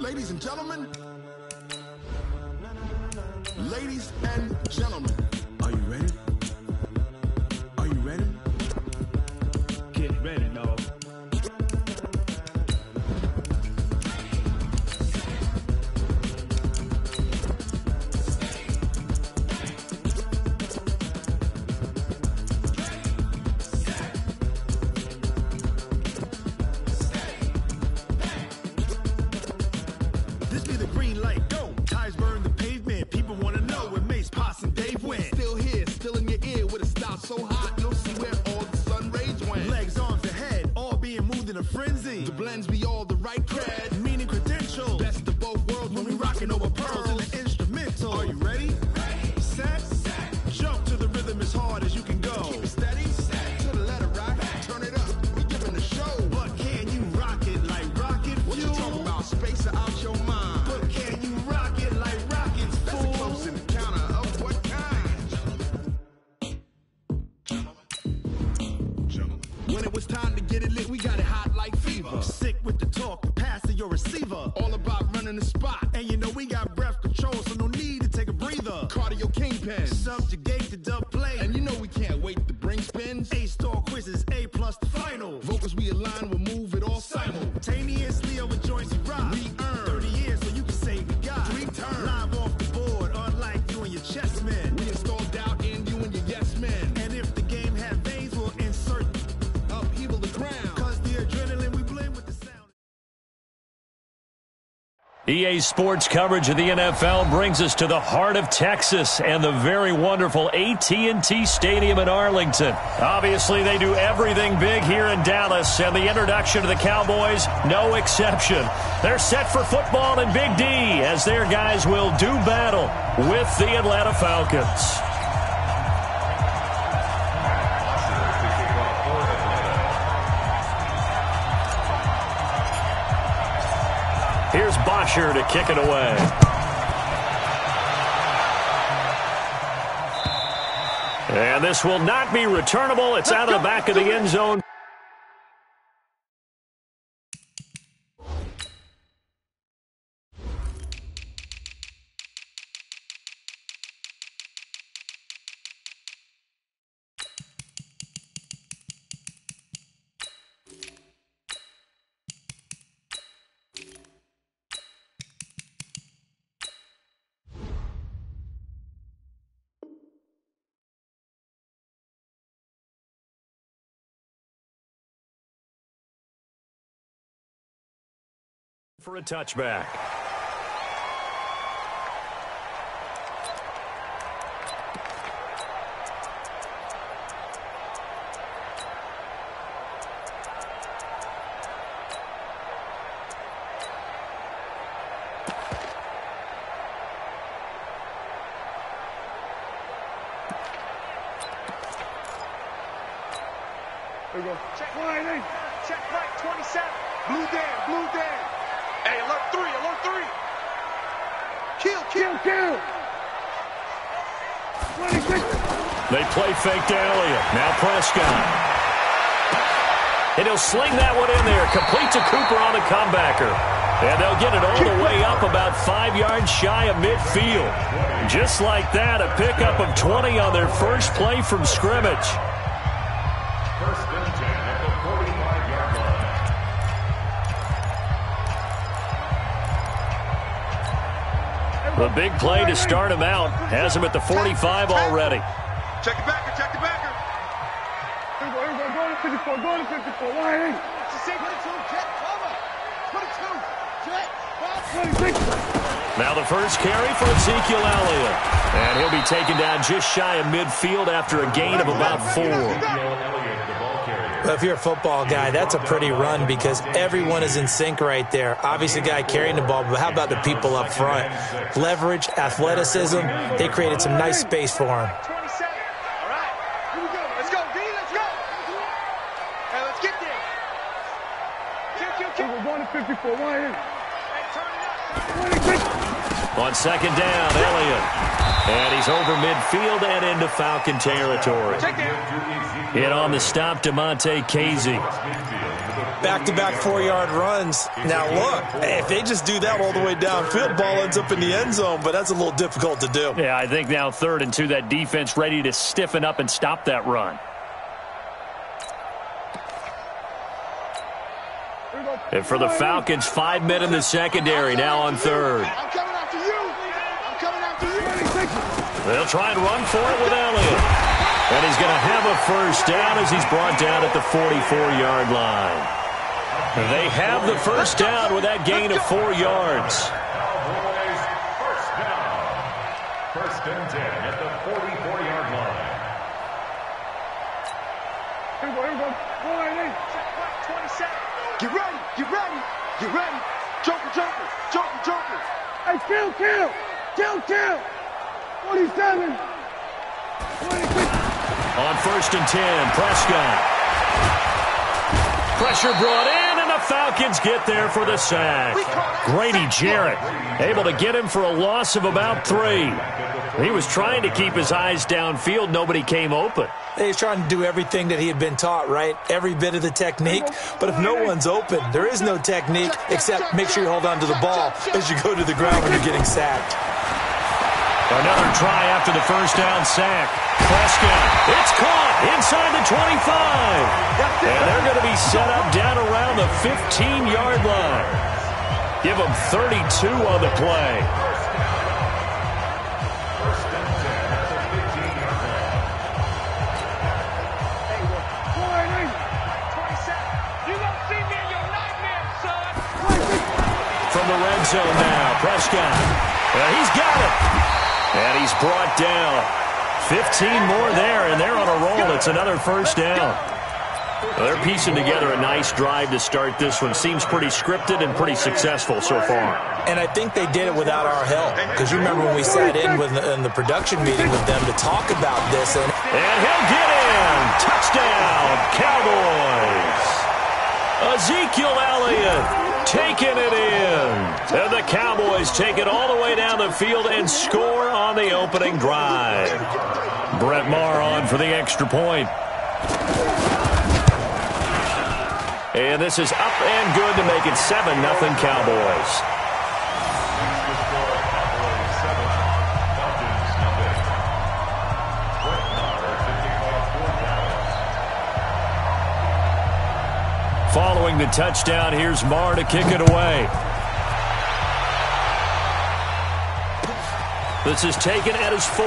S7: ladies and gentlemen. Ladies and gentlemen. Are you ready? Are you ready? Get ready, dog. This be the green light, go. Ties burn the pavement. People want to know where Mace, Potts, and Dave went. Still here, still in your ear with a style so hot, you'll see where all the sun rays went. Legs, arms, and head, all being moved in a frenzy. The blends be all the right cred, meaning credentials. Best of both worlds when we rockin' over pearls in the instrumental. Are you ready? Set, jump to the rhythm as hard as you can go. Keep it steady, to the letter right. Turn it up, we giving the show. But can you rock it like rocket fuel? What you talking about? Space or out your mind? But can you rock it like rockets, fool? That's a close encounter of what kind? When it was time to get it lit, we got it hot like fever. Sick with the talk, pass to your receiver. All about running the spot. And you know we got breath control, so no need to take a breather. Cardio kingpin, subjugate the dub play. And you know we can't wait to bring spins. A-star quizzes, A+ the final. Vocals we align, we'll move it all simultaneously over joints we rock. We earn 30 years, so you can say we got 3 turns. Live off the board, unlike you and your chess men. We install doubt in you and your yes men. And if the game had veins, we'll insert upheaval the ground. Cause the adrenaline we blend with the sound.
S2: EA Sports coverage of the NFL brings us to the heart of Texas and the very wonderful AT&T Stadium in Arlington. Obviously, they do everything big here in Dallas, and the introduction to the Cowboys, no exception. They're set for football in Big D as their guys will do battle with the Atlanta Falcons. Here's Bosher to kick it away. And this will not be returnable. It's out of the back of the end zone. For a touchback.
S5: There we go. Check right, check right, 27. Blue down, blue down. Hey, alert 3, alert 3. Kill. 26.
S2: They play fake to Elliott. Now Prescott. And he'll sling that one in there. Complete to Cooper on the comebacker. And they'll get it all the way up about 5 yards shy of midfield. Just like that, a pickup of 20 on their first play from scrimmage.
S3: First and 10 at the 45-yard line.
S2: The big play to start him out has him at the 45 already.
S5: Check the backer, check the backer. Here we go, go to 54, go to 54. Line. Put it 2, jet, cover. Put it 2, jet, 26.
S2: Now the first carry for Ezekiel Elliott. And he'll be taken down just shy of midfield after a gain of about 4.
S1: Well, if you're a football guy, that's a pretty run because everyone is in sync right there. Obviously, the guy carrying the ball, but how about the people up front? Leverage, athleticism, they created some nice space for him.
S5: 27. All right, here we go. Let's go, D, let's go. Hey, let's get there. Kill. We're going to 54. Why in? Hey, turn it up. 26.
S2: On second down, Elliott. And he's over midfield and into Falcon territory. Hit on the stop, Damontae Kazee.
S1: Back-to-back 4-yard runs. Now, look, if they just do that all the way downfield, ball ends up in the end zone, but that's a little difficult to do.
S2: Yeah, I think now 3rd and 2, that defense ready to stiffen up and stop that run. And for the Falcons, 5 men in the secondary, now on 3rd.
S5: I'm coming after you. I'm coming after you.
S2: They'll try and run for it with Elliott. And he's going to have a first down as he's brought down at the 44-yard line. They have the first down with that gain of 4 yards.
S3: Cowboys first down. 1st and 10 at the 44-yard line.
S5: Here we go. 27. Get ready. Get ready. Get ready. Joker, joker. Joker, joker. Hey, kill. 27. 26.
S2: On 1st and 10, Prescott. Pressure brought in, and the Falcons get there for the sack. Grady Jarrett able to get him for a loss of about 3. He was trying to keep his eyes downfield. Nobody came open.
S1: He's trying to do everything that he had been taught, right? Every bit of the technique. But if no one's open, there is no technique except make sure you hold on to the ball as you go to the ground when you're getting sacked.
S2: Another try after the first down sack. Prescott, it's caught inside the 25. And they're going to be set up down around the 15-yard line. Give them 32 on the play. From the red zone now, Prescott. He's got it. And he's brought down. 15 more there, and they're on a roll. It's another first down. Well, they're piecing together a nice drive to start this one. Seems pretty scripted and pretty successful so far.
S1: And I think they did it without our help. Because you remember when we sat in the production meeting with them to talk about this. And
S2: he'll get in. Touchdown, Cowboys. Ezekiel Elliott taking it in. And the Cowboys take it all the way down the field and score on the opening drive. Brett Maher on for the extra point. And this is up and good to make it 7-0 Cowboys. Following the touchdown, here's Maher to kick it away. This is taken at his 4.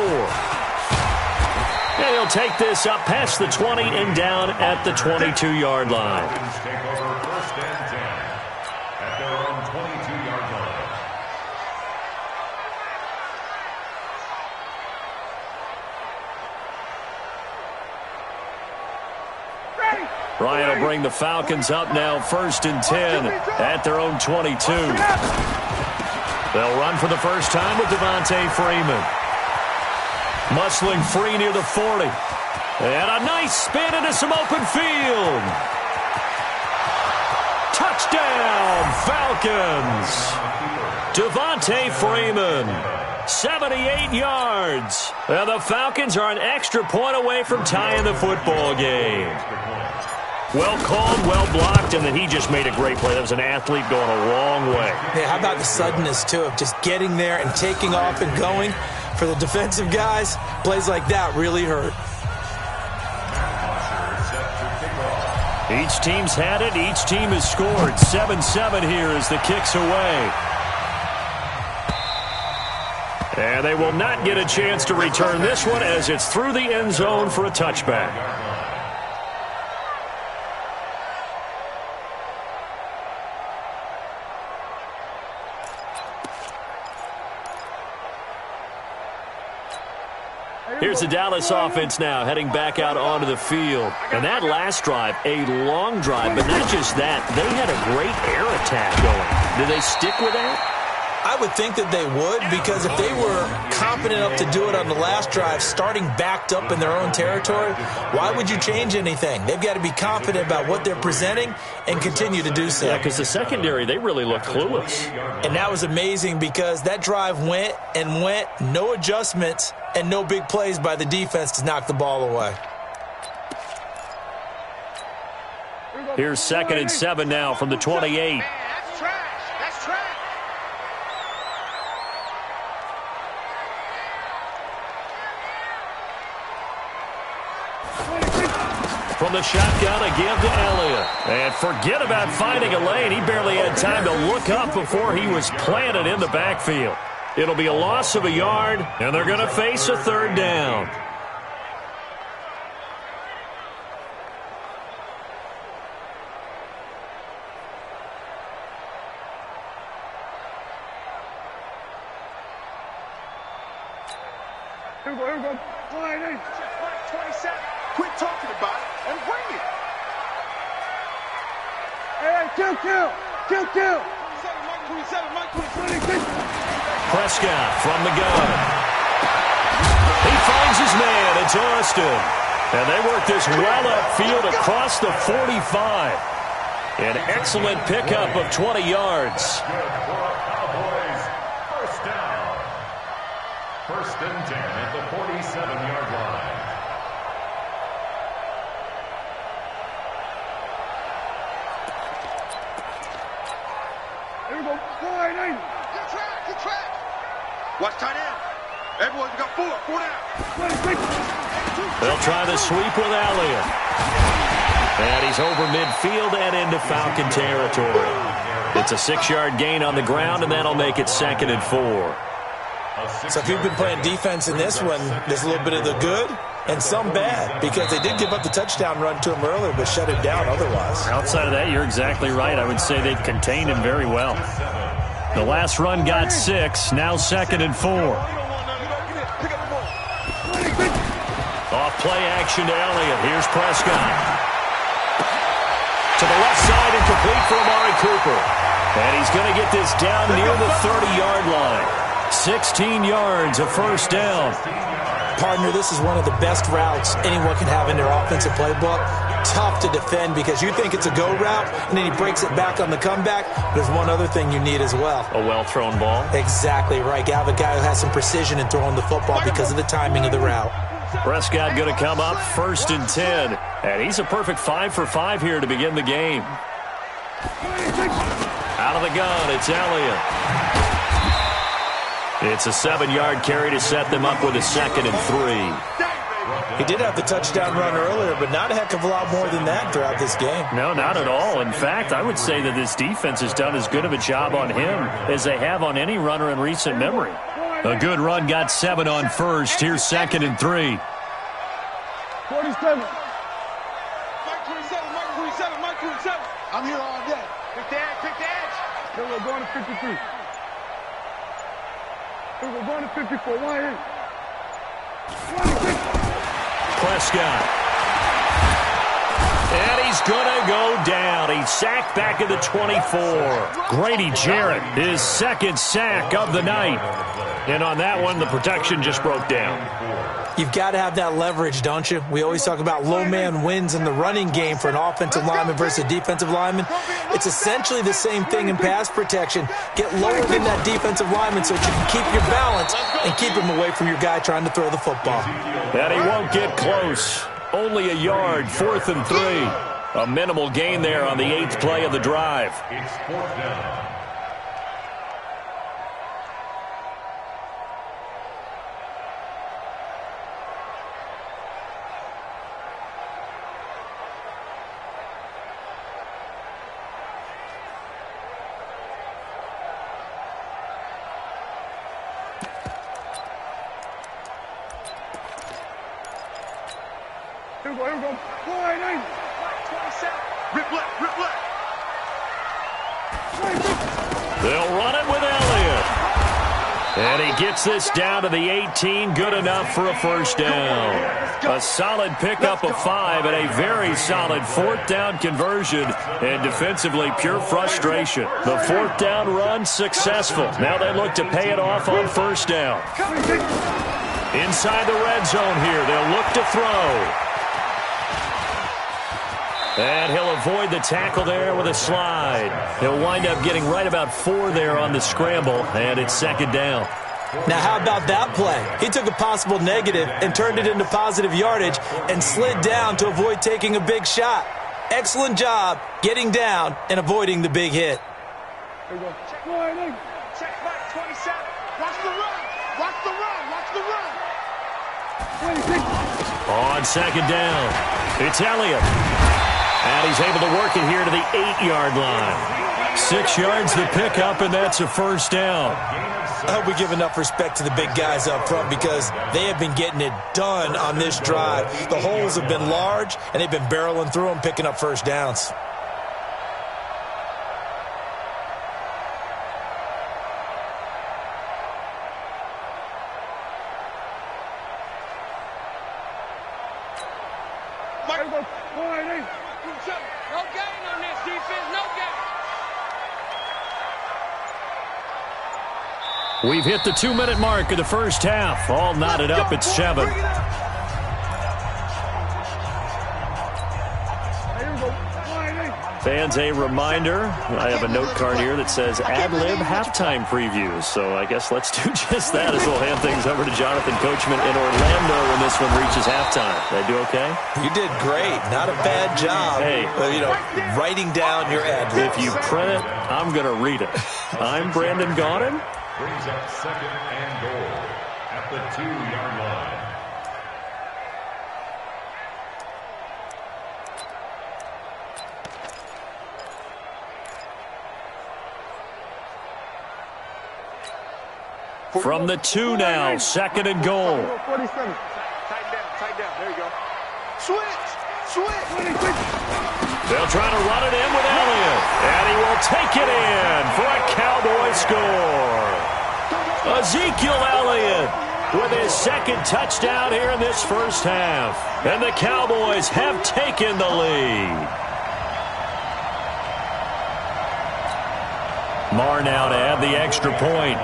S2: And he'll take this up past the 20 and down at the 22-yard line.
S3: Take over 1st and 10 at their own 22-yard line.
S2: Ryan will bring the Falcons up now 1st and 10 at their own 22. They'll run for the first time with Devontae Freeman. Muscling free near the 40. And a nice spin into some open field. Touchdown, Falcons. Devontae Freeman, 78 yards. And the Falcons are an extra point away from tying the football game. Well called, well blocked, and then he just made a great play. That was an athlete going a long way.
S1: Hey, how about the suddenness, too, of just getting there and taking off and going? For the defensive guys, plays like that really hurt.
S2: Each team's had it. Each team has scored. 7-7 here as the kick's away. And they will not get a chance to return this one as it's through the end zone for a touchback. Here's the Dallas offense now, heading back out onto the field. And that last drive, a long drive, but not just that. They had a great air attack going. Do they stick with that?
S1: I would think that they would, because if they were confident enough to do it on the last drive, starting backed up in their own territory, why would you change anything? They've got to be confident about what they're presenting and continue to do so.
S2: Yeah, because the secondary, they really looked clueless.
S1: And that was amazing because that drive went and went, no adjustments, and no big plays by the defense to knock the ball away.
S2: Here's 2nd and 7 now from the 28.
S5: That's trash. That's trash.
S2: From the shotgun, a give to Elliott. And forget about finding a lane. He barely had time to look up before he was planted in the backfield. It'll be a loss of a yard, and they're going to face a 3rd down.
S5: Here we go. Line 8. 27. Quit talking about it and bring it. Hey, kill. 27, Mike 27.
S2: Prescott from the gun. He finds his man. It's Austin. And they work this well upfield across the 45. An excellent pickup of 20 yards.
S3: Cowboys, 1st down. 1st and 10 at the 47-yard line.
S5: Here we go. Line 8. Get track. Watch tight end. Everyone's got 4 down.
S2: They'll try the sweep with Elliott. And he's over midfield and into Falcon territory. It's a 6-yard gain on the ground, and that'll make it 2nd and 4.
S1: So if you've been playing defense in this one, there's a little bit of the good and some bad, because they did give up the touchdown run to him earlier, but shut him down otherwise.
S2: Outside of that, you're exactly right. I would say they contained him very well. The last run got 6, now 2nd and 4. Off play action to Elliott. Here's Prescott. To the left side and complete for Amari Cooper. And he's going to get this down near the 30-yard line. 16 yards, a 1st down.
S1: Partner, this is one of the best routes anyone can have in their offensive playbook. Tough to defend because you think it's a go route, and then he breaks it back on the comeback. There's one other thing you need as well.
S2: A well-thrown ball.
S1: Exactly right. You have a guy who has some precision in throwing the football because of the timing of the route.
S2: Prescott going to come up 1st and 10. And he's a perfect 5 for 5 here to begin the game. Out of the gun, it's Elliott. It's a 7-yard carry to set them up with a 2nd and 3.
S1: He did have the touchdown run earlier, but not a heck of a lot more than that throughout this game.
S2: No, not at all. In fact, I would say that this defense has done as good of a job on him as they have on any runner in recent memory. A good run got 7 on 1st. Here's 2nd and 3.
S5: 47. Mike 27. I'm here all day. Pick the edge. Here we're going to 53. Here we're going to 54. Line 8.
S2: Prescott. And he's going to go down. He's sacked back at the 24. Grady Jarrett, his 2nd sack of the night. And on that one, the protection just broke down.
S1: You've got to have that leverage, don't you? We always talk about low man wins in the running game for an offensive lineman versus a defensive lineman. It's essentially the same thing in pass protection. Get lower than that defensive lineman so that you can keep your balance and keep him away from your guy trying to throw the football.
S2: And he won't get close. Only a yard, 4th and 3. A minimal gain there on the 8th play of the drive.
S3: It's 4th down.
S5: Here we go. Line 8. 27. Rip left.
S2: They'll run it with Elliott. And he gets this down to the 18, good enough for a first down. A solid pickup of 5 and a very solid fourth down conversion. And defensively, pure frustration. The fourth down run successful. Now they look to pay it off on first down. Inside the red zone here, they'll look to throw. And he'll avoid the tackle there with a slide. He'll wind up getting right about 4 there on the scramble, and it's second down.
S1: Now, how about that play? He took a possible negative and turned it into positive yardage and slid down to avoid taking a big shot. Excellent job getting down and avoiding the big hit.
S5: There you go. Check right. Check back 27. Watch the run. Watch the run. Watch the run.
S2: On second down, it's Elliott. And he's able to work it here to the 8-yard line. 6 yards the pickup, and that's a first down.
S1: I hope we give enough respect to the big guys up front because they have been getting it done on this drive. The holes have been large, and they've been barreling through them, picking up first downs.
S4: No gain on this defense, no gain.
S2: We've hit the 2-minute mark of the first half. All knotted up at 7. Fans, a reminder, I have a note card here that says ad-lib halftime previews. So I guess let's do just that as we'll hand things over to Jonathan Coachman in Orlando when this one reaches halftime. Did I do okay?
S1: You did great. Not a bad job.
S2: Hey,
S1: writing down your ad-libs.
S2: If you print it, I'm going to read it. I'm Brandon Gaudin.
S3: Brings up second and goal at the 2-yard line.
S2: From the 2 now, second and goal.
S5: 47. Tight down. There you go. Switch.
S2: They'll try to run it in with Elliott. And he will take it in for a Cowboy score. Ezekiel Elliott with his second touchdown here in this first half. And the Cowboys have taken the lead. Marr now to add the extra point.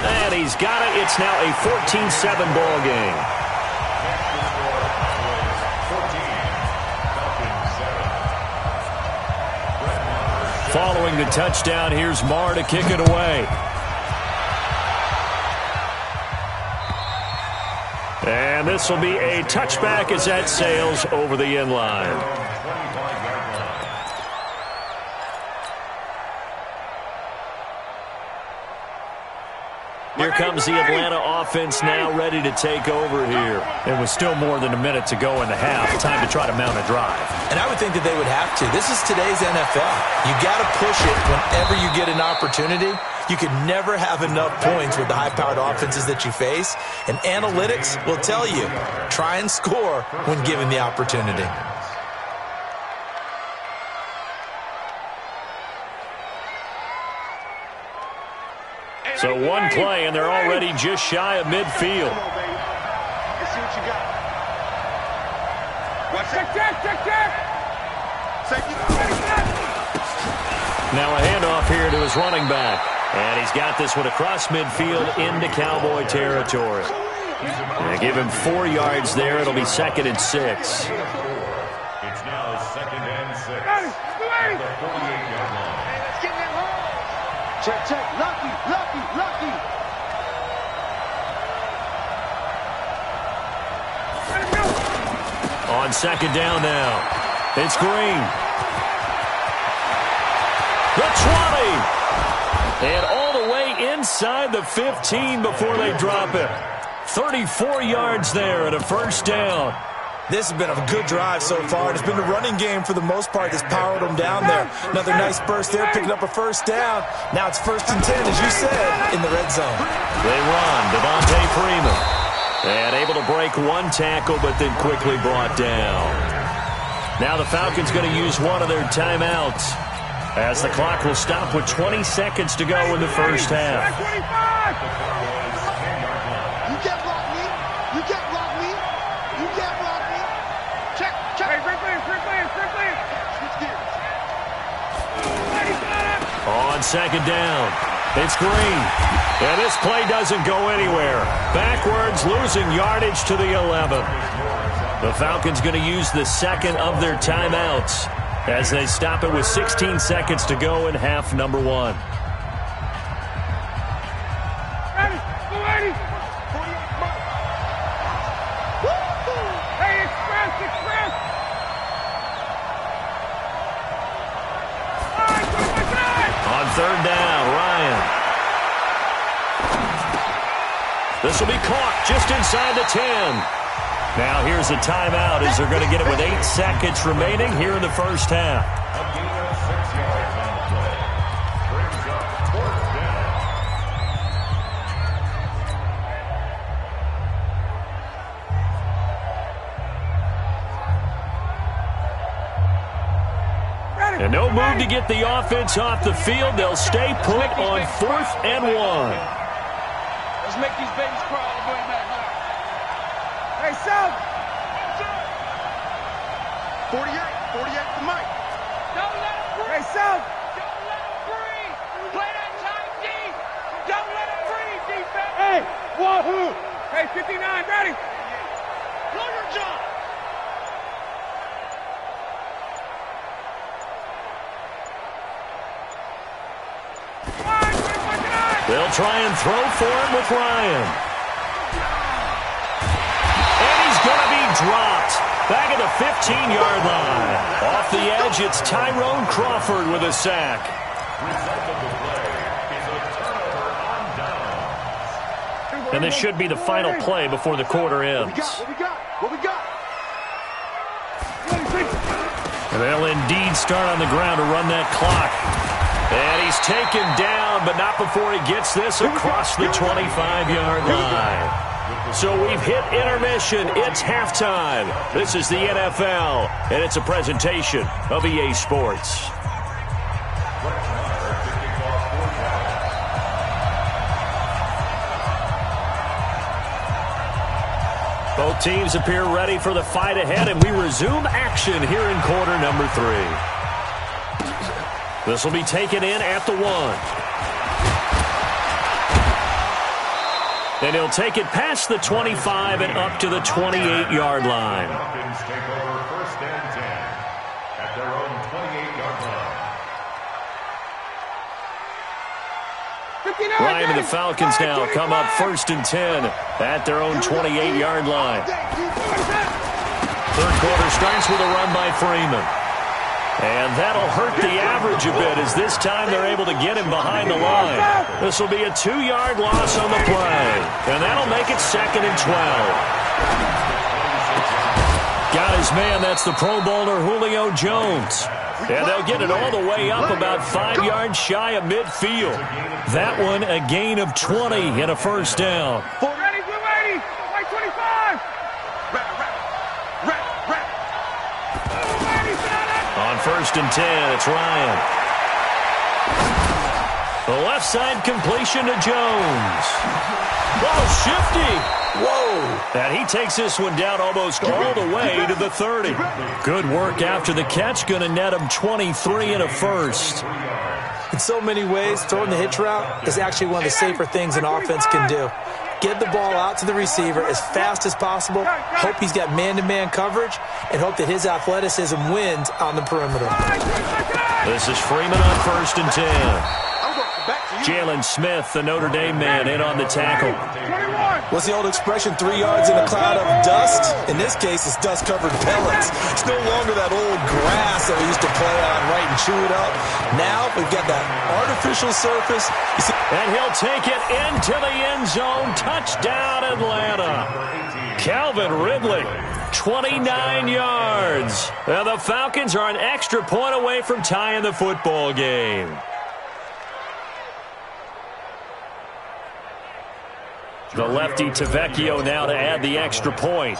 S2: And he's got it. It's now a 14-7 ball game. Following the touchdown, here's Marr to kick it away. And this will be a touchback as that sails over the end line. Here comes the Atlanta offense now ready to take over here. It was still more than a minute to go in the half. Time to try to mount a drive.
S1: And I would think that they would have to. This is today's NFL. You got to push it whenever you get an opportunity. You can never have enough points with the high-powered offenses that you face. And analytics will tell you, try and score when given the opportunity.
S2: So one play, and they're already just shy of midfield.
S5: Let's see what you got. Watch that. Check.
S2: Now a handoff here to his running back. And he's got this one across midfield into Cowboy territory. And give him 4 yards there. It'll be 2nd and 6.
S3: It's now 2nd and 6 at the 48-yard line.
S5: Let's get that home. Check. Lucky.
S2: On second down now, it's Green. The 20. And all the way inside the 15 before they drop it. 34 yards there and a first down.
S1: This has been a good drive so far. It's been the running game for the most part that's powered them down there. Another nice burst there, picking up a first down. Now it's 1st and 10, as you said, in the red zone.
S2: They run. Devontae Freeman. And able to break one tackle, but then quickly brought down. Now the Falcons going to use one of their timeouts. as the clock will stop with 20 seconds to go in the first half.
S5: You can't block me. You can't block me. You can't block me. Check. Hey, quick clear. Switch gears.
S2: On second down, it's Green. And this play doesn't go anywhere. Backwards, losing yardage to the 11. The Falcons going to use the second of their timeouts as they stop it with 16 seconds to go in half number 1. On third down, Ryan. This will be caught just inside the 10. Now here's a timeout as they're going to get it with 8 seconds remaining here in the first half.
S3: A gain of 6 yards on the play. Brings up fourth down.
S2: And no move to get the offense off the field. They'll stay put on 4th and 1.
S4: Let's make these babies cry all the way back now. Hey, South!
S5: 48 to Mike.
S4: Don't let him breathe! Hey, South! Don't let him breathe! Play that tight D! Don't let him breathe, defense! Hey, wahoo! Hey, 59, ready! Blow your jaw!
S2: They'll try and throw for him with Ryan. And he's going to be dropped. Back at the 15-yard line. Off the edge, it's Tyrone Crawford with a sack.
S3: Result of the play is a turnover on downs.
S2: And this should be the final play before the quarter ends.
S5: What we got?
S2: And they'll indeed start on the ground to run that clock. And he's taken down, but not before he gets this across the 25-yard line. So we've hit intermission. It's halftime. This is the NFL, and it's a presentation of EA Sports. Both teams appear ready for the fight ahead, and we resume action here in quarter number 3. This will be taken in at the 1. And he'll take it past the 25 and up to the 28-yard line.
S3: Falcons take over first and 10 at their own 28-yard line.
S2: Ryan and the Falcons now come up first and 10 at their own 28-yard line. Third quarter starts with a run by Freeman. And that'll hurt the average a bit as this time they're able to get him behind the line. This will be a 2-yard loss on the play. And that'll make it 2nd and 12. Got his man, that's the Pro Bowler Julio Jones. And they'll get it all the way up about 5 yards shy of midfield. That one a gain of 20 and a first down.
S4: Ready, blue 80, right 25.
S2: On first and 10, it's Ryan. The left side completion to Jones. Oh, shifty. Whoa. And he takes this one down almost all the way to the 30. Good work after the catch. Going to net him 23 and a first.
S1: In so many ways, throwing the hitch route is actually one of the safer things an offense can do. Get the ball out to the receiver as fast as possible, hope he's got man-to-man coverage, and hope that his athleticism wins on the perimeter.
S2: This is Freeman on first and 10. Jalen Smith, the Notre Dame man, in on the tackle.
S1: What's the old expression, 3 yards in a cloud of dust? In this case, it's dust-covered pellets. It's no longer that old grass that we used to play on, right, and chew it up. Now we've got that artificial surface.
S2: And he'll take it into the end zone. Touchdown, Atlanta. Calvin Ridley, 29 yards. And the Falcons are an extra point away from tying the football game. The lefty Tavecchio now to add the extra point.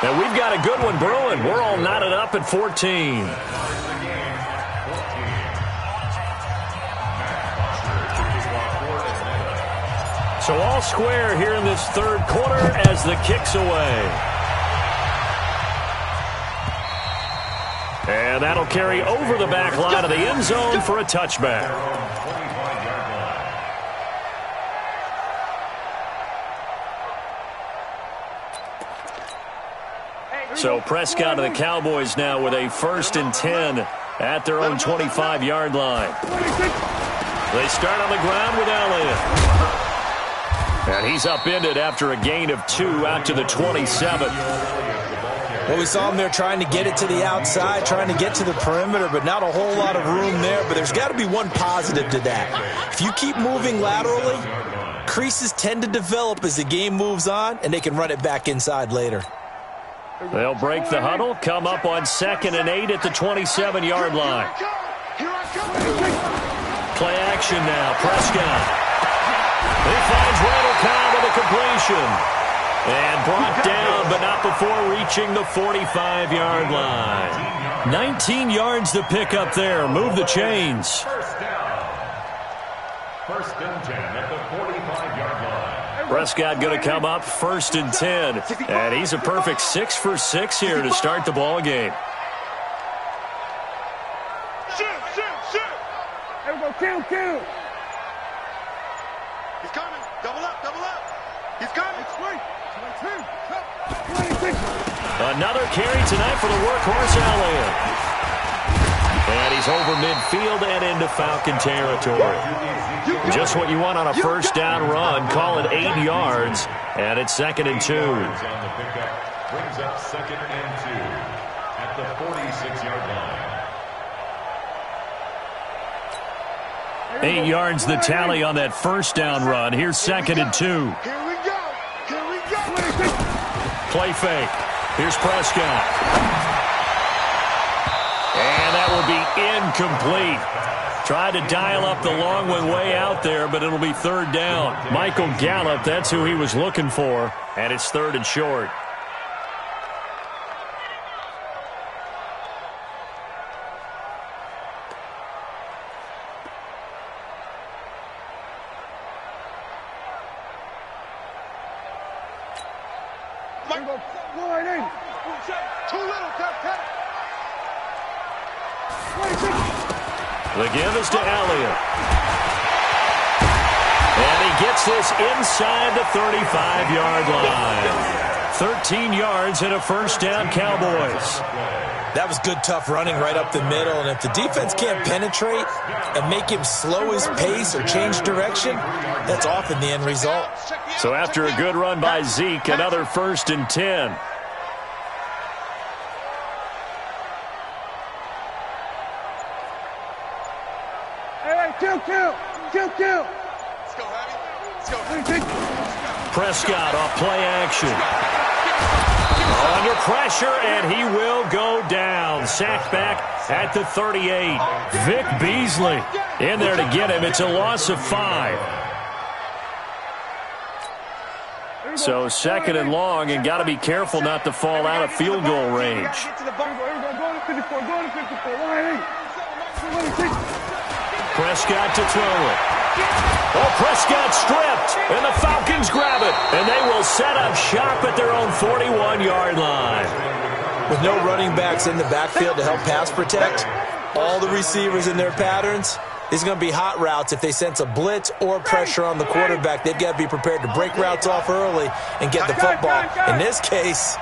S2: And we've got a good one brewing. We're all knotted up at 14. So all square here in this third quarter as the kick's away. And that'll carry over the back line of the end zone for a touchback. So Prescott and the Cowboys now with a 1st and 10 at their own 25-yard line. They start on the ground with Elliott. And he's upended after a gain of 2 out to the 27.
S1: Well, we saw him there trying to get it to the outside, trying to get to the perimeter, but not a whole lot of room there. But there's got to be one positive to that. If you keep moving laterally, creases tend to develop as the game moves on, and they can run it back inside later.
S2: They'll break the huddle, come up on 2nd and 8 at the 27-yard line. Play action now, Prescott. He finds Randall Cobb with a completion. And brought down, but not before reaching the 45-yard line. 19 yards to pick up there. Move the chains.
S3: First down. 1st and 10 at the 45-yard line.
S2: Prescott going to come up 1st and 10. And he's a perfect 6 for 6 here to start the ball game.
S5: Shoot. There we go, kill. He's coming. Double up. He's coming.
S2: Another carry tonight for the workhorse Elliott. And he's over midfield and into Falcon territory. Just what you want on a first down run. Call it 8 yards. And it's 2nd and 2.
S3: Brings up 2nd and 2 at the 46-yard line.
S2: 8 yards the tally on that first down run. Here's 2nd and 2.
S5: Here we go.
S2: Play fake. Here's Prescott. And that will be incomplete. Tried to dial up the long one way out there, but it'll be 3rd down. Michael Gallup, that's who he was looking for. And it's 3rd and short. The give is to Elliott. And he gets this inside the 35-yard line. 13 yards and a first down, Cowboys.
S1: That was good, tough running right up the middle. And if the defense can't penetrate and make him slow his pace or change direction, that's often the end result.
S2: So after a good run by Zeke, another 1st and 10.
S5: Kill. Let's go,
S2: Prescott off play action. Under pressure, and he will go down. Sacked back at the 38. Vic Beasley in there to get him. It's a loss of 5. So 2nd and long, and got to be careful not to fall out of field goal range. Prescott to throw it. Oh, Prescott stripped, and the Falcons grab it, and they will set up shop at their own 41-yard line.
S1: With no running backs in the backfield to help pass protect, all the receivers in their patterns, it's going to be hot routes. If they sense a blitz or pressure on the quarterback, they've got to be prepared to break routes off early and get the football. In this case,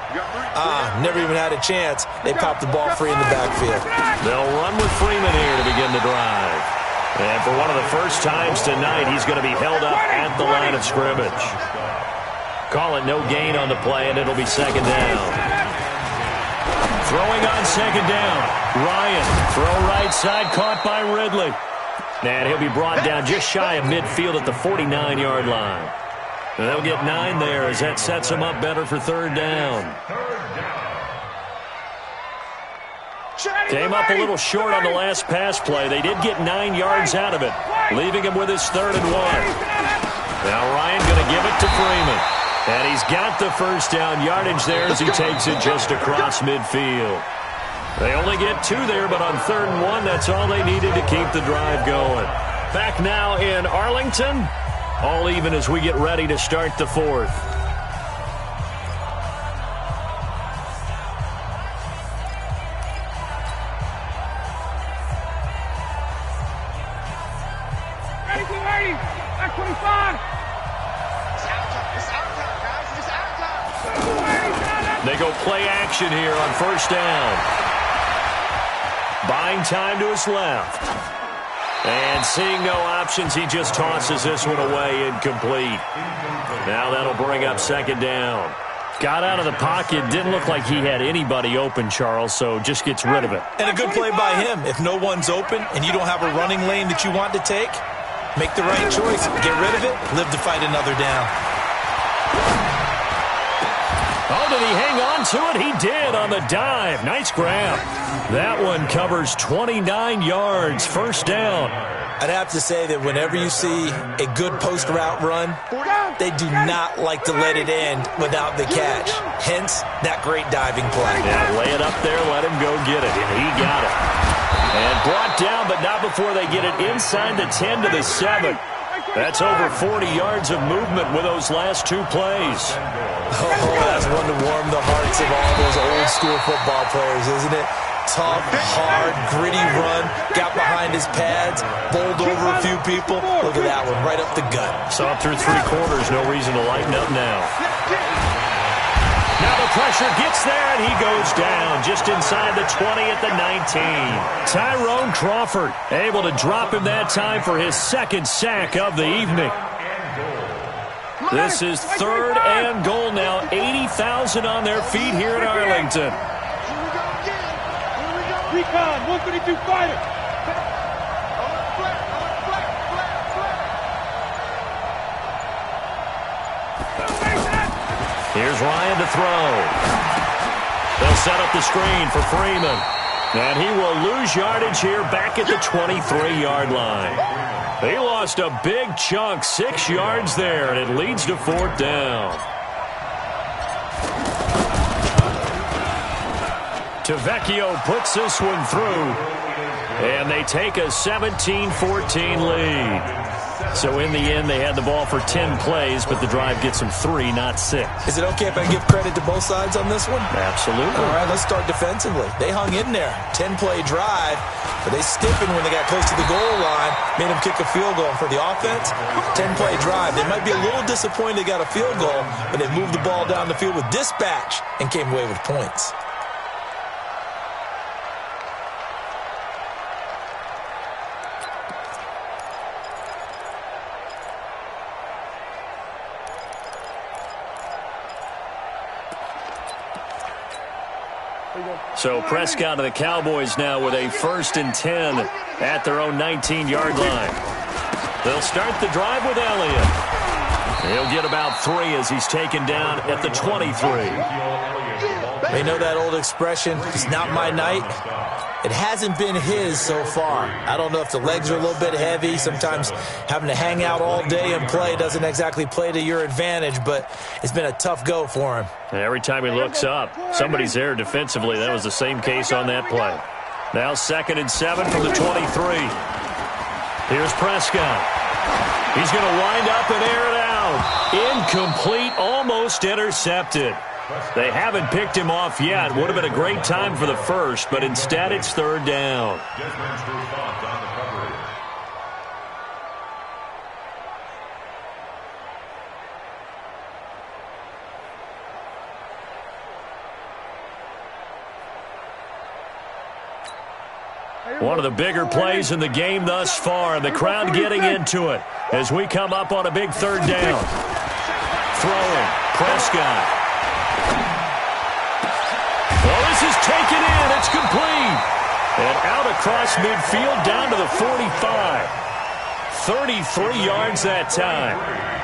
S1: never even had a chance. They popped the ball free in the backfield.
S2: They'll run with Freeman here to begin the drive. And for one of the first times tonight, he's going to be held up at the line of scrimmage. Call it no gain on the play, and it'll be 2nd down. Throwing on 2nd down. Ryan, throw right side, caught by Ridley. And he'll be brought down just shy of midfield at the 49-yard line. And they'll get 9 there as that sets them up better for 3rd down. Came up a little short on the last pass play. They did get 9 yards out of it, leaving him with his 3rd and 1. Now Ryan going to give it to Freeman. And he's got the first down yardage there as he takes it just across midfield. They only get 2 there, but on 3rd and 1, that's all they needed to keep the drive going. Back now in Arlington, all even as we get ready to start the 4th.
S4: Back 25.
S2: They go play action here on 1st down. Buying time to his left. And seeing no options, he just tosses this one away incomplete. Now that'll bring up 2nd down. Got out of the pocket. Didn't look like he had anybody open, Charles, so just gets rid of it.
S1: And a good play by him. If no one's open and you don't have a running lane that you want to take, make the right choice. Get rid of it. Live to fight another down.
S2: Oh, did he hang on to it? He did on the dive. Nice grab. That one covers 29 yards. 1st down.
S1: I'd have to say that whenever you see a good post route run, they do not like to let it end without the catch. Hence, that great diving play.
S2: Yeah, lay it up there, let him go get it, and he got it. And brought down, but not before they get it inside the 10 to the 7. That's over 40 yards of movement with those last 2 plays.
S1: Oh, that's one to warm the hearts of all those old school football players, isn't it? Tough, hard, gritty run, got behind his pads, bowled over a few people. Look at that one, right up the gut.
S2: Saw through 3 quarters, no reason to lighten up now. Now the pressure gets there, and he goes down just inside the 20 at the 19. Tyrone Crawford able to drop him that time for his 2nd sack of the evening. This is 3rd and goal now. 80,000 on their feet here in Arlington.
S4: Recon, 132 fighter.
S2: Here's Ryan to throw. They'll set up the screen for Freeman. And he will lose yardage here back at the 23-yard line. He lost a big chunk, 6 yards there, and it leads to 4th down. Tavecchio puts this one through, and they take a 17-14 lead. So in the end, they had the ball for 10 plays, but the drive gets them 3, not 6.
S1: Is it okay if I give credit to both sides on this one?
S2: Absolutely.
S1: All right, let's start defensively. They hung in there. 10-play drive, but they stiffened when they got close to the goal line, made them kick a field goal. For the offense, 10-play drive. They might be a little disappointed they got a field goal, but they moved the ball down the field with dispatch and came away with points.
S2: So Prescott and the Cowboys now with a 1st and 10 at their own 19-yard line. They'll start the drive with Elliott. He'll get about 3 as he's taken down at the 23.
S1: They know that old expression, it's not my night. It hasn't been his so far. I don't know if the legs are a little bit heavy. Sometimes having to hang out all day and play doesn't exactly play to your advantage, but it's been a tough go for him.
S2: And every time he looks up, somebody's there defensively. That was the same case on that play. Now 2nd and 7 from the 23. Here's Prescott. He's going to wind up and air it out. Incomplete, almost intercepted. They haven't picked him off yet. Would have been a great time for the first, but instead it's 3rd down. One of the bigger plays in the game thus far. The crowd getting into it as we come up on a big 3rd down. Throwing, Prescott. Well, this is taken in. It's complete. And out across midfield down to the 45. 33 yards that time.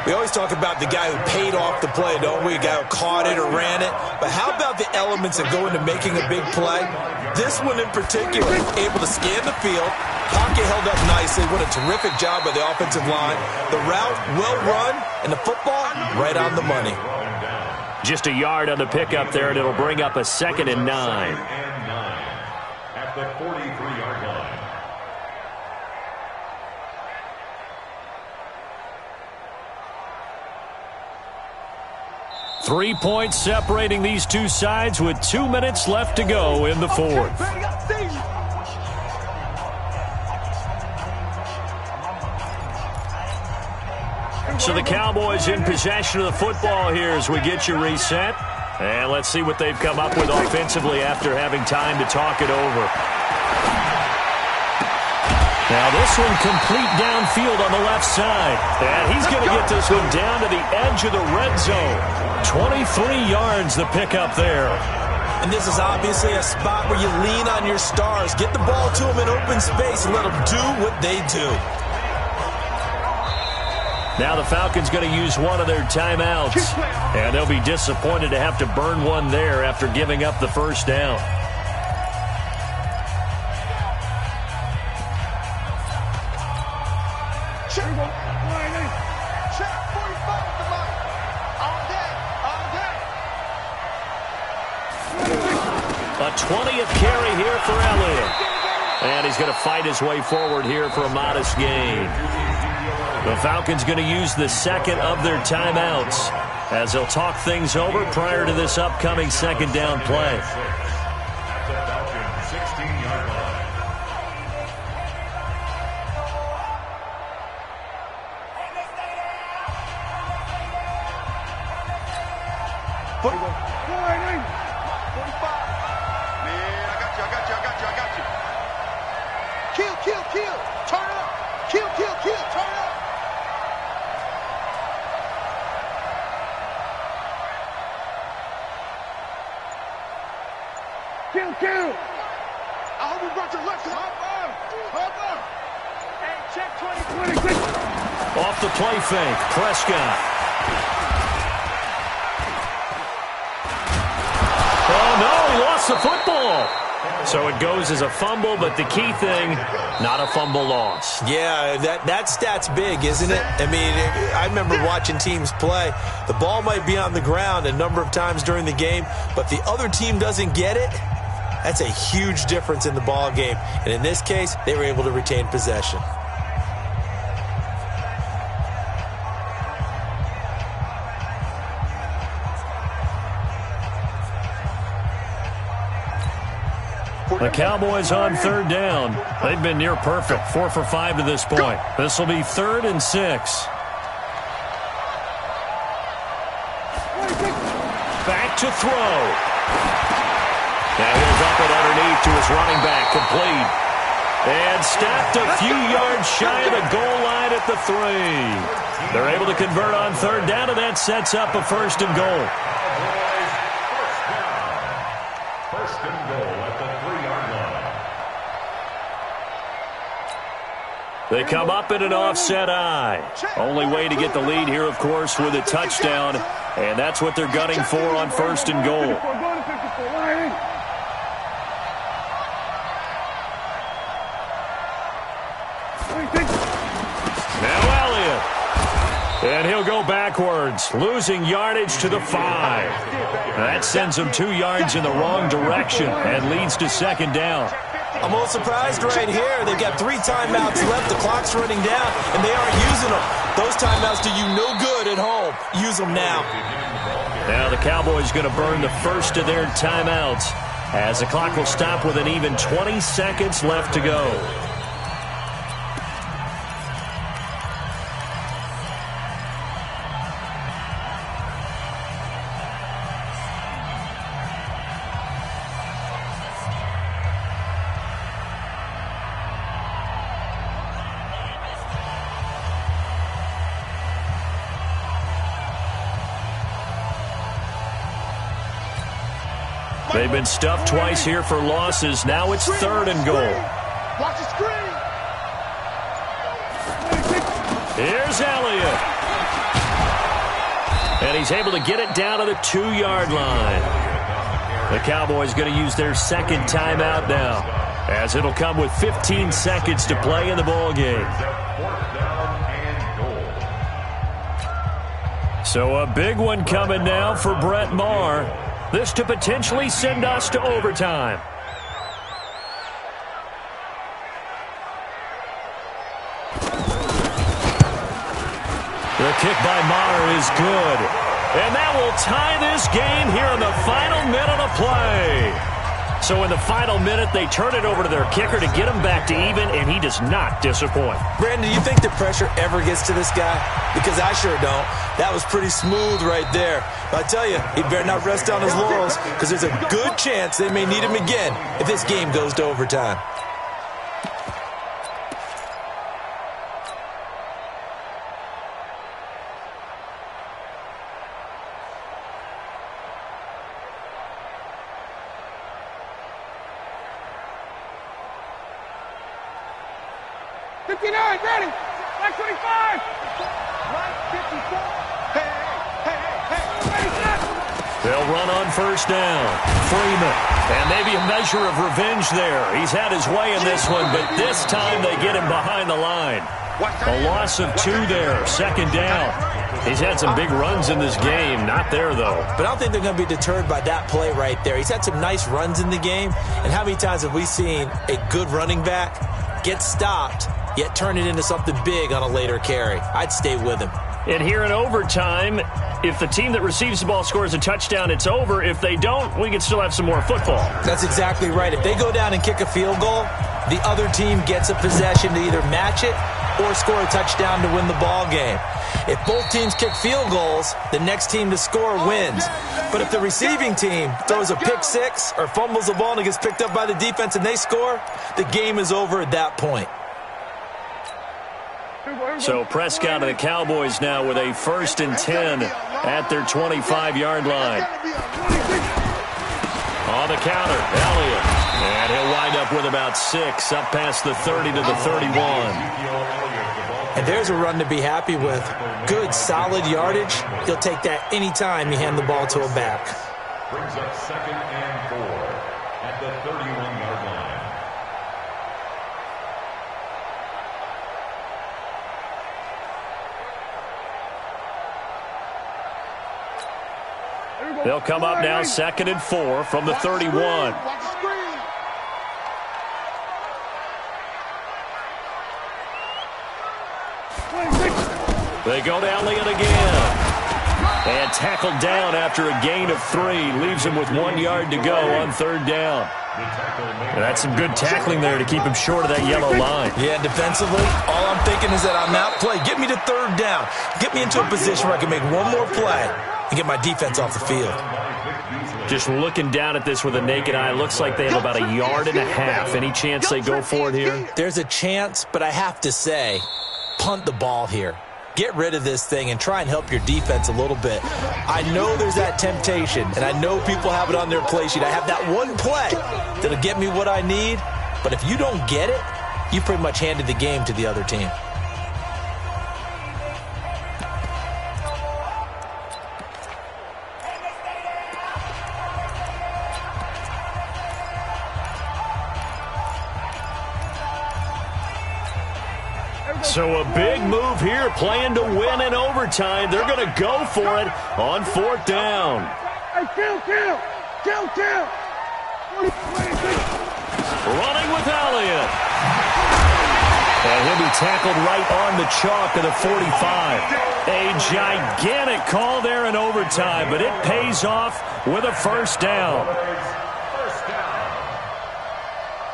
S1: We always talk about the guy who paid off the play, don't we? A guy who caught it or ran it. But how about the elements that go into making a big play? This one in particular, able to scan the field. Pocket held up nicely. What a terrific job by the offensive line. The route, well run, and the football, right on the money.
S2: Just a yard on the pickup there, and it'll bring up a 2nd and 9.
S3: At the 43-yard line.
S2: 3 points separating these two sides with 2 minutes left to go in the fourth. So the Cowboys in possession of the football here as we get you reset. And let's see what they've come up with offensively after having time to talk it over. Now this one complete downfield on the left side. And he's going to get this one down to the edge of the red zone. 23 yards the pickup there.
S1: And this is obviously a spot where you lean on your stars. Get the ball to them in open space and let them do what they do.
S2: Now the Falcons going to use one of their timeouts. And they'll be disappointed to have to burn one there after giving up the first down. A 20th carry here for Elliott. And he's going to fight his way forward here for a modest gain. The Falcons going to use the second of their timeouts as they'll talk things over prior to this upcoming second down play.
S3: At the Falcons' 16-yard line.
S5: Kill. Turn it up. Kill. Turn it up. Kill. I hope we brought your left side. Hop on. Hey, check 20.
S2: Off the play fake, Prescott. Oh, no, he lost the football. So it goes as a fumble, but the key thing, not a fumble loss.
S1: Yeah, that stat's big, isn't it? I mean, I remember watching teams play. The ball might be on the ground a number of times during the game, but the other team doesn't get it. That's a huge difference in the ball game. And in this case, they were able to retain possession.
S2: The Cowboys on third down. They've been near perfect, 4 for 5 to this point. This will be 3rd and 6. Back to throw. Now here's up and underneath to his running back, complete. And stopped a few yards shy of the goal line at the 3. They're able to convert on third down, and that sets up a 1st and goal.
S3: First and goal at the 3-yard line.
S2: They come up in an offset eye. Only way to get the lead here, of course, with a touchdown. And that's what they're gunning for on 1st and goal. Now Elliott. And he'll go backwards, losing yardage to the 5. That sends him 2 yards in the wrong direction and leads to 2nd down.
S1: I'm a little surprised right here. They've got 3 timeouts left. The clock's running down, and they aren't using them. Those timeouts do you no good at home. Use them now.
S2: Now the Cowboys going to burn the first of their timeouts as the clock will stop with an even 20 seconds left to go. They've been stuffed twice here for losses. Now it's 3rd and goal.
S5: Watch the screen.
S2: Here's Elliott. And he's able to get it down to the 2-yard line. The Cowboys going to use their 2nd timeout now, as it'll come with 15 seconds to play in the ball game. So a big one coming now for Brett Maher. This to potentially send us to overtime. The kick by Maher is good. And that will tie this game here in the final minute of play. So in the final minute, they turn it over to their kicker to get him back to even, and he does not disappoint.
S1: Brandon, do you think the pressure ever gets to this guy? Because I sure don't. That was pretty smooth right there. But I tell you, he better not rest on his laurels, because there's a good chance they may need him again if this game goes to overtime.
S4: Ready? Black 25! Right 54! Hey!
S2: They'll run on first down. Freeman. And maybe a measure of revenge there. He's had his way in this one, but this time they get him behind the line. A loss of 2 there. Second down. He's had some big runs in this game. Not there, though.
S1: But I don't think they're going to be deterred by that play right there. He's had some nice runs in the game. And how many times have we seen a good running back get stopped, yet turn it into something big on a later carry? I'd stay with him.
S2: And here in overtime, if the team that receives the ball scores a touchdown, it's over. If they don't, we can still have some more football.
S1: That's exactly right. If they go down and kick a field goal, the other team gets a possession to either match it or score a touchdown to win the ball game. If both teams kick field goals, the next team to score wins. But if the receiving team throws a pick six or fumbles the ball and it gets picked up by the defense and they score, the game is over at that point.
S2: So Prescott and the Cowboys now with a 1st and 10 at their 25-yard line. On the counter, Elliott. And he'll wind up with about 6, up past the 30 to the 31.
S1: And there's a run to be happy with. Good, solid yardage. He'll take that anytime you hand the ball to a back.
S3: Brings up 2nd and 4 at the 31-yard line.
S2: They'll come up now 2nd and 4 from the 31. They go to Elliott again. And tackled down after a gain of 3. Leaves him with 1 yard to go on 3rd down. And that's some good tackling there to keep him short of that yellow line.
S1: Yeah, defensively, all I'm thinking is that on that play, get me to 3rd down. Get me into a position where I can make one more play and get my defense off the field.
S2: Just looking down at this with a naked eye, looks like they have about 1.5 yards. Any chance they go for it here?
S1: There's a chance, but I have to say, punt the ball here. Get rid of this thing and try and help your defense a little bit. I know there's that temptation, and I know people have it on their play sheet. I have that one play that'll get me what I need, but if you don't get it, you pretty much handed the game to the other team.
S2: So a big move here, playing to win in overtime. They're going to go for it on 4th down.
S4: Hey, kill!
S2: Running with Elliott. And he'll be tackled right on the chalk of the 45. A gigantic call there in overtime, but it pays off with a 1st down.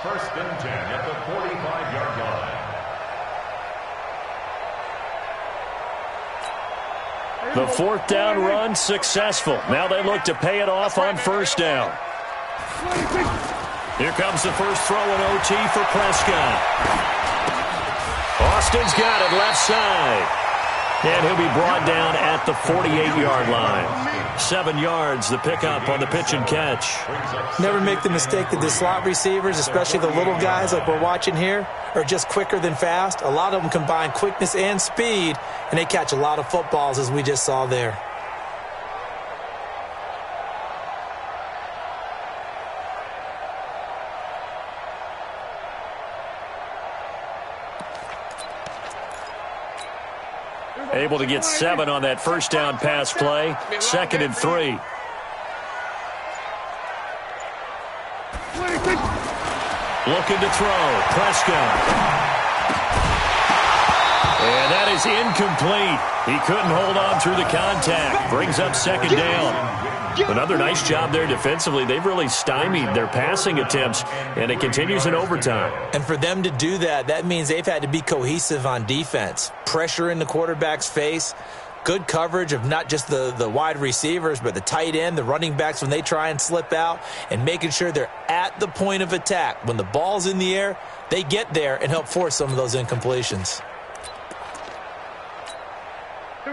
S3: 1st and 10 at the 45-yard line.
S2: The 4th down run successful. Now they look to pay it off on 1st down. Here comes the first throw in OT for Prescott. Austin's got it left side. And he'll be brought down at the 48-yard line. 7 yards, the pickup on the pitch and catch.
S1: Never make the mistake that the slot receivers, especially the little guys like we're watching here, are just quicker than fast. A lot of them combine quickness and speed, and they catch a lot of footballs, as we just saw there.
S2: Able to get 7 on that first down pass play. 2nd and 3. Looking to throw. Prescott. And that is incomplete. He couldn't hold on through the contact. Brings up 2nd down. Another nice job there defensively. They've really stymied their passing attempts, and it continues in overtime.
S1: And for them to do that, that means they've had to be cohesive on defense. Pressure in the quarterback's face. Good coverage of not just the wide receivers, but the tight end, the running backs when they try and slip out, and making sure they're at the point of attack. When the ball's in the air, they get there and help force some of those incompletions.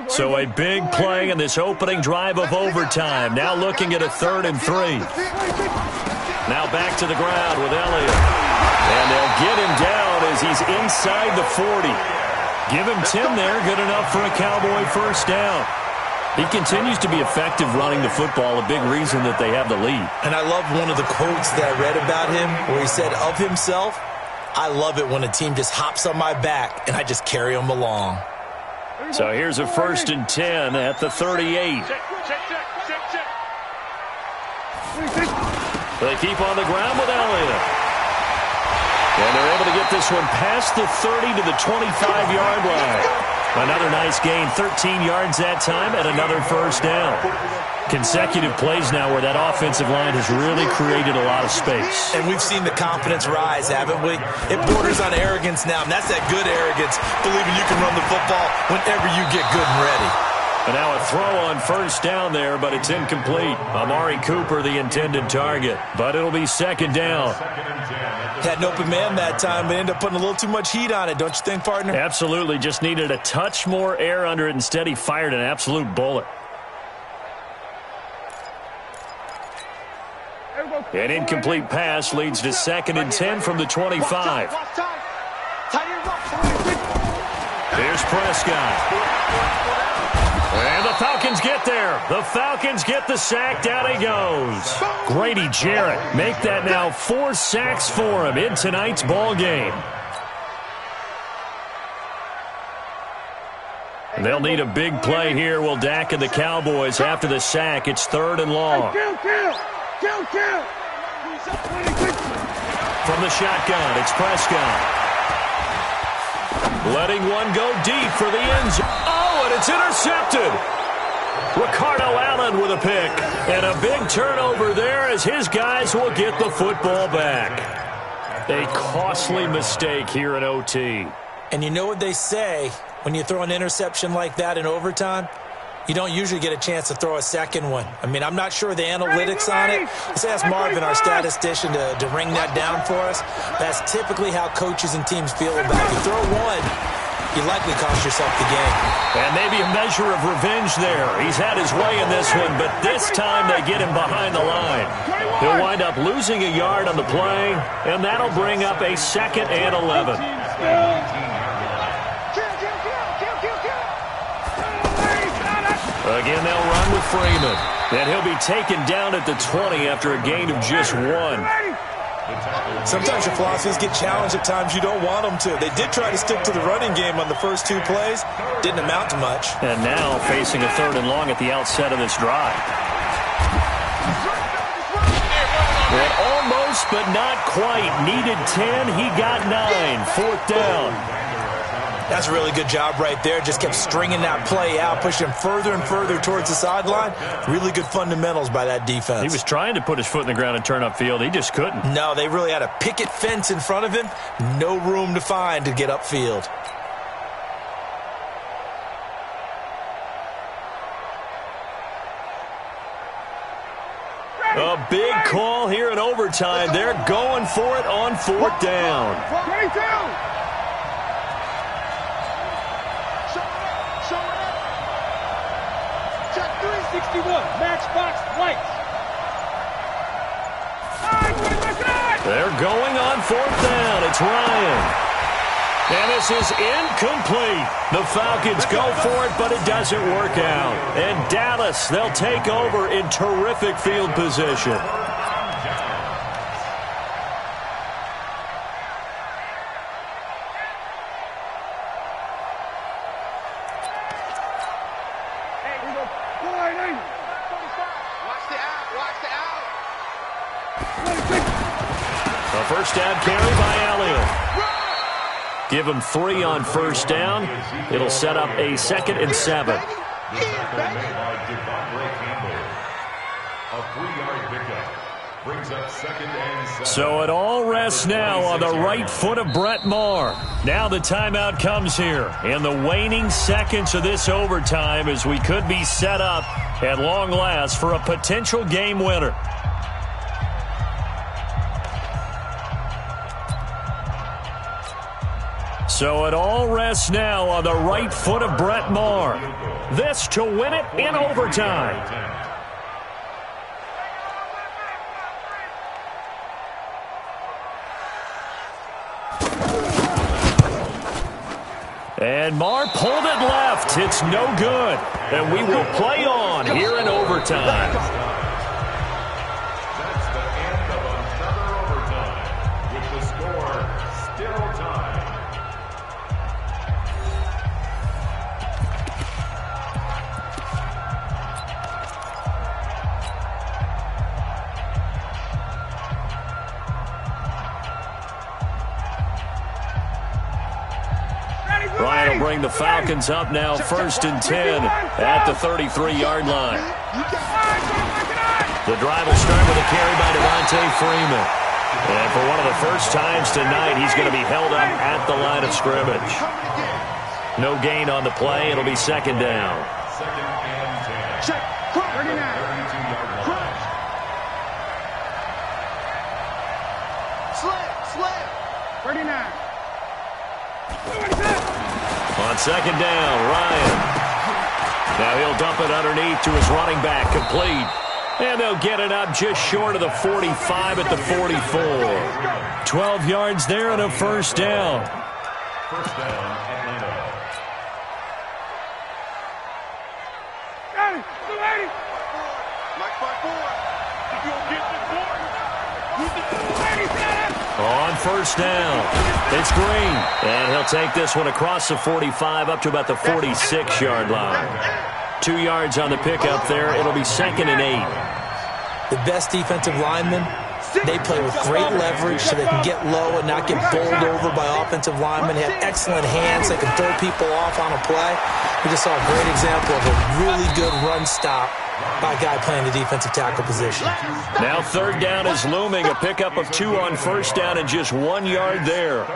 S2: So a big play in this opening drive of overtime. Now looking at a 3rd and 3. Now back to the ground with Elliott. And they'll get him down as he's inside the 40. Give him 10 there. Good enough for a Cowboy first down. He continues to be effective running the football, a big reason that they have the lead.
S1: And I love one of the quotes that I read about him where he said of himself, "I love it when a team just hops on my back and I just carry them along."
S2: So here's a 1st and 10 at the 38. They keep on the ground with Elliott. And they're able to get this one past the 30 to the 25-yard line. Another nice gain, 13 yards that time, and another first down. Consecutive plays now where that offensive line has really created a lot of space.
S1: And we've seen the confidence rise, haven't we? It borders on arrogance now, and that's that good arrogance, believing you can run the football whenever you get good and ready.
S2: And now a throw on first down there, but it's incomplete. Amari Cooper, the intended target. But it'll be 2nd down.
S1: Had an open man that time, but ended up putting a little too much heat on it, don't you think, partner?
S2: Absolutely. Just needed a touch more air under it. Instead, he fired an absolute bullet. An incomplete pass leads to 2nd and 10 from the 25. Here's Prescott. And the Falcons get there. The Falcons get the sack. Down he goes. Grady Jarrett make that now 4 sacks for him in tonight's ball game. They'll need a big play here. Will Dak and the Cowboys after the sack. It's 3rd and long. From the shotgun, it's Prescott. Letting one go deep for the end zone. Oh, and it's intercepted. Ricardo Allen with a pick. And a big turnover there as his guys will get the football back. A costly mistake here in OT.
S1: And you know what they say, when you throw an interception like that in overtime, you don't usually get a chance to throw a second one. I mean, I'm not sure the analytics on it. Let's ask Marvin, our statistician, to ring that down for us. That's typically how coaches and teams feel about it. You throw one, you likely cost yourself the game.
S2: And maybe a measure of revenge there. He's had his way in this one, but this time they get him behind the line. He'll wind up losing a yard on the play, and that'll bring up a 2nd and 11. Again, they'll run with Freeman. And he'll be taken down at the 20 after a gain of just 1.
S1: Sometimes your philosophies get challenged at times you don't want them to. They did try to stick to the running game on the first 2 plays. Didn't amount to much.
S2: And now facing a 3rd and long at the outset of this drive. And almost, but not quite. Needed 10. He got 9. 4th down.
S1: That's a really good job right there. Just kept stringing that play out, pushing him further and further towards the sideline. Really good fundamentals by that defense.
S2: He was trying to put his foot in the ground and turn upfield. He just couldn't.
S1: No, they really had a picket fence in front of him. No room to find to get upfield.
S2: A big call here in overtime. They're going for it on 4th down.
S5: 22! Check 361, matchbox lights.
S2: They're going on 4th down. It's Ryan. And this is incomplete. The Falcons go for it, but it doesn't work out. And Dallas, they'll take over in terrific field position. A first down carry by Elliott. Give him 3 on first down. It'll set up a 2nd and 7.
S3: The tackle made by Devondre Campbell. A 3-yard pickup. Brings up 2nd and 7.
S2: So it all rests now on the right foot of Brett Maher. Now the timeout comes here in the waning seconds of this overtime as we could be set up at long last for a potential game winner. So it all rests now on the right foot of Brett Maher. This to win it in overtime. And Maher pulled it left. It's no good. And we will play on here in overtime.
S3: That's the end of another overtime with the score still tied.
S2: Ryan will bring the Falcons up now, 1st and 10 at the 33-yard line. The drive will start with a carry by Devontae Freeman. And for one of the first times tonight, he's going to be held up at the line of scrimmage. No gain on the play. It'll be 2nd down.
S3: 2nd and 10.
S5: Check. 39.
S3: 32-yard line.
S5: Slam. 39.
S2: On 2nd down, Ryan. Now he'll dump it underneath to his running back, complete. And they'll get it up just short of the 45 at the 44. 12 yards there and a first down.
S3: First down, Atlanta.
S5: Got it. 280. Mike 5-4. You don't get the board.
S2: On first down, it's Green. And he'll take this one across the 45 up to about the 46-yard line. 2 yards on the pickup there. It'll be 2nd and 8.
S1: The best defensive linemen, they play with great leverage so they can get low and not get bowled over by offensive linemen. They have excellent hands. They can throw people off on a play. We just saw a great example of a really good run stop by a guy playing the defensive tackle position.
S2: Now 3rd down is looming. A pickup of 2 on first down and just 1 yard there.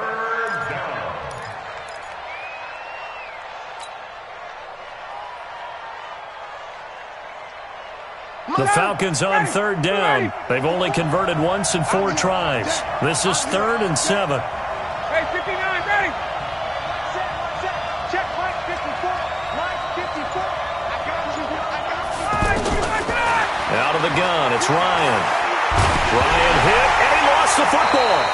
S2: The Falcons on 3rd down. They've only converted once in 4 tries. This is 3rd and 7.
S5: Hey, 59, ready. Check, Mike 54. Mike 54. I got you.
S2: Out of the gun, it's Ryan. Ryan hit, and he lost the football.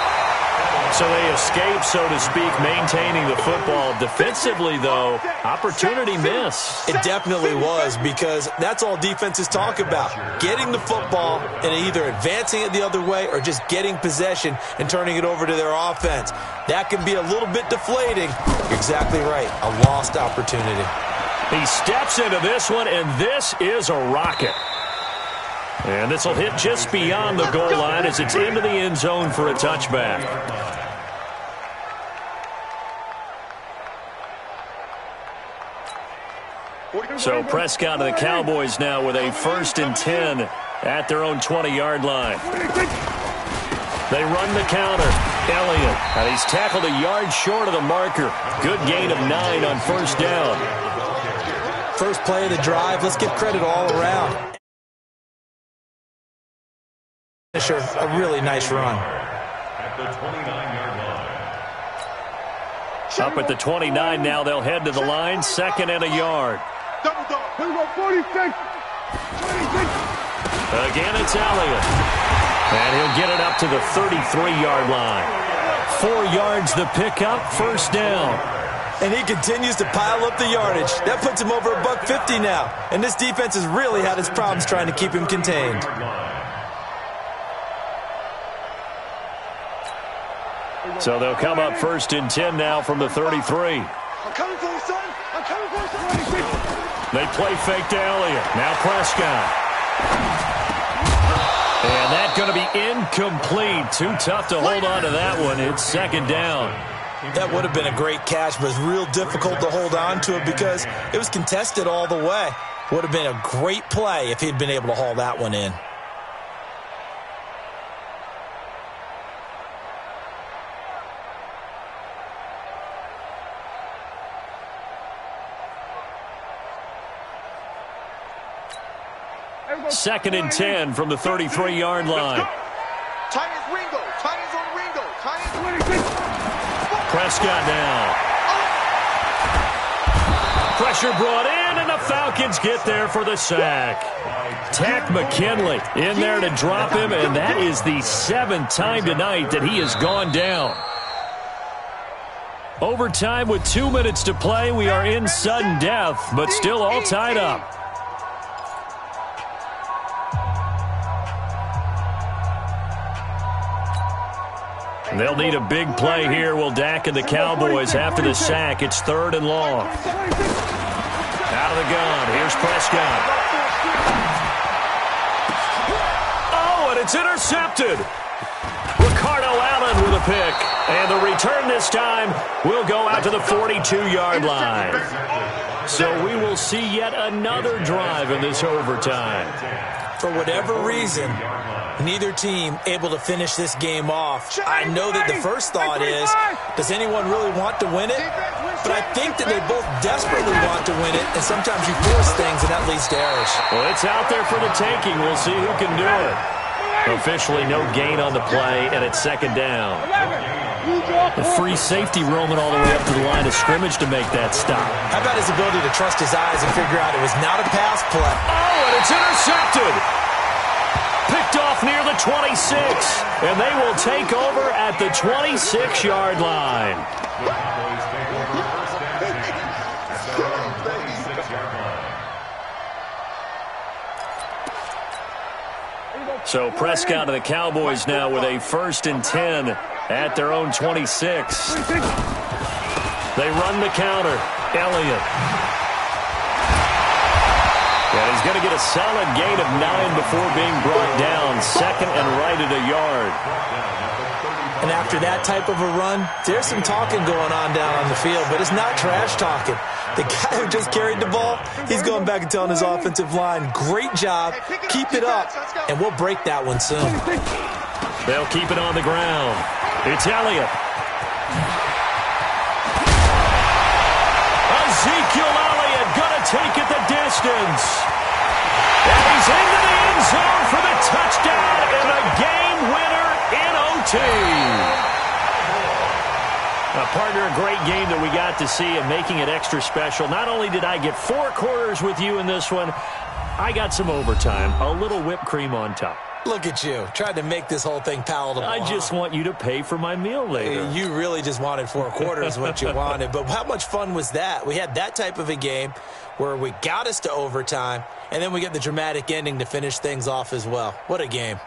S2: So they escape, so to speak, maintaining the football. Defensively, though, opportunity miss.
S1: It definitely was, because that's all defenses talk about. Getting the football and either advancing it the other way or just getting possession and turning it over to their offense. That can be a little bit deflating. You're exactly right. A lost opportunity.
S2: He steps into this one, and this is a rocket. And this will hit just beyond the goal line as it's into the end zone for a touchback. So Prescott and the Cowboys now with a 1st and 10 at their own 20-yard line. They run the counter. Elliott, and he's tackled a yard short of the marker. Good gain of 9 on first down.
S1: First play of the drive. Let's give credit all around. Sure, a really nice run.
S3: At the 29-yard line.
S2: Up at the 29 now, they'll head to the line. 2nd and a yard.
S5: Double dog. Here we go, 46. 26.
S2: Again, it's Elliott. And he'll get it up to the 33-yard line. 4 yards the pickup, first down.
S1: And he continues to pile up the yardage. That puts him over $150 now. And this defense has really had its problems trying to keep him contained.
S2: So they'll come up 1st and 10 now from the 33.
S5: I'm coming for you, son. I'm coming for you, son.
S2: They play fake to Elliott. Now Prescott. And that
S9: going to be incomplete. Too tough to hold on to that one. It's second down.
S1: That would have been a great catch, but it's real difficult to hold on to it because it was contested all the way. Would have been a great play if he'd been able to haul that one in.
S9: Second and 10 from the 33-yard line.
S5: Titans Ringo. Titans on Ringo. Titans.
S9: Prescott now. Pressure brought in, and the Falcons get there for the sack. Takk McKinley in there to drop him, and that is the 7th time tonight that he has gone down. Overtime with 2 minutes to play. We are in sudden death, but still all tied up. They'll need a big play here, will Dak and the Cowboys after the sack. It's 3rd and long. Out of the gun. Here's Prescott. Oh, and it's intercepted. Ricardo Allen with a pick. And the return this time will go out to the 42-yard line. So we will see yet another drive in this overtime.
S1: For whatever reason, neither team able to finish this game off. I know that the first thought is, does anyone really want to win it? But I think that they both desperately want to win it, and sometimes you force things, and that leads to errors.
S9: Well, it's out there for the taking. We'll see who can do it. Officially no gain on the play, and it's second down. The free safety roaming all the way up to the line of scrimmage to make that stop.
S1: How about his ability to trust his eyes and figure out it was not a pass play?
S9: Oh, and it's intercepted. Picked off near the 26, and they will take over at the 26-yard line. So Prescott and the Cowboys now with a 1st and 10 at their own 26. They run the counter. Elliott. And he's going to get a solid gain of 9 before being brought down. 2nd and right at a yard.
S1: And after that type of a run, there's some talking going on down on the field, but it's not trash talking. The guy who just carried the ball, he's going back and telling his offensive line, great job, keep it up, and we'll break that one soon.
S9: They'll keep it on the ground. It's Elliott. Ezekiel Elliott going to take it the distance. And he's into the end zone for the touchdown and a game winner in OT. Partner, a great game that we got to see and making it extra special. Not only did I get 4 quarters with you in this one, I got some overtime, a little whipped cream on top.
S1: Look at you, tried to make this whole thing palatable.
S9: I just want you to pay for my meal later.
S1: You really just wanted 4 quarters what you wanted, but how much fun was that? We had that type of a game where we got us to overtime, and then we get the dramatic ending to finish things off as well. What a game.